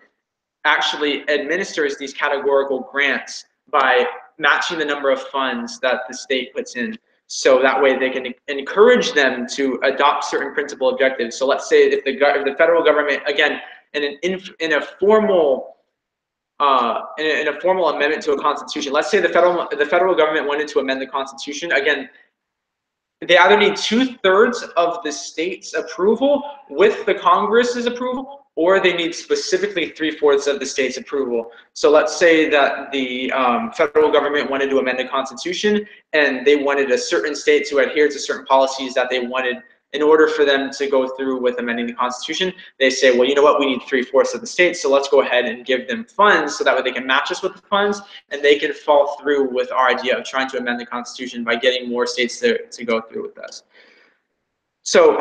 actually administers these categorical grants by matching the number of funds that the state puts in. So that way they can encourage them to adopt certain principal objectives. So let's say if the federal government, again, in a formal amendment to a constitution, let's say the federal government wanted to amend the constitution, again, they either need 2/3 of the state's approval with the Congress's approval, or they need specifically 3/4 of the state's approval. So let's say that the federal government wanted to amend the constitution, and they wanted a certain state to adhere to certain policies that they wanted in order for them to go through with amending the Constitution, they say, well, you know what, we need 3/4 of the states, so let's go ahead and give them funds so that way they can match us with the funds and they can fall through with our idea of trying to amend the Constitution by getting more states to go through with us. So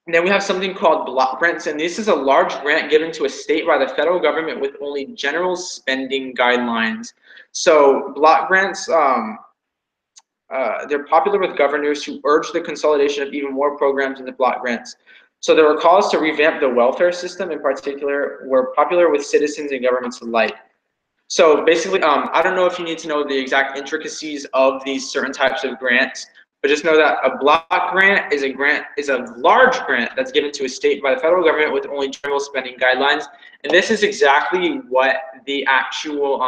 then we have something called block grants, and this is a large grant given to a state by the federal government with only general spending guidelines. So block grants, they're popular with governors who urge the consolidation of even more programs in the block grants. So there were calls to revamp the welfare system in particular were popular with citizens and governments alike. So basically, I don't know if you need to know the exact intricacies of these certain types of grants, but just know that a block grant is a large grant that's given to a state by the federal government with only general spending guidelines. And this is exactly what the actual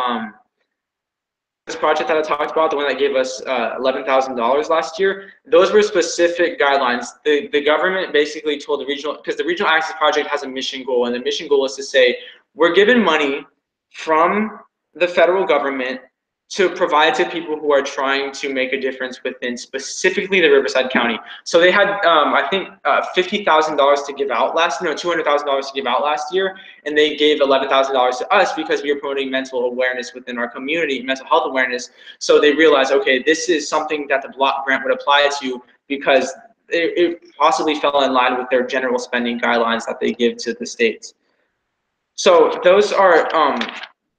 this project that I talked about, the one that gave us $11,000 last year, those were specific guidelines. The government basically told the regional, because the Regional Access Project has a mission goal, and the mission goal is to say, we're given money from the federal government to provide to people who are trying to make a difference within specifically the Riverside County. So they had, I think, $50,000 to give out $200,000 to give out last year, and they gave $11,000 to us because we were promoting mental awareness within our community, mental health awareness. So they realized, okay, this is something that the block grant would apply to because it possibly fell in line with their general spending guidelines that they give to the states. So those are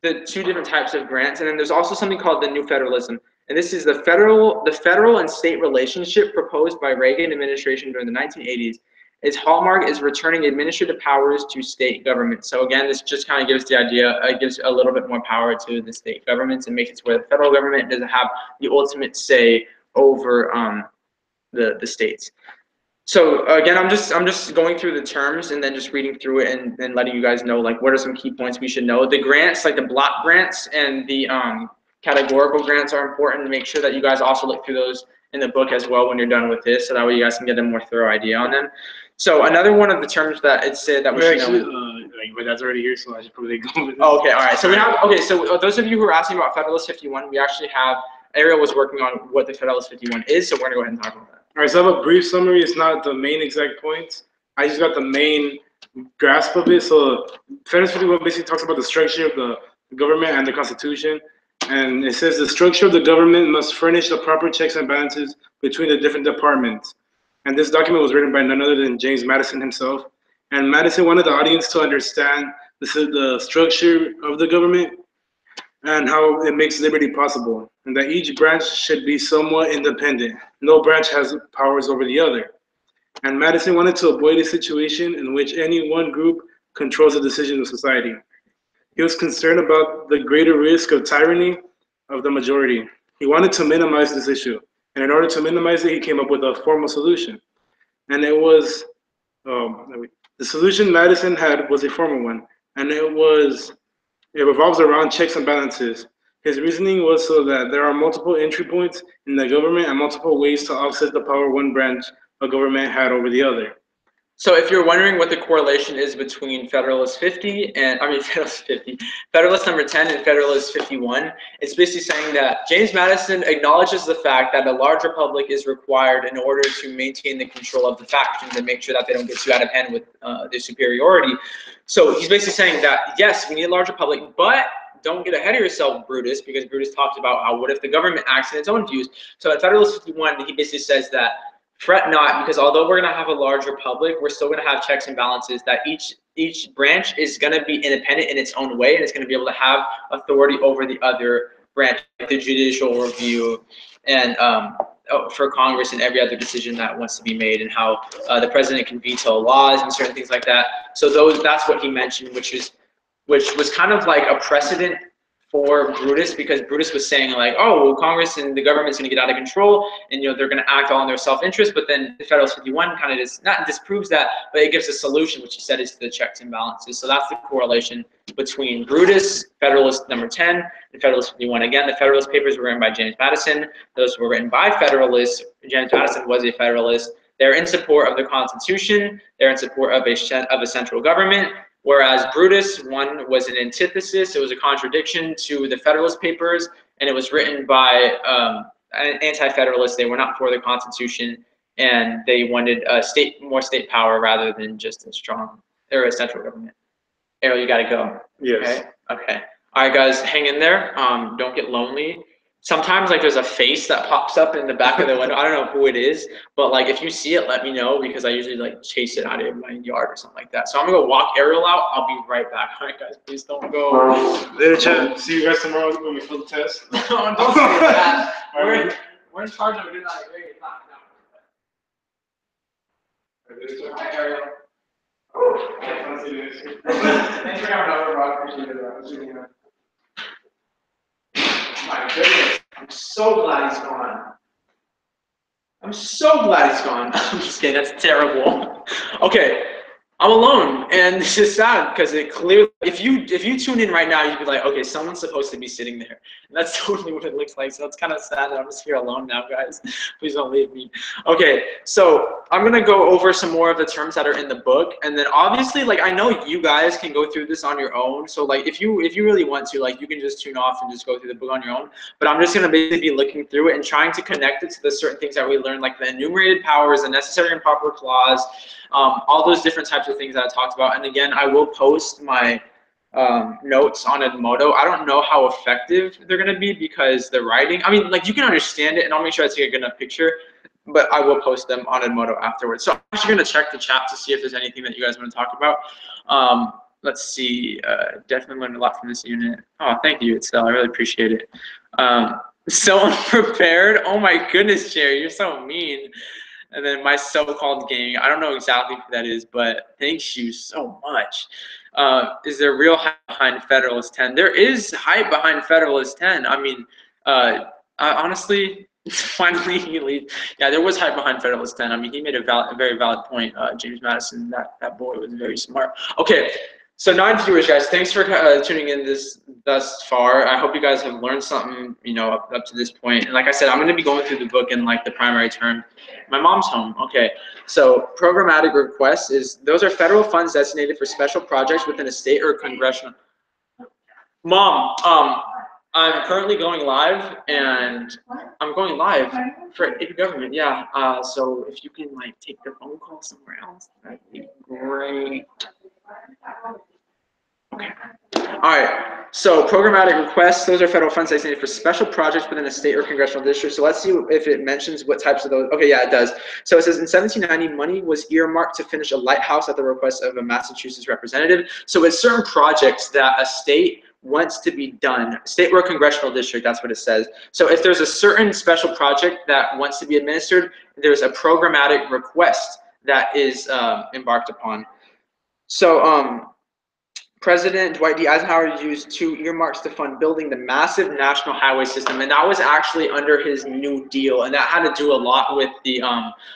the two different types of grants, and then there's also something called the New Federalism, and this is the federal and state relationship proposed by Reagan administration during the 1980s. Its hallmark is returning administrative powers to state governments. So again, this just kind of gives the idea, gives a little bit more power to the state governments and makes it to where the federal government doesn't have the ultimate say over the states. So again, I'm just going through the terms and then just reading through it and letting you guys know like what are some key points we should know. The grants, like the block grants and the categorical grants, are important to make sure that you guys also look through those in the book as well when you're done with this, so that way you guys can get a more thorough idea on them. So another one of the terms that it said that we should know. But that's already here, so I should probably go with it. Oh, okay, all right. So we have, okay, so those of you who are asking about Federalist 51, we actually have, Ariel was working on what the Federalist 51 is, so we're gonna go ahead and talk about that. All right, so I have a brief summary. It's not the main exact points. I just got the main grasp of it. So Federalist 51 basically talks about the structure of the government and the Constitution. And it says the structure of the government must furnish the proper checks and balances between the different departments. And this document was written by none other than James Madison himself. And Madison wanted the audience to understand the structure of the government and how it makes liberty possible, and that each branch should be somewhat independent. No branch has powers over the other. And Madison wanted to avoid a situation in which any one group controls the decisions of society. He was concerned about the greater risk of tyranny of the majority. He wanted to minimize this issue. And in order to minimize it, he came up with a formal solution. And it was, the solution Madison had was a formal one. And it revolves around checks and balances. His reasoning was so that there are multiple entry points in the government and multiple ways to offset the power one branch of government had over the other. So if you're wondering what the correlation is between Federalist 50 and, Federalist number 10 and Federalist 51, it's basically saying that James Madison acknowledges the fact that a large republic is required in order to maintain the control of the factions and make sure that they don't get too out of hand with their superiority. So he's basically saying that, yes, we need a large republic, but don't get ahead of yourself, Brutus, because Brutus talked about how what if the government acts in its own views. So at Federalist 51, he basically says that fret not, because although we're going to have a large republic, we're still going to have checks and balances, that each branch is going to be independent in its own way, and it's going to be able to have authority over the other branch, like the judicial review and for Congress and every other decision that wants to be made, and how the president can veto laws and certain things like that. So that's what he mentioned, which was kind of like a precedent for Brutus, because Brutus was saying like, oh, well, Congress and the government's going to get out of control, and they're going to act all in their self-interest. But then the Federalist 51 kind of not disproves that, but it gives a solution, which he said is the checks and balances. So that's the correlation between Brutus, Federalist number 10, and Federalist 51. Again, the Federalist papers were written by James Madison. Those were written by Federalists. James Madison was a Federalist. They're in support of the Constitution. They're in support of a central government. Whereas Brutus, one was an antithesis, it was a contradiction to the Federalist Papers, and it was written by anti-federalists. They were not for the Constitution, and they wanted more state power rather than just a strong or a central government. Errol, you gotta go. Yes. Okay. Okay. All right, guys, hang in there. Don't get lonely. Sometimes like there's a face that pops up in the back of the window. I don't know who it is, but like if you see it, let me know because I usually like chase it out of my yard or something like that. So I'm gonna go walk Ariel out. I'll be right back. All right, guys, please don't go. Later, chat. See you guys tomorrow when we fill the test. Don't say that. We're in charge of doing that. Hi, Ariel. Thanks for coming over, bro. I appreciate it. My goodness, I'm so glad he's gone. I'm so glad he's gone. I'm just kidding, that's terrible. Okay, I'm alone, and this is sad because it clearly, if you tune in right now, you'd be like, okay, someone's supposed to be sitting there. And that's totally what it looks like. So it's kind of sad that I'm just here alone now, guys. Please don't leave me. Okay, so I'm gonna go over some more of the terms that are in the book, and then obviously, like I know you guys can go through this on your own. So like if you really want to, like you can just tune off and just go through the book on your own. But I'm just gonna basically be looking through it and trying to connect it to the certain things that we learned, like the enumerated powers, the necessary and proper clause, all those different types of things that I talked about. And again, I will post my notes on Edmodo. I don't know how effective they're going to be because the writing, I mean, like you can understand it, and I'll make sure I take a good enough picture, but I will post them on Edmodo afterwards. So I'm actually going to check the chat to see if there's anything that you guys want to talk about. Let's see, definitely learned a lot from this unit. Oh, thank you, Estelle, I really appreciate it. So unprepared, oh my goodness, Jerry, you're so mean. And then my so-called gang, I don't know exactly who that is, but thank you so much. Is there real hype behind Federalist 10? There is hype behind Federalist 10. I mean, honestly, finally, yeah, there was hype behind Federalist 10. I mean, he made a very valid point. James Madison, that boy was very smart. Okay, so 9 viewers, guys. Thanks for tuning in thus far. I hope you guys have learned something, you know, up to this point. And like I said, I'm going to be going through the book in like the primary term. My mom's home. Okay, so programmatic requests those are federal funds designated for special projects within a state or congressional. Mom, I'm currently going live, and I'm going live for government. Yeah. So if you can like take the phone call somewhere else, that'd be great. Okay. All right. So programmatic requests, those are federal funds designated for special projects within a state or congressional district. So let's see if it mentions what types of those. Okay, yeah, it does. So it says in 1790, money was earmarked to finish a lighthouse at the request of a Massachusetts representative. So it's certain projects that a state wants to be done, state or congressional district, that's what it says. So if there's a certain special project that wants to be administered, there's a programmatic request that is embarked upon. So President Dwight D. Eisenhower used 2 earmarks to fund building the massive national highway system, and that was actually under his New Deal, and that had to do a lot with the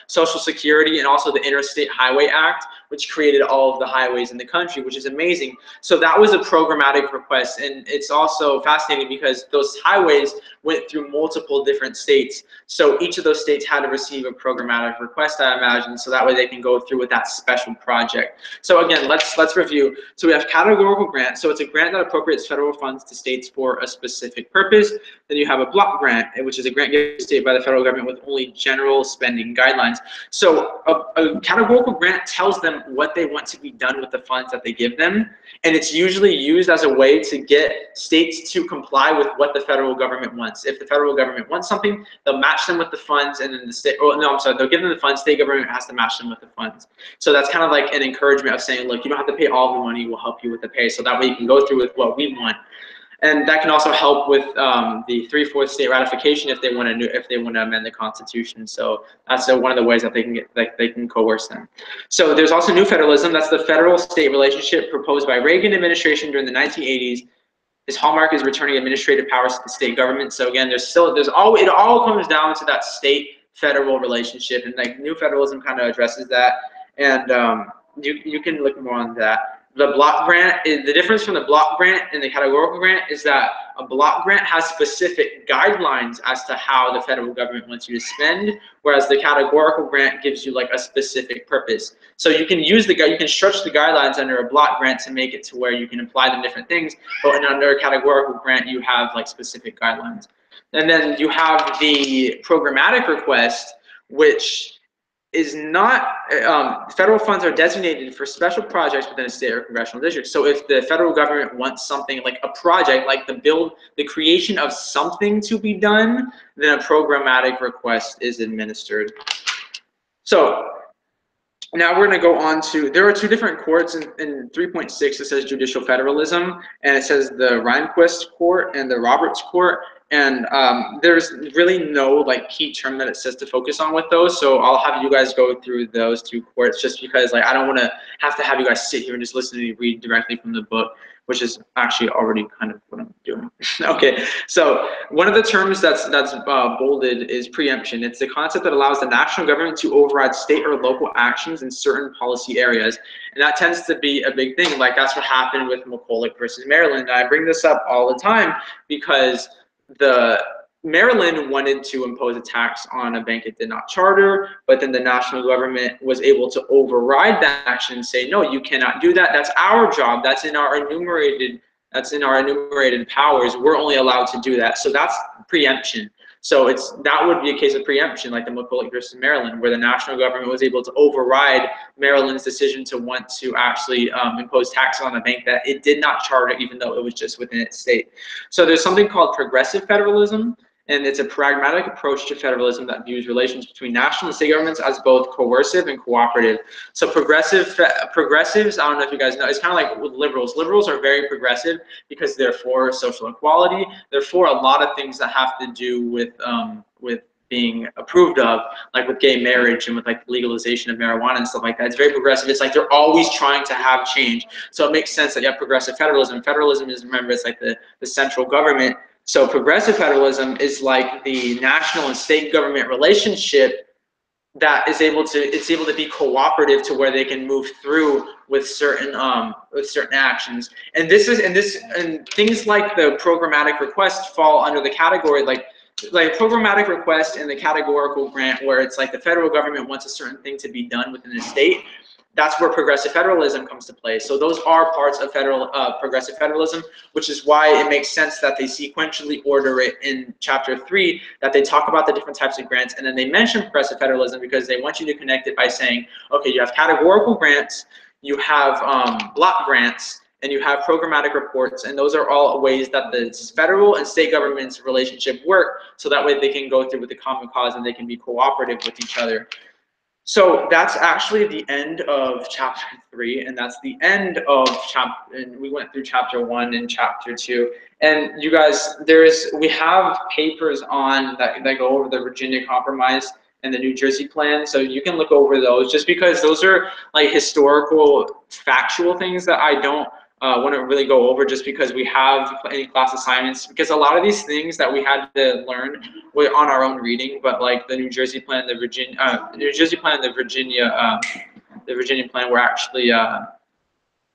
Social Security and also the Interstate Highway Act, which created all of the highways in the country, which is amazing. So that was a programmatic request, and it's also fascinating because those highways went through multiple different states. So each of those states had to receive a programmatic request, I imagine, so that way they can go through with that special project. So again, let's review. So we have categorical grant. So it's a grant that appropriates federal funds to states for a specific purpose. Then you have a block grant, which is a grant given to state by the federal government with only general spending guidelines. So a categorical grant tells them what they want to be done with the funds that they give them, and it's usually used as a way to get states to comply with what the federal government wants. If the federal government wants something, they'll match them with the funds, and then the state, oh no, I'm sorry, they'll give them the funds, state government has to match them with the funds. So that's kind of like an encouragement of saying, look, you don't have to pay all the money, we'll help you with the pay, so that way you can go through with what we want. And that can also help with the 3/4 state ratification if they want to amend the Constitution. So that's one of the ways that they can they can coerce them. So there's also new federalism. That's the federal-state relationship proposed by Reagan administration during the 1980s. His hallmark is returning administrative powers to the state government. So again, it all comes down to that state-federal relationship, and like new federalism kind of addresses that. And you can look more on that. The block grant, the difference from the block grant and the categorical grant is that a block grant has specific guidelines as to how the federal government wants you to spend, whereas the categorical grant gives you like a specific purpose. So you can use you can stretch the guidelines under a block grant to make it to where you can apply them different things, but under a categorical grant you have like specific guidelines. And then you have the programmatic request, which is not, federal funds are designated for special projects within a state or congressional district. So if the federal government wants something like a project, like the creation of something to be done, then a programmatic request is administered. So now we're going to go on to, there are two different courts in 3.6. It says judicial federalism, and it says the Rehnquist court and the Roberts court. And there's really no like key term that it says to focus on with those. So I'll have you guys go through those two courts just because like I don't want to have you guys sit here and just listen to me read directly from the book, which is actually already kind of what I'm doing. Okay, so one of the terms that's bolded is preemption. It's the concept that allows the national government to override state or local actions in certain policy areas. And that tends to be a big thing. Like that's what happened with McCulloch versus Maryland. And I bring this up all the time because the Maryland wanted to impose a tax on a bank it did not charter, but then the national government was able to override that action and say, no, you cannot do that. That's our job. That's in our enumerated powers. We're only allowed to do that. So that's preemption. So that would be a case of preemption, like the McCulloch versus Maryland, where the national government was able to override Maryland's decision to want to actually impose taxes on a bank that it did not charter, even though it was just within its state. So there's something called progressive federalism, and it's a pragmatic approach to federalism that views relations between national and state governments as both coercive and cooperative. So progressives, I don't know if you guys know, it's kind of like with liberals. Liberals are very progressive because they're for social equality. They're for a lot of things that have to do with being approved of, like with gay marriage and with like legalization of marijuana and stuff like that. It's very progressive. It's like they're always trying to have change. So it makes sense that you have progressive federalism. Federalism is, remember, it's like the central government. So progressive federalism is like the national and state government relationship that is able to be cooperative to where they can move through with certain actions. And things like the programmatic request fall under the category like programmatic request and the categorical grant, where it's like the federal government wants a certain thing to be done within a state. That's where progressive federalism comes to play. So those are parts of progressive federalism, which is why it makes sense that they sequentially order it in chapter 3, that they talk about the different types of grants, and then they mention progressive federalism because they want you to connect it by saying, okay, you have categorical grants, you have block grants, and you have programmatic reports, and those are all ways that the federal and state government's relationship work, so that way they can go through with the common cause and they can be cooperative with each other. So that's actually the end of chapter 3, and that's the end of and we went through chapter 1 and chapter 2. And you guys, we have papers on that go over the Virginia Compromise and the New Jersey Plan, so you can look over those, just because those are like historical, factual things that I don't want to really go over, just because we have any class assignments, because a lot of these things that we had to learn were on our own reading, but like the New Jersey Plan, the Virginia Plan were actually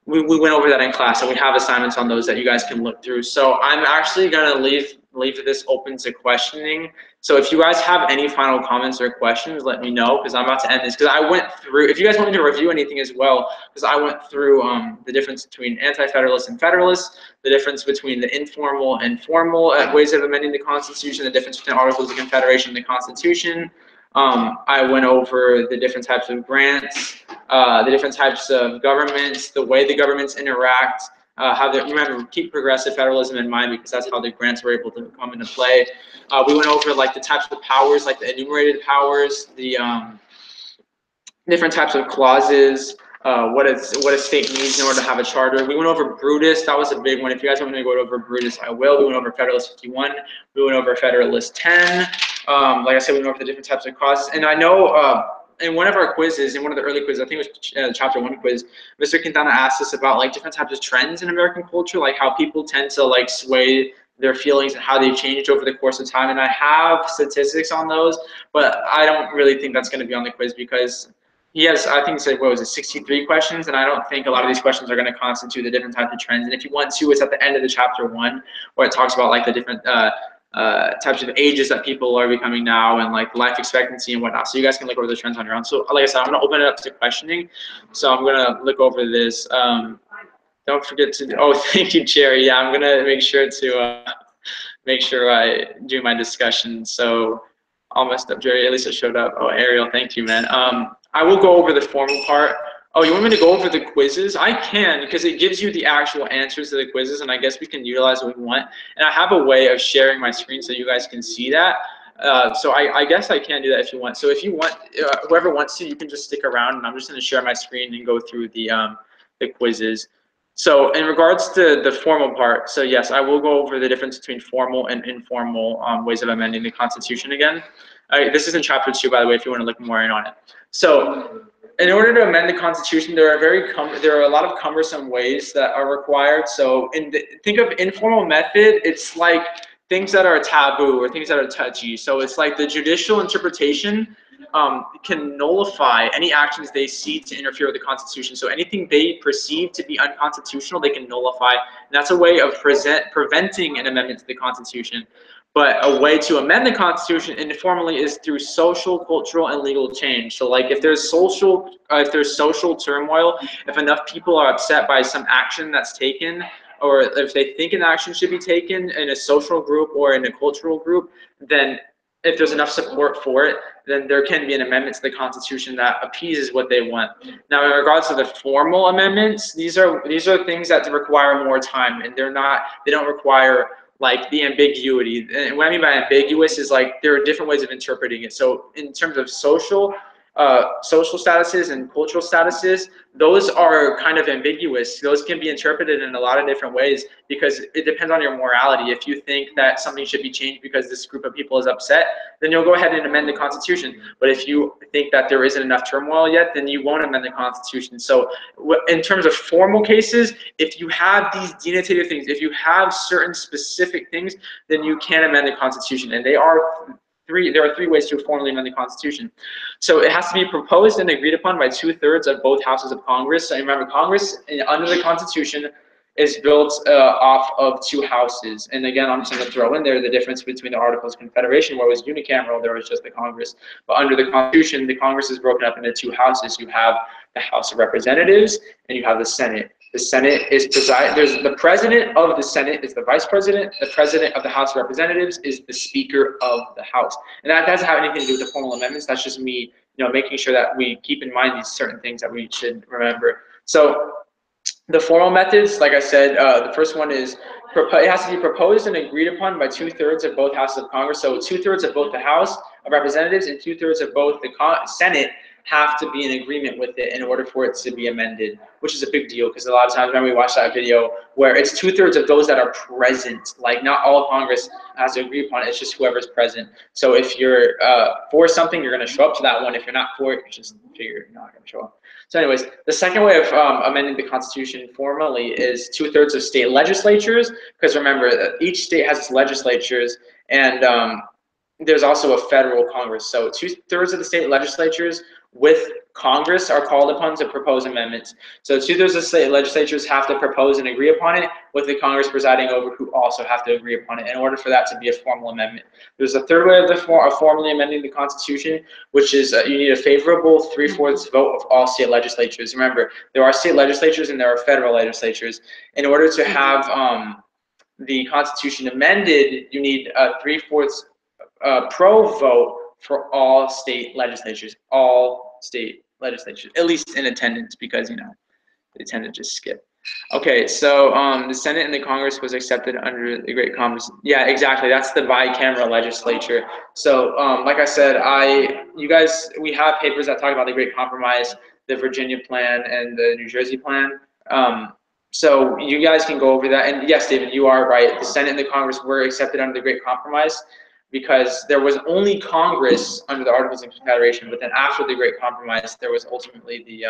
we went over that in class, and we have assignments on those that you guys can look through. So I'm actually gonna leave this open to questioning. So if you guys have any final comments or questions, let me know, because I'm about to end this. Because I went through, if you guys want me to review anything as well, because I went through the difference between anti-federalists and federalists, the difference between the informal and formal ways of amending the Constitution, the difference between Articles of Confederation and the Constitution. I went over the different types of grants, the different types of governments, the way the governments interact, remember, keep progressive federalism in mind, because that's how the grants were able to come into play. We went over like the types of powers, like the enumerated powers, the different types of clauses, what a state needs in order to have a charter. We went over Brutus. That was a big one. If you guys want me to go over Brutus, I will. We went over Federalist 51. We went over Federalist 10. Like I said, we went over the different types of clauses. And I know in one of our quizzes, in one of the early quizzes, I think it was chapter 1 quiz, Mr. Quintana asked us about like different types of trends in American culture, like how people tend to like sway their feelings and how they've changed over the course of time. And I have statistics on those, but I don't really think that's going to be on the quiz, because he has, I think he said, what was it, 63 questions, and I don't think a lot of these questions are going to constitute the different types of trends. And if you want to, it's at the end of the chapter 1, where it talks about like the different types of ages that people are becoming now, and like life expectancy and whatnot. So you guys can look over the trends on your own. So like I said, I'm going to open it up to questioning. So I'm going to look over this. Don't forget to, oh, thank you, Jerry. Yeah, I'm going to make sure to I do my discussion. So all messed up, Jerry. At least it showed up. Oh, Ariel, thank you, man. I will go over the formal part. Oh, you want me to go over the quizzes? I can, because it gives you the actual answers to the quizzes, and I guess we can utilize what we want. And I have a way of sharing my screen so you guys can see that. So I guess I can do that if you want. So if you want, whoever wants to, you can just stick around, and I'm just going to share my screen and go through the quizzes. So in regards to the formal part, so yes, I will go over the difference between formal and informal ways of amending the Constitution again. This is in chapter 2, by the way, if you want to look more in on it. So in order to amend the Constitution, there are a lot of cumbersome ways that are required. So think of informal method, it's like things that are taboo or things that are touchy. So it's like the judicial interpretation can nullify any actions they see to interfere with the Constitution. So anything they perceive to be unconstitutional, they can nullify. And that's a way of preventing an amendment to the Constitution. But a way to amend the Constitution informally is through social, cultural, and legal change. So like if there's social turmoil, if enough people are upset by some action that's taken, or if they think an action should be taken in a social group or in a cultural group, then if there's enough support for it, then there can be an amendment to the Constitution that appeases what they want. Now, in regards to the formal amendments, these are things that require more time, and they don't require like the ambiguity. And what I mean by ambiguous is like there are different ways of interpreting it. So in terms of social statuses and cultural statuses, those are kind of ambiguous. Those can be interpreted in a lot of different ways because it depends on your morality. If you think that something should be changed because this group of people is upset, then you'll go ahead and amend the Constitution. But if you think that there isn't enough turmoil yet, then you won't amend the Constitution. So in terms of formal cases, if you have these denotative things, if you have certain specific things, then you can amend the Constitution. And there are three ways to formally amend the Constitution. So it has to be proposed and agreed upon by 2/3 of both houses of Congress. So remember, Congress under the Constitution is built off of 2 houses. And again, I'm just going to throw in there the difference between the Articles of Confederation, where it was unicameral, there was just the Congress. But under the Constitution, the Congress is broken up into 2 houses. You have the House of Representatives and you have the Senate. The Senate is there's the president of the Senate is the vice president. The president of the House of Representatives is the Speaker of the House. And that doesn't have anything to do with the formal amendments. That's just me, making sure that we keep in mind these certain things that we should remember. So the formal methods, like I said, the first one is it has to be proposed and agreed upon by 2/3 of both houses of Congress. So 2/3 of both the House of Representatives and 2/3 of both the Senate have to be in agreement with it in order for it to be amended, which is a big deal because a lot of times when we watch that video where it's 2/3 of those that are present, like not all Congress has to agree upon it, it's just whoever's present. So if you're for something, you're going to show up to that one. If you're not for it, you just figure you're not going to show up. So anyways, the second way of amending the Constitution formally is 2/3 of state legislatures, because remember, each state has its legislatures, and there's also a federal Congress. So 2/3 of the state legislatures with Congress are called upon to propose amendments. So 2/3 of state legislatures have to propose and agree upon it, with the Congress presiding over, who also have to agree upon it in order for that to be a formal amendment. There's a third way of formally amending the Constitution, which is you need a favorable 3/4 vote of all state legislatures. Remember, there are state legislatures and there are federal legislatures. In order to have the Constitution amended, you need a 3/4 pro vote for all state legislatures, at least in attendance, because they tend to just skip. Okay, so the Senate and the Congress was accepted under the Great Compromise. Yeah, exactly. That's the bicameral legislature. So, like I said, we have papers that talk about the Great Compromise, the Virginia Plan, and the New Jersey Plan. So you guys can go over that. And yes, David, you are right. The Senate and the Congress were accepted under the Great Compromise, because there was only Congress under the Articles of Confederation, but then after the Great Compromise, there was ultimately the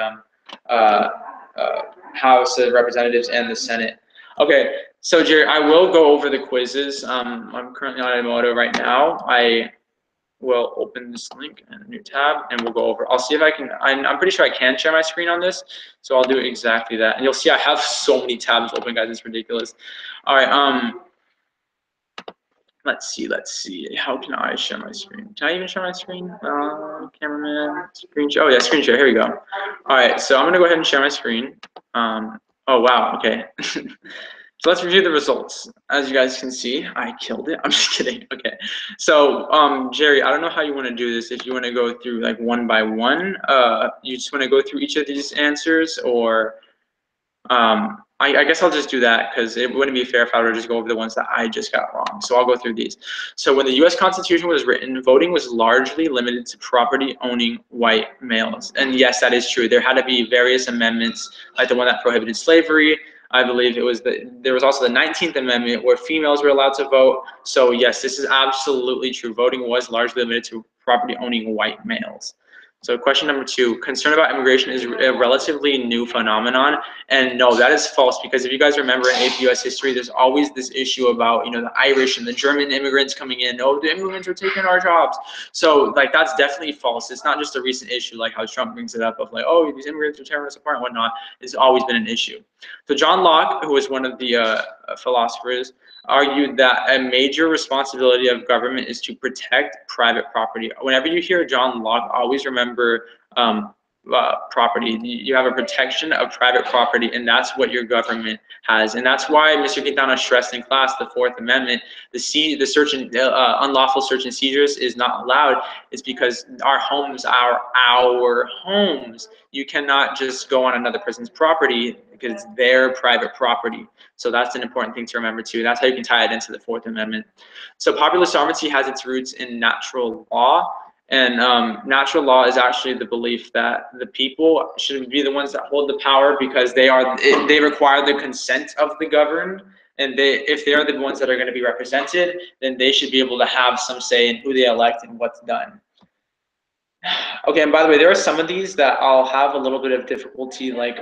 House of Representatives and the Senate. Okay, so Jerry, I will go over the quizzes. I'm currently on Emoto right now. I will open this link in a new tab, and we'll go over. I'll see if I can. I'm pretty sure I can share my screen on this, so I'll do exactly that. And you'll see I have so many tabs open, guys. It's ridiculous. All right. Let's see. How can I share my screen? Can I even share my screen? Cameraman, screen share. Oh yeah, screen share. Here we go. All right, so I'm gonna go ahead and share my screen. Oh wow. Okay. So let's review the results. As you guys can see, I killed it. I'm just kidding. Okay. So, Jerry, I don't know how you want to do this. If you want to go through like one by one, you just want to go through each of these answers, or I guess I'll just do that because it wouldn't be fair if I were to just go over the ones that I just got wrong. So I'll go through these. So when the U.S. Constitution was written, voting was largely limited to property-owning white males. And yes, that is true. There had to be various amendments, like the one that prohibited slavery. I believe it was there was also the 19th Amendment where females were allowed to vote. So yes, this is absolutely true. Voting was largely limited to property-owning white males. So question number 2, concern about immigration is a relatively new phenomenon. And no, that is false, because if you guys remember in AP US history, there's always this issue about, the Irish and the German immigrants coming in. Oh, the immigrants are taking our jobs. So like, that's definitely false. It's not just a recent issue like how Trump brings it up of like, oh, these immigrants are tearing us apart and whatnot. It's always been an issue. So John Locke, who was one of the philosophers, argued that a major responsibility of government is to protect private property. Whenever you hear John Locke, always remember property. You have a protection of private property, and that's what your government has. And that's why Mr. Quintana stressed in class the Fourth Amendment, the search and unlawful search and seizures is not allowed. It's because our homes are our homes. You cannot just go on another person's property because it's their private property. So that's an important thing to remember too. That's how you can tie it into the Fourth Amendment. So popular sovereignty has its roots in natural law. And natural law is actually the belief that the people should be the ones that hold the power because they require the consent of the governed. And if they are the ones that are going to be represented, then they should be able to have some say in who they elect and what's done. Okay, and by the way, there are some of these that I'll have a little bit of difficulty like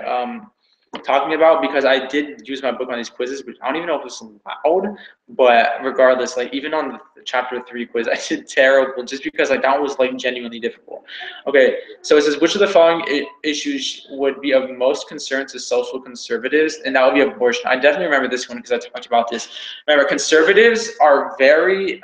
talking about because I did use my book on these quizzes, but I don't even know if it's allowed. But regardless, like even on the chapter 3 quiz, I did terrible just because like that was like genuinely difficult. Okay, so it says which of the following issues would be of most concern to social conservatives, and that would be abortion. I definitely remember this one because I talked about this. Remember, conservatives are very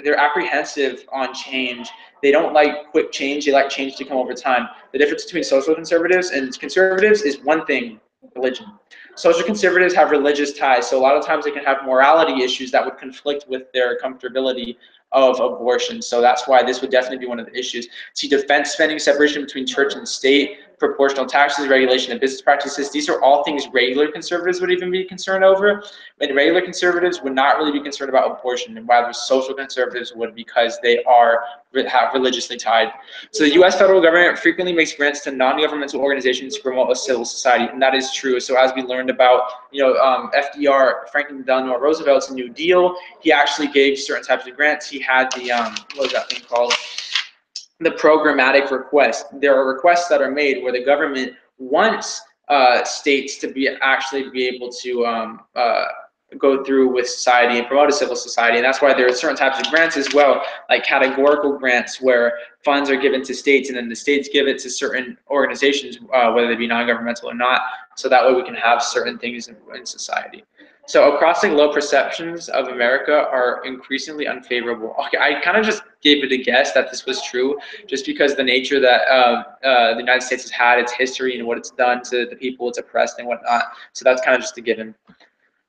they're apprehensive on change. They don't like quick change. They like change to come over time. The difference between social conservatives and conservatives is one thing: religion. Social conservatives have religious ties, so a lot of times they can have morality issues that would conflict with their comfortability of abortion. So that's why this would definitely be one of the issues. See, defense spending, separation between church and state, proportional taxes, regulation of business practices. These are all things regular conservatives would even be concerned over. And regular conservatives would not really be concerned about abortion, and rather social conservatives would, because they are religiously tied. So the U.S. federal government frequently makes grants to non-governmental organizations to promote a civil society, and that is true. So as we learned about, FDR, Franklin Delano Roosevelt's New Deal, he actually gave certain types of grants. He had the what was that thing called? The programmatic request. There are requests that are made where the government wants states to be able to go through with society and promote a civil society. And that's why there are certain types of grants as well, like categorical grants where funds are given to states and then the states give it to certain organizations, whether they be non-governmental or not. So that way we can have certain things in society. So crossing low perceptions of America are increasingly unfavorable. Okay, I kind of just gave it a guess that this was true, just because the nature that the United States has had, its history, and what it's done to the people it's oppressed and whatnot. So that's kind of just a given.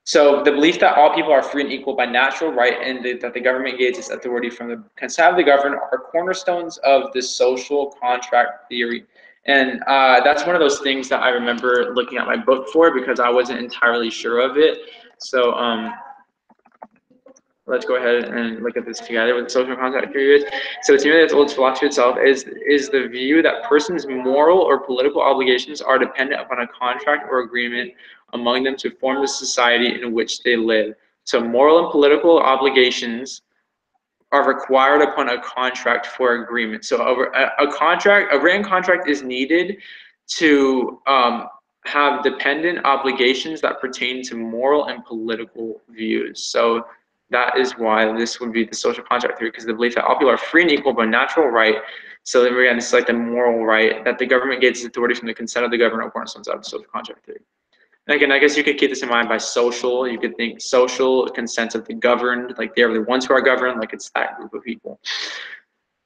So the belief that all people are free and equal by natural right, and that the government gains its authority from the consent of the governed, are cornerstones of the social contract theory. And that's one of those things that I remember looking at my book for because I wasn't entirely sure of it. So let's go ahead and look at this together with the social contract theory is. So it's nearly as old as philosophy itself is the view that persons' moral or political obligations are dependent upon a contract or agreement among them to form the society in which they live. So moral and political obligations are required upon a contract for agreement. So a written contract is needed to have dependent obligations that pertain to moral and political views. So that is why this would be the social contract theory, because the belief that all people are free and equal by natural right. So then again, it's like the moral right that the government gets authority from the consent of the government, according to the social contract theory. And again, I guess you could keep this in mind by social. You could think social consent of the governed, like they're the ones who are governed, like it's that group of people.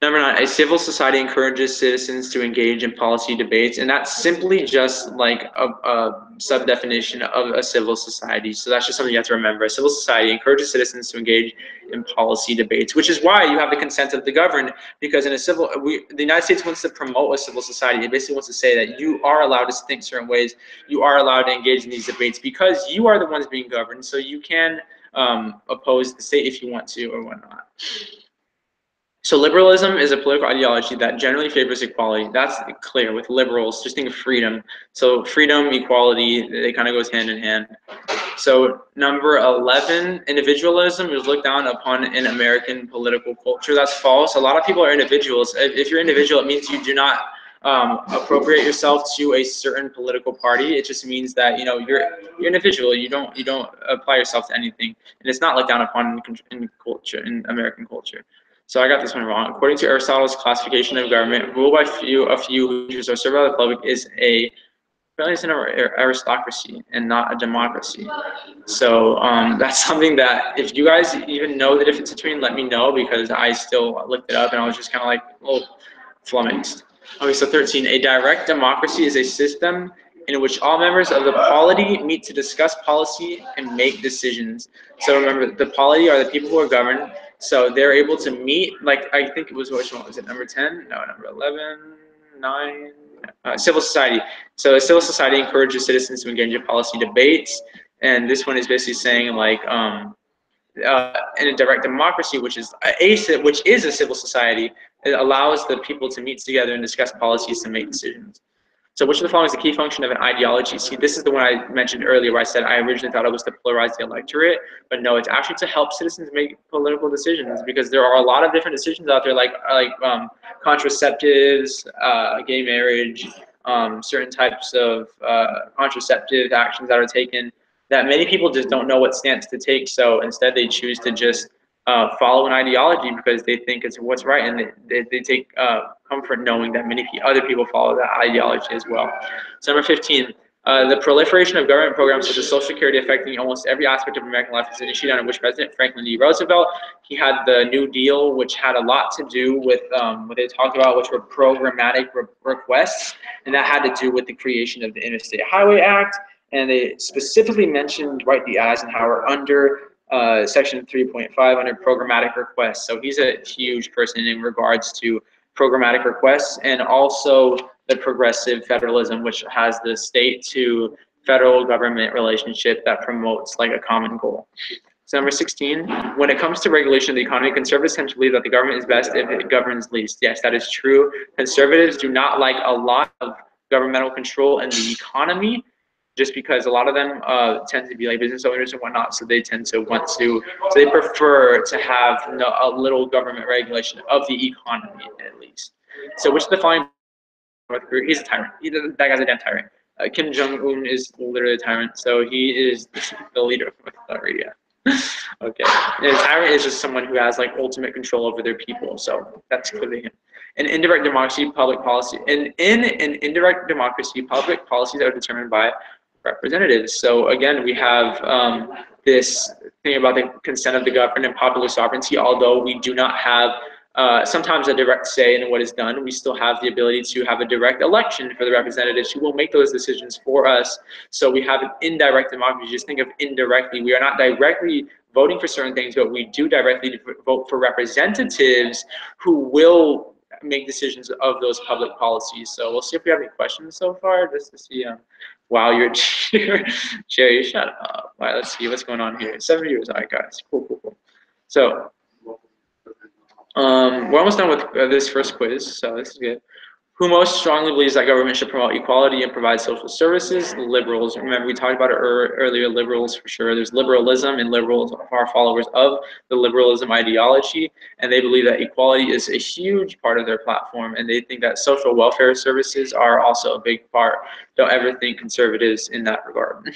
Number 9, a civil society encourages citizens to engage in policy debates, and that's simply just like a sub-definition of a civil society. So that's just something you have to remember. A civil society encourages citizens to engage in policy debates, which is why you have the consent of the governed, because in a the United States wants to promote a civil society. It basically wants to say that you are allowed to think certain ways, you are allowed to engage in these debates because you are the ones being governed, so you can oppose the state if you want to or whatnot. So liberalism is a political ideology that generally favors equality. That's clear with liberals. Just think of freedom. So freedom, equality, they kind of goes hand in hand. So number 11, individualism is looked down upon in American political culture. That's false. A lot of people are individuals. If you're individual, it means you do not appropriate yourself to a certain political party. It just means that you're an individual. You don't apply yourself to anything, and it's not looked down upon in culture, in American culture. So I got this one wrong. According to Aristotle's classification of government, ruled by a few who are served by the public is apparently an aristocracy and not a democracy. So that's something that if you guys even know the difference between, let me know, because I still looked it up and I was just kind of like, oh, flummoxed. Okay, so 13, a direct democracy is a system in which all members of the polity meet to discuss policy and make decisions. So remember, the polity are the people who are governed. So they're able to meet, like I think it was, which one was it, number 10? No, number 11, 9, civil society. So a civil society encourages citizens to engage in policy debates. And this one is basically saying like, in a direct democracy, which is a civil society, it allows the people to meet together and discuss policies to make decisions. So which of the following is the key function of an ideology? See, this is the one I mentioned earlier where I said I originally thought it was to polarize the electorate, but no, it's actually to help citizens make political decisions, because there are a lot of different decisions out there like contraceptives, gay marriage, certain types of contraceptive actions that are taken that many people just don't know what stance to take. So instead they choose to just follow an ideology because they think it's what's right, and they take comfort knowing that many other people follow that ideology as well. So number 15, the proliferation of government programs such as Social Security affecting almost every aspect of American life is initiated under which president? Franklin D. Roosevelt. He had the New Deal, which had a lot to do with what they talked about, which were programmatic requests, and that had to do with the creation of the Interstate Highway Act. And they specifically mentioned Dwight D. Eisenhower under section 3.5 under programmatic requests. So he's a huge person in regards to programmatic requests, and also the progressive federalism, which has the state to federal government relationship that promotes like a common goal. So number 16, when it comes to regulation of the economy, conservatives tend to believe that the government is best if it governs least. Yes, that is true. Conservatives do not like a lot of governmental control in the economy, just because a lot of them tend to be like business owners and whatnot, so they tend to want to, so they prefer to have a little government regulation of the economy at least. So which of the following, North Korea, he's a tyrant. That guy's a damn tyrant. Kim Jong-un is literally a tyrant, so he is the leader of North Korea. Okay, and a tyrant is just someone who has like ultimate control over their people, so that's clearly him. In indirect democracy, public policy, and in an indirect democracy, public policies are determined by representatives. So again, we have this thing about the consent of the governed and popular sovereignty. Although we do not have sometimes a direct say in what is done, we still have the ability to have a direct election for the representatives who will make those decisions for us. So we have an indirect democracy. Just think of indirectly. We are not directly voting for certain things, but we do directly vote for representatives who will make decisions of those public policies. So we'll see if we have any questions so far, just to see. Wow, you're a cheater. Jerry, shut up. All right, let's see what's going on here. 7 viewers. All right, guys. Cool. So, we're almost done with this first quiz, so this is good. Who most strongly believes that government should promote equality and provide social services? Liberals. Remember, we talked about it earlier, liberals for sure. There's liberalism, and liberals are followers of the liberalism ideology, and they believe that equality is a huge part of their platform, and they think that social welfare services are also a big part. Don't ever think conservatives in that regard.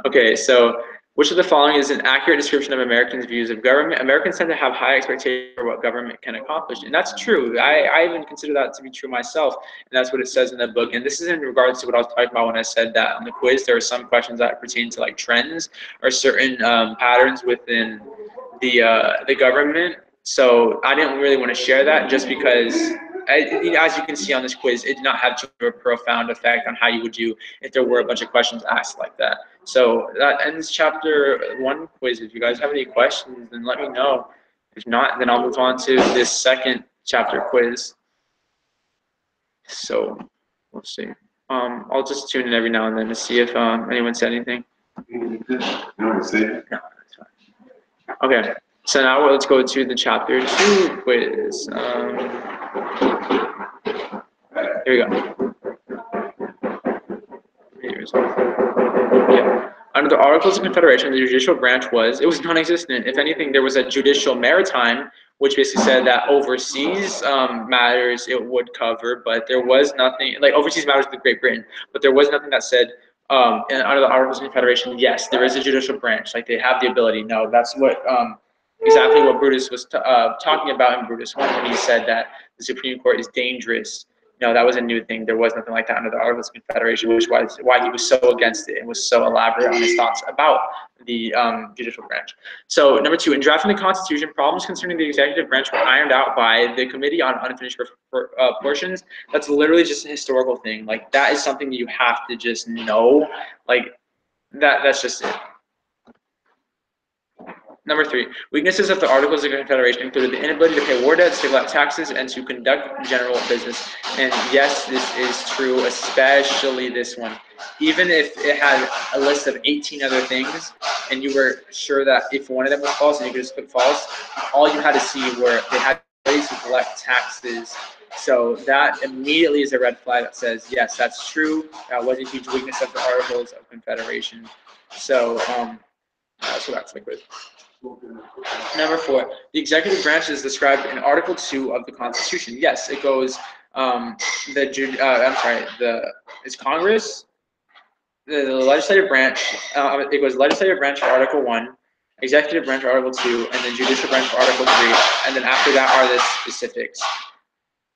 Okay, so which of the following is an accurate description of Americans' views of government? Americans tend to have high expectations for what government can accomplish. And that's true. I even consider that to be true myself. And that's what it says in the book. And this is in regards to what I was talking about when I said that on the quiz, there are some questions that pertain to like trends or certain patterns within the government. So I didn't really want to share that just because, as you can see on this quiz, it did not have too much of a profound effect on how you would do if there were a bunch of questions asked like that. So that ends chapter 1 quiz. If you guys have any questions, then let me know. If not, then I'll move on to this second chapter quiz. So we'll see. I'll just tune in every now and then to see if anyone said anything. You want to say it? No, that's fine. Okay, so now let's go to the chapter 2 quiz. Here we go. Yeah. Under the Articles of Confederation, the judicial branch was non-existent. If anything, there was a judicial maritime, which basically said that overseas matters it would cover, but there was nothing, like overseas matters with Great Britain, but there was nothing that said, under the Articles of Confederation, yes, there is a judicial branch, like they have the ability. No, that's what, exactly what Brutus was talking about in Brutus 1 when he said that the Supreme Court is dangerous. No, that was a new thing. There was nothing like that under the Articles of Confederation, which was why he was so against it and was so elaborate on his thoughts about the judicial branch. So number 2, in drafting the Constitution, problems concerning the executive branch were ironed out by the Committee on Unfinished Portions. That's literally just a historical thing. Like that is something you have to just know. Like that's just it. Number 3, weaknesses of the Articles of Confederation included the inability to pay war debts, to collect taxes, and to conduct general business. And yes, this is true, especially this one. Even if it had a list of 18 other things, and you were sure that if one of them was false and you could just click false, all you had to see were they had ways to collect taxes. So that immediately is a red flag that says, yes, that's true. That was a huge weakness of the Articles of Confederation. So that's liquid. Number 4, the executive branch is described in Article 2 of the Constitution. Yes, it goes, it's Congress, the legislative branch, it goes legislative branch for Article 1, executive branch for Article 2, and then judicial branch for Article 3, and then after that are the specifics.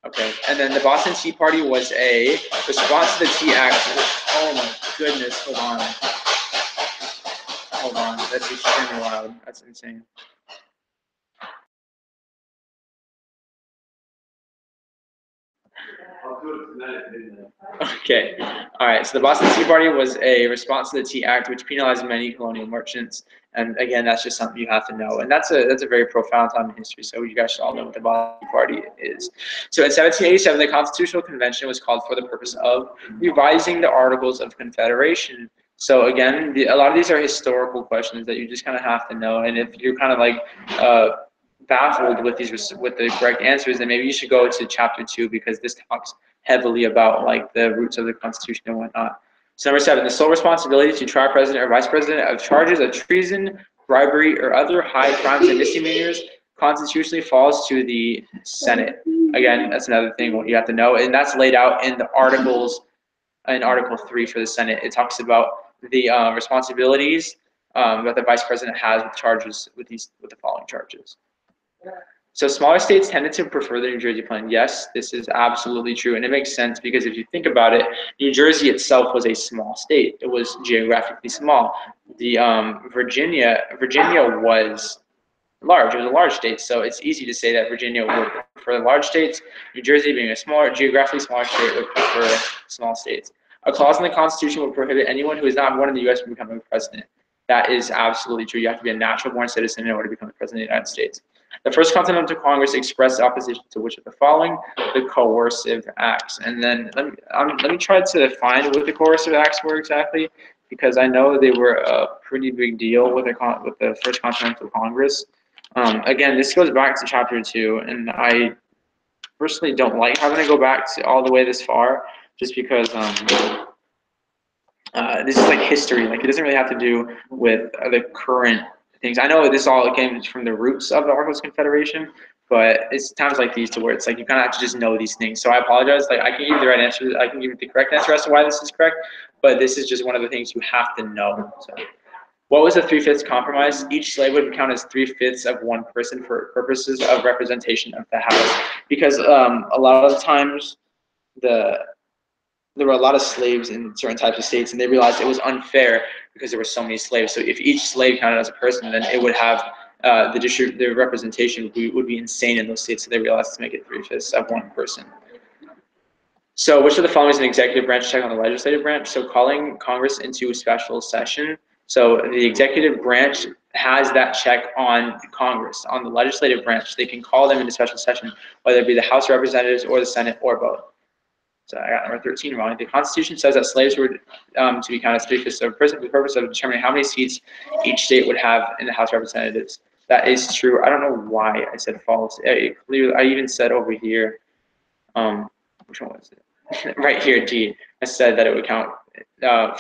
Okay, and then the Boston Tea Party was a response to the Tea Act. Oh my goodness, hold on. Hold on, that's extremely loud. That's insane. Okay, all right. So the Boston Tea Party was a response to the Tea Act, which penalized many colonial merchants. And again, that's just something you have to know. And that's a very profound time in history. So you guys should all know what the Boston Tea Party is. So in 1787, the Constitutional Convention was called for the purpose of revising the Articles of Confederation. So again, a lot of these are historical questions that you just kind of have to know. And if you're kind of like baffled with the correct answers, then maybe you should go to chapter 2 because this talks heavily about like the roots of the Constitution and whatnot. So number 7, the sole responsibility to try president or vice president of charges of treason, bribery, or other high crimes and misdemeanors constitutionally falls to the Senate. Again, that's another thing you have to know, and that's laid out in the articles. In Article 3 for the Senate, it talks about the responsibilities that the vice president has with charges with the following charges. So smaller states tended to prefer the New Jersey plan. Yes, this is absolutely true, and it makes sense because if you think about it, New Jersey itself was a small state. It was geographically small. The Virginia was large. It was a large state, so it's easy to say that Virginia would prefer large states. New Jersey, being a geographically smaller state, would prefer small states. A clause in the Constitution would prohibit anyone who is not born in the U.S. from becoming president. That is absolutely true. You have to be a natural-born citizen in order to become the president of the United States. The First Continental Congress expressed opposition to which of the following? The coercive acts. And then let me try to find what the coercive acts were exactly, because I know they were a pretty big deal with the First Continental Congress. Again, this goes back to chapter 2, and I personally don't like having to go back to all the way this far, just because this is like history. Like it doesn't really have to do with the current things. I know this all came from the roots of the Articles of Confederation, but it's times like these to where it's like you kind of have to just know these things. So I apologize. Like I can give you the right answer. I can give you the correct answer as to why this is correct, but this is just one of the things you have to know. So. What was the 3/5 compromise? Each slave would count as 3/5 of one person for purposes of representation of the House. Because a lot of the times there were a lot of slaves in certain types of states, and they realized it was unfair because there were so many slaves. So if each slave counted as a person, then it would have the representation would be insane in those states, so they realized to make it 3/5 of one person. So which of the following is an executive branch check on the legislative branch? So calling Congress into a special session. So the executive branch has that check on Congress, on the legislative branch. They can call them into special session, whether it be the House of Representatives or the Senate or both. So I got number 13 wrong. The Constitution says that slaves were to be counted as 3/5 of a person for the purpose of determining how many seats each state would have in the House of Representatives. That is true. I don't know why I said false. I even said over here, which one was it? Right here, D. I said that it would count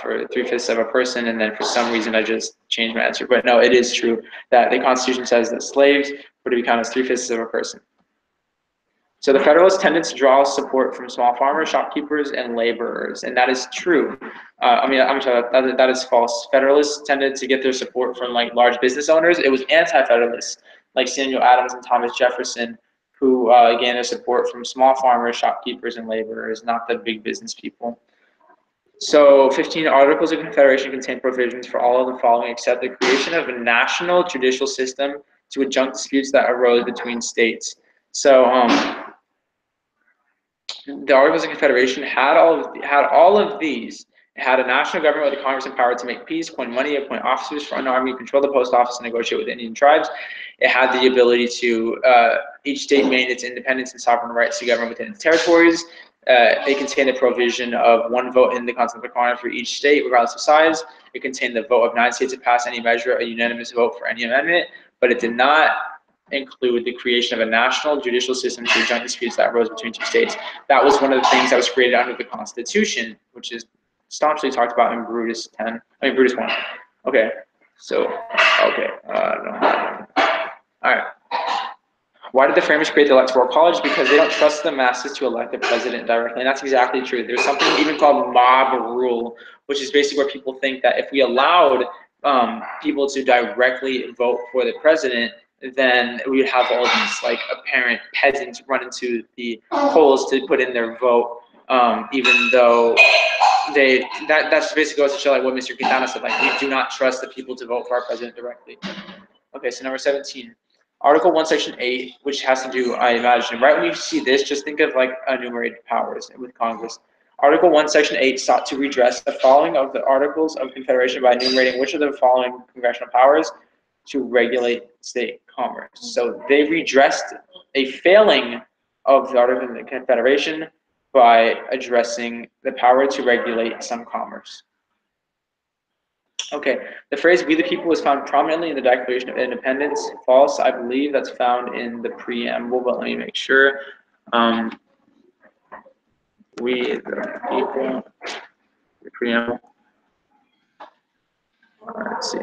for 3/5 of a person, and then for some reason I just changed my answer. But no, it is true that the Constitution says that slaves were to be counted as 3/5 of a person. So the Federalists tended to draw support from small farmers, shopkeepers, and laborers, and that is true. I'm sorry, that is false. Federalists tended to get their support from like large business owners. It was anti-Federalists, like Samuel Adams and Thomas Jefferson, who gained their support from small farmers, shopkeepers, and laborers, not the big business people. So 15 Articles of Confederation contain provisions for all of the following except the creation of a national judicial system to adjunct disputes that arose between states. So the Articles of Confederation had all of these. It had a national government with a Congress empowered to make peace, coin money, appoint officers for an army, control the post office, and negotiate with Indian tribes. It had the ability to each state maintain its independence and sovereign rights to govern within its territories. It contained a provision of one vote in the Constitutional Congress for each state, regardless of size. It contained the vote of 9 states to pass any measure, a unanimous vote for any amendment, but it did not include the creation of a national judicial system to adjust disputes that arose between two states. That was one of the things that was created under the Constitution, which is staunchly talked about in Brutus 1. Okay, so, okay, no. All right. Why did the framers create the electoral college? Because they don't trust the masses to elect the president directly, and that's exactly true. There's something even called mob rule, which is basically where people think that if we allowed people to directly vote for the president, then we would have all these like apparent peasants run into the polls to put in their vote, even though that's basically goes to show like what Mr. Quintana said, like we do not trust the people to vote for our president directly. Okay, so number 17. Article 1, Section 8, which has to do, I imagine, right when you see this, just think of like enumerated powers with Congress. Article 1, Section 8 sought to redress the following of the Articles of Confederation by enumerating which of the following congressional powers to regulate state commerce. So they redressed a failing of the Articles of Confederation by addressing the power to regulate some commerce. Okay, the phrase "we the people" was found prominently in the Declaration of Independence. False, I believe that's found in the preamble, but let me make sure. We the people, the preamble. Let's see.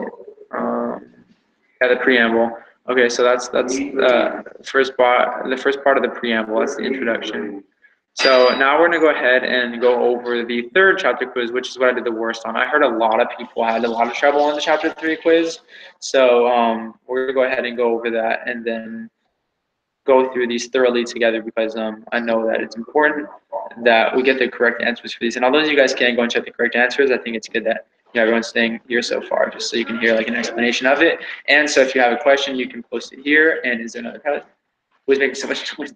Yeah, the preamble. Okay, so that's the first part of the preamble. That's the introduction. So now we're gonna go ahead and go over the third chapter quiz, which is what I did the worst on. I heard a lot of people had a lot of trouble on the chapter 3 quiz. So we're gonna go ahead and go over that and then go through these thoroughly together because I know that it's important that we get the correct answers for these. And although you guys can't go and check the correct answers, I think it's good that everyone's staying here so far, just so you can hear like an explanation of it. And so if you have a question, you can post it here. And is there another cut? Who's making so much noise?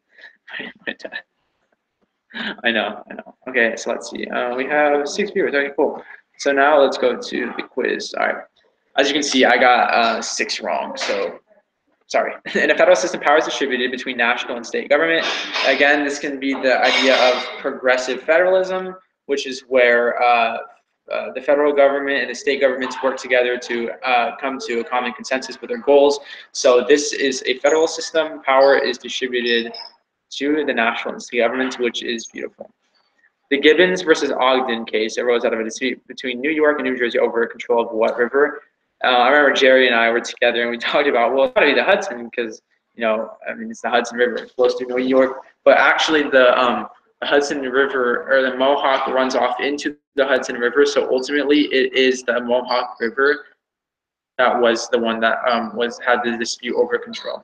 I know. Okay, so let's see. We have 6 viewers. Okay, cool. So now let's go to the quiz. All right. As you can see, I got 6 wrong. So sorry. In a federal system, power is distributed between national and state government. Again, this can be the idea of progressive federalism, which is where the federal government and the state governments work together to come to a common consensus with their goals. So this is a federal system. Power is distributed to the national and state governments, which is beautiful. The Gibbons versus Ogden case arose out of a dispute between New York and New Jersey over control of what river. I remember Jerry and I were together and we talked about, well, it's gotta be the Hudson because, it's the Hudson River, it flows through New York. But actually the Hudson River, or the Mohawk, runs off into the Hudson River. So ultimately it is the Mohawk River that was the one that had the dispute over control.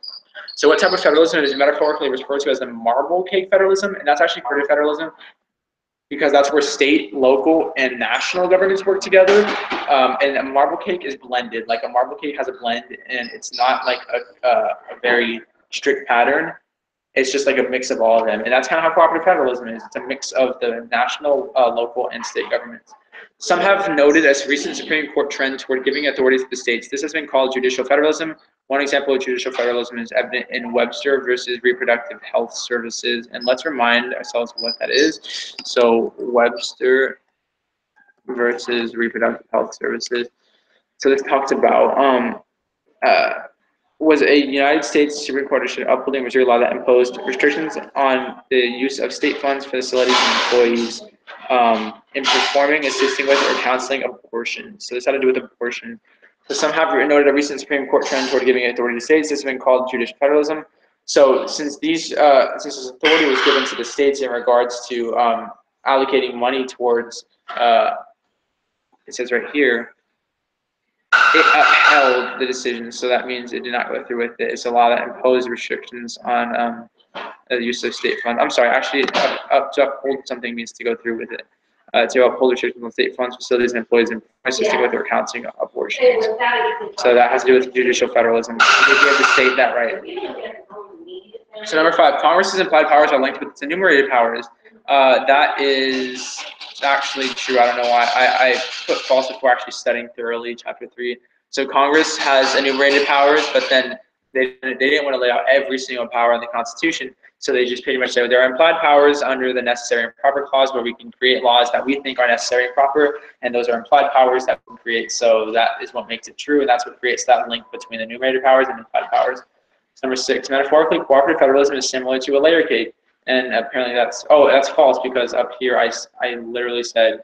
So what type of federalism is metaphorically referred to as the marble cake federalism? And that's actually British federalism. because that's where state, local, and national governments work together. And a marble cake is blended. Like a marble cake has a blend, and it's not like a very strict pattern. It's just like a mix of all of them. And that's kind of how cooperative federalism is. It's a mix of the national, local, and state governments. Some have noted as recent Supreme Court trend toward giving authority to the states. This has been called judicial federalism. One example of judicial federalism is evident in Webster versus Reproductive Health Services. And let's remind ourselves what that is. So Webster versus Reproductive Health Services. So this talks about was a United States Supreme Court issued upholding Missouri law that imposed restrictions on the use of state funds, facilities, and employees in performing, assisting with, or counseling abortion. So this had to do with abortion. So some have noted a recent Supreme Court trend toward giving authority to states. This has been called judicial federalism. So since this authority was given to the states in regards to allocating money towards, it says right here, it upheld the decision, so that means it did not go through with it. It's a law that imposed restrictions on the use of state funds. I'm sorry, actually, to uphold something means to go through with it. To uphold restrictions on state funds, facilities, and employees in assisting with or counseling abortions. So that has to do with judicial federalism. You have to state that right. So number 5, Congress's implied powers are linked with its enumerated powers. That is actually true. I don't know why. I put false before actually studying thoroughly chapter 3. So Congress has enumerated powers, but then they didn't want to lay out every single power in the Constitution. So they just pretty much say there are implied powers under the necessary and proper clause where we can create laws that we think are necessary and proper, and those are implied powers that we create. So that is what makes it true, and that's what creates that link between enumerated powers and implied powers. Number 6, metaphorically, cooperative federalism is similar to a layer cake. And apparently that's false, because up here I literally said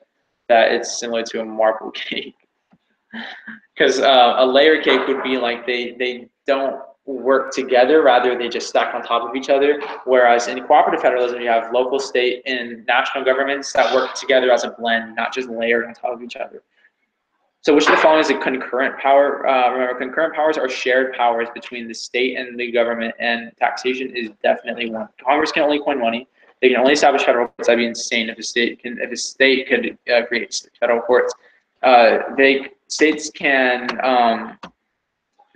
that it's similar to a marble cake. Because a layer cake would be like they don't work together, rather they just stack on top of each other. Whereas in cooperative federalism, you have local, state, and national governments that work together as a blend, not just layered on top of each other. So which of the following is a concurrent power? Remember, concurrent powers are shared powers between the state and the government, and taxation is definitely one. Congress can only coin money. They can only establish federal courts. That'd be insane if a state could create federal courts. States can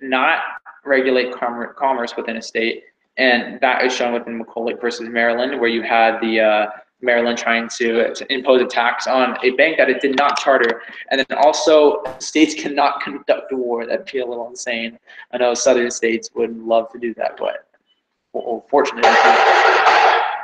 not regulate commerce within a state, and that is shown within McCulloch versus Maryland, where you had the Maryland trying to impose a tax on a bank that it did not charter. And then also, states cannot conduct a war. That'd be a little insane. I know southern states would love to do that, but fortunately,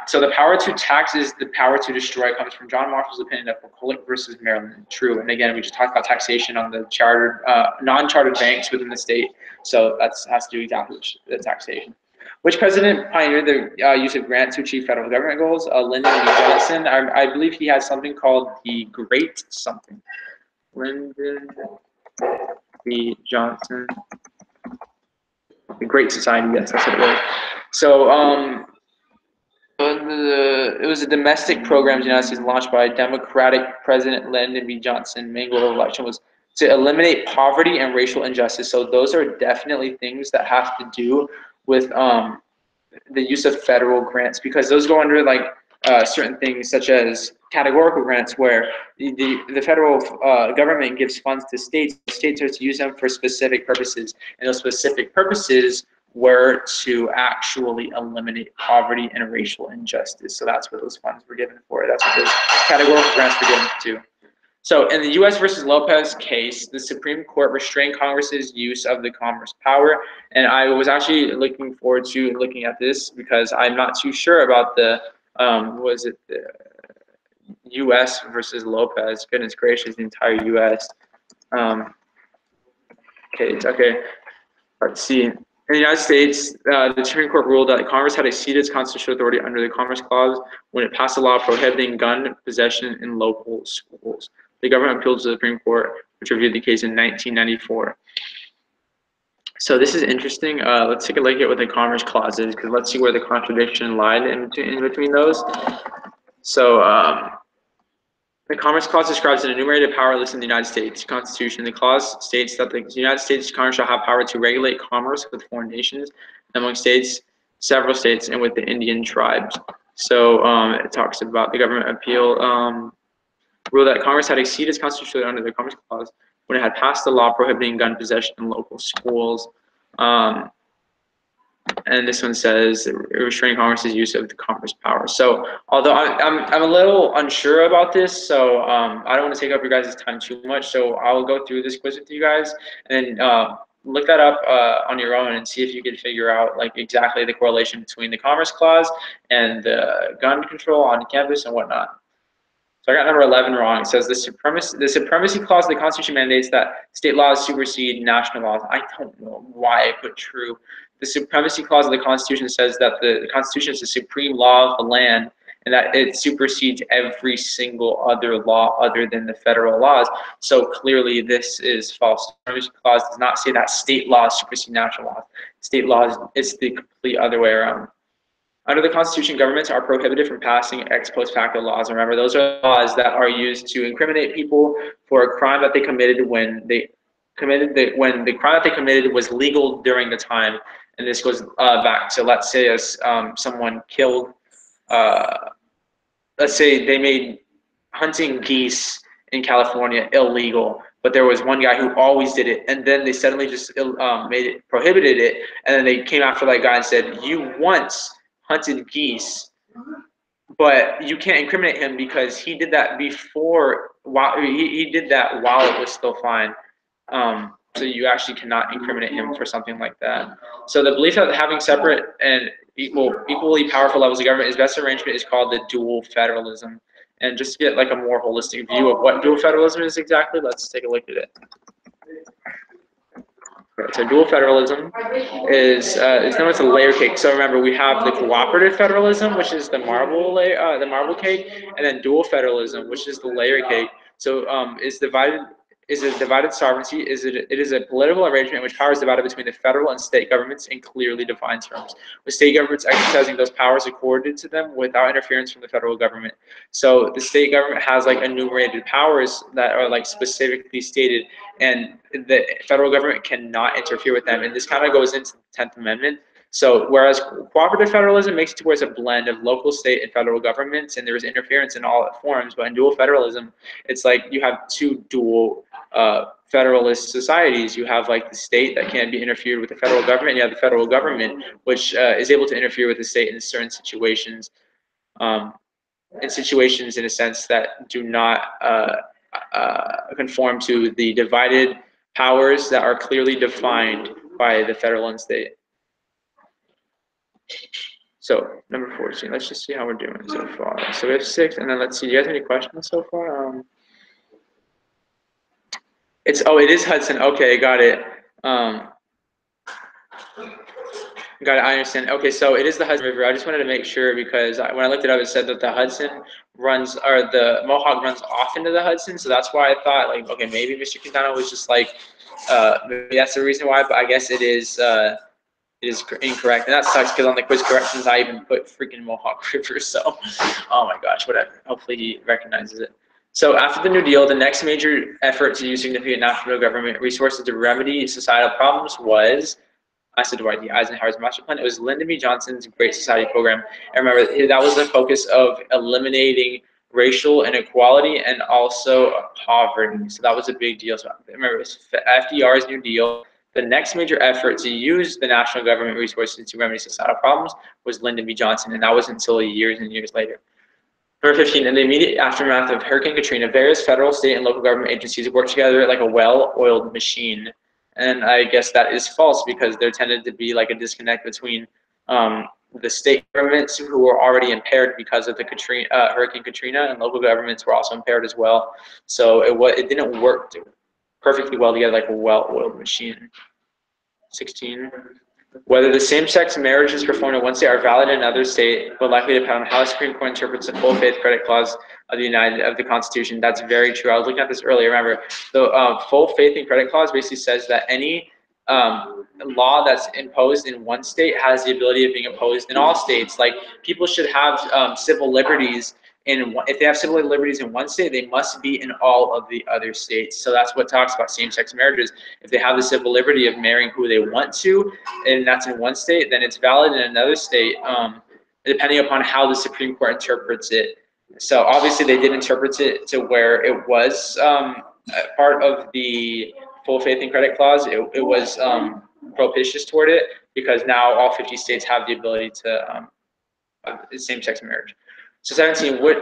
so the power to tax is the power to destroy comes from John Marshall's opinion of McCulloch versus Maryland. True. And again, we just talked about taxation on the chartered, non-chartered banks within the state. So that has to do exactly with the taxation. Which president pioneered the use of grants to achieve federal government goals? Lyndon B. Johnson. I believe he has something called the Great Something. Lyndon B. Johnson. The Great Society, yes, that's what it was. So it was a domestic program in the United States launched by Democratic President Lyndon B. Johnson. Main goal of the election was to eliminate poverty and racial injustice. So those are definitely things that have to do with the use of federal grants, because those go under like certain things such as categorical grants, where the federal government gives funds to states. States are to use them for specific purposes, and those specific purposes were to actually eliminate poverty and racial injustice. So that's what those funds were given for. That's what those categorical grants were given to. So in the U.S. versus Lopez case, the Supreme Court restrained Congress's use of the commerce power. And I was actually looking forward to looking at this, because I'm not too sure about the, the U.S. versus Lopez. Goodness gracious, the entire U.S. Okay. Let's see. In the United States, the Supreme Court ruled that Congress had exceeded its constitutional authority under the Commerce Clause when it passed a law prohibiting gun possession in local schools. The government appealed to the Supreme Court, which reviewed the case in 1994. So this is interesting. Let's take a look at what the Commerce Clause is, because let's see where the contradiction lied in between those. So the Commerce Clause describes an enumerated power listed in the United States Constitution. The clause states that the United States Congress shall have power to regulate commerce with foreign nations, among states, several states, and with the Indian tribes. So it talks about the government appeal ruled that Congress had exceeded its constitutionally under the Commerce Clause when it had passed a law prohibiting gun possession in local schools. And this one says restraining Congress's use of the Congress power. So although I'm a little unsure about this, so I don't want to take up your guys' time too much. So I'll go through this quiz with you guys and look that up on your own and see if you can figure out like exactly the correlation between the Commerce Clause and the gun control on campus and whatnot. So I got number 11 wrong. It says the supremacy clause of the Constitution mandates that state laws supersede national laws. I don't know why I put true. The supremacy clause of the Constitution says that the Constitution is the supreme law of the land and that it supersedes every single other law other than the federal laws. So clearly this is false. The supremacy clause does not say that state laws supersede national laws. State laws, it's the complete other way around. Under the Constitution, governments are prohibited from passing ex post facto laws. Remember, those are laws that are used to incriminate people for a crime that they committed when the crime that they committed was legal during the time. And this goes back to, let's say, as someone killed, let's say they made hunting geese in California illegal, but there was one guy who always did it, and then they suddenly just prohibited it, and then they came after that guy and said, you once hunted geese, but you can't incriminate him because he did that he did that while it was still fine. So you actually cannot incriminate him for something like that. So the belief that having separate and equally powerful levels of government is best arrangement is called the dual federalism. And just to get like a more holistic view of what dual federalism is exactly, let's take a look at it. So dual federalism is it's known as a layer cake. So remember, we have the cooperative federalism, which is the marble cake, and then dual federalism, which is the layer cake. So is a divided sovereignty. It is a political arrangement in which power is divided between the federal and state governments in clearly defined terms, with state governments exercising those powers accorded to them without interference from the federal government. So the state government has like enumerated powers that are like specifically stated, and the federal government cannot interfere with them. And this kind of goes into the 10th Amendment. So whereas cooperative federalism makes it to where it's a blend of local, state, and federal governments, and there's interference in all forms, but in dual federalism, it's like you have two dual federalist societies. You have like the state that can't be interfered with the federal government, and you have the federal government, which is able to interfere with the state in certain situations, in a sense that do not conform to the divided powers that are clearly defined by the federal and state. So number 14, let's just see how we're doing so far. So we have 6, and then let's see, do you guys have any questions so far? It is Hudson. Okay, got it. Got it, I understand. Okay, so it is the Hudson River. I just wanted to make sure because when I looked it up, it said that the Hudson runs, or the Mohawk runs off into the Hudson. So that's why I thought, like, okay, maybe Mr. Quintana was just like, maybe that's the reason why, but I guess it is incorrect. And that sucks because on the quiz corrections, I even put freaking Mohawk River. So, oh my gosh, whatever. Hopefully he recognizes it. So after the New Deal, the next major effort to use significant national government resources to remedy societal problems was, I said Dwight D. Eisenhower's master plan. It was Lyndon B. Johnson's Great Society program. And remember, that was the focus of eliminating racial inequality and also poverty. So that was a big deal. So remember, it was FDR's New Deal. The next major effort to use the national government resources to remedy societal problems was Lyndon B. Johnson, and that was until years and years later. Number 15, in the immediate aftermath of Hurricane Katrina, various federal, state, and local government agencies worked together like a well-oiled machine. And I guess that is false because there tended to be like a disconnect between the state governments who were already impaired because of the Hurricane Katrina, and local governments were also impaired as well. So it didn't work perfectly well together like a well-oiled machine. 16. Whether the same-sex marriages performed in one state are valid in another state will likely depend on how the Supreme Court interprets the full faith credit clause of the Constitution. That's very true. I was looking at this earlier. Remember, the full faith and credit clause basically says that any law that's imposed in one state has the ability of being imposed in all states. Like people should have civil liberties. If they have civil liberties in one state, they must be in all of the other states. So that's what talks about same-sex marriages. If they have the civil liberty of marrying who they want to, and that's in one state, then it's valid in another state. depending upon how the Supreme Court interprets it. So obviously they did interpret it to where it was part of the full faith and credit clause. It was propitious toward it because now all 50 states have the ability to same-sex marriage. So 17, what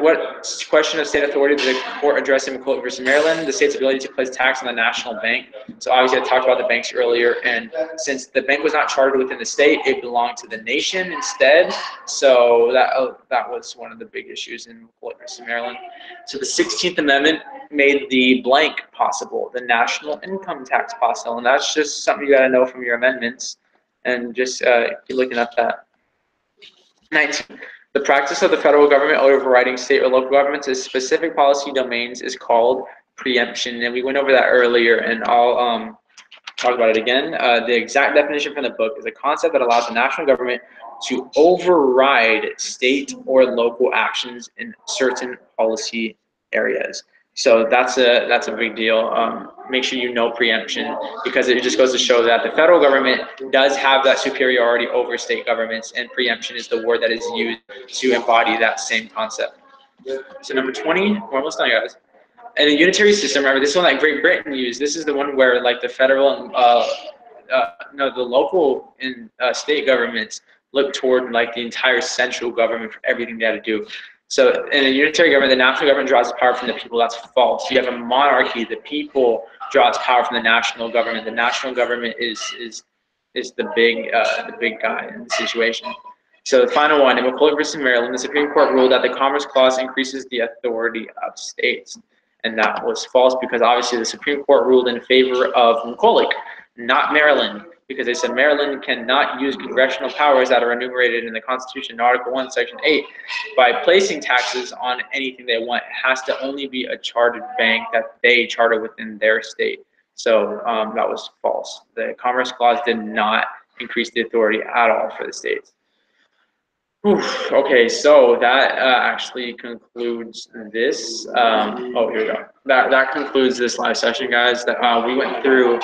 question of state authority did the court address in McCulloch versus Maryland? The state's ability to place tax on the national bank. So obviously I talked about the banks earlier, and since the bank was not chartered within the state, it belonged to the nation instead. So that was one of the big issues in McCulloch versus Maryland. So the 16th Amendment made the blank possible, the national income tax possible, and that's just something you got to know from your amendments, and just keep looking at that. 19. The practice of the federal government overriding state or local governments as specific policy domains is called preemption, and we went over that earlier, and I'll talk about it again. The exact definition from the book is a concept that allows the national government to override state or local actions in certain policy areas. So that's a big deal. Make sure you know preemption, because it just goes to show that the federal government does have that superiority over state governments, and preemption is the word that is used to embody that same concept. So number 20, we're almost done, guys. And a unitary system, remember, this is one that Great Britain used. This is the one where like the federal and the local and state governments look toward like the entire central government for everything they had to do. So in a unitary government, the national government draws its power from the people. That's false. You have a monarchy. The people draw its power from the national government. The national government is the big guy in the situation. So the final one, in McCulloch versus Maryland, the Supreme Court ruled that the Commerce Clause increases the authority of states. And that was false, because obviously the Supreme Court ruled in favor of McCulloch, not Maryland, because they said Maryland cannot use congressional powers that are enumerated in the Constitution, Article 1, Section 8, by placing taxes on anything they want. It has to only be a chartered bank that they charter within their state. So that was false. The Commerce Clause did not increase the authority at all for the states. Oof, okay, so that actually concludes this. Oh, here we go. That concludes this live session, guys. We went through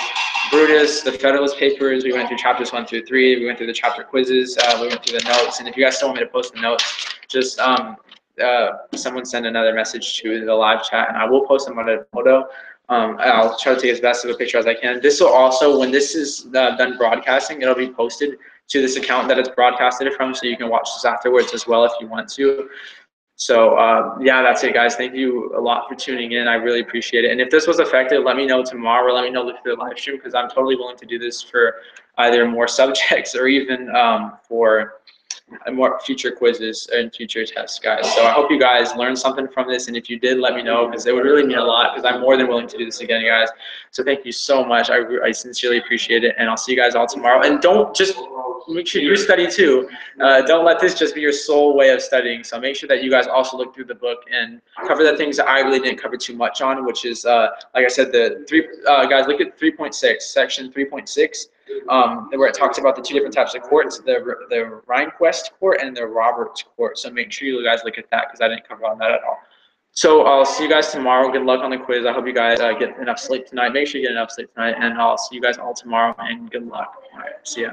Brutus, the Federalist Papers. We went through chapters 1 through 3. We went through the chapter quizzes. We went through the notes. And if you guys still want me to post the notes, just someone send another message to the live chat, and I will post them on a photo. I'll try to take as best of a picture as I can. This will also, when this is done broadcasting, it'll be posted to this account that it's broadcasted from, so you can watch this afterwards as well if you want to. So yeah, that's it, guys. Thank you a lot for tuning in. I really appreciate it. And if this was effective, let me know tomorrow, or let me know through the live stream, because I'm totally willing to do this for either more subjects or even for more future quizzes and future tests, guys. So I hope you guys learned something from this, and if you did, let me know, because it would really mean a lot, because I'm more than willing to do this again, guys. So thank you so much. I sincerely appreciate it, and I'll see you guys all tomorrow. And don't just make sure you study too. Don't let this just be your sole way of studying. So make sure that you guys also look through the book and cover the things that I really didn't cover too much on, which is, like I said, guys, look at 3.6, section 3.6. Where it talks about the two different types of courts, the Rehnquist court and the Roberts court. So make sure you guys look at that, because I didn't cover on that at all. So I'll see you guys tomorrow. Good luck on the quiz. I hope you guys get enough sleep tonight. Make sure you get enough sleep tonight, and I'll see you guys all tomorrow, and good luck. All right, see ya.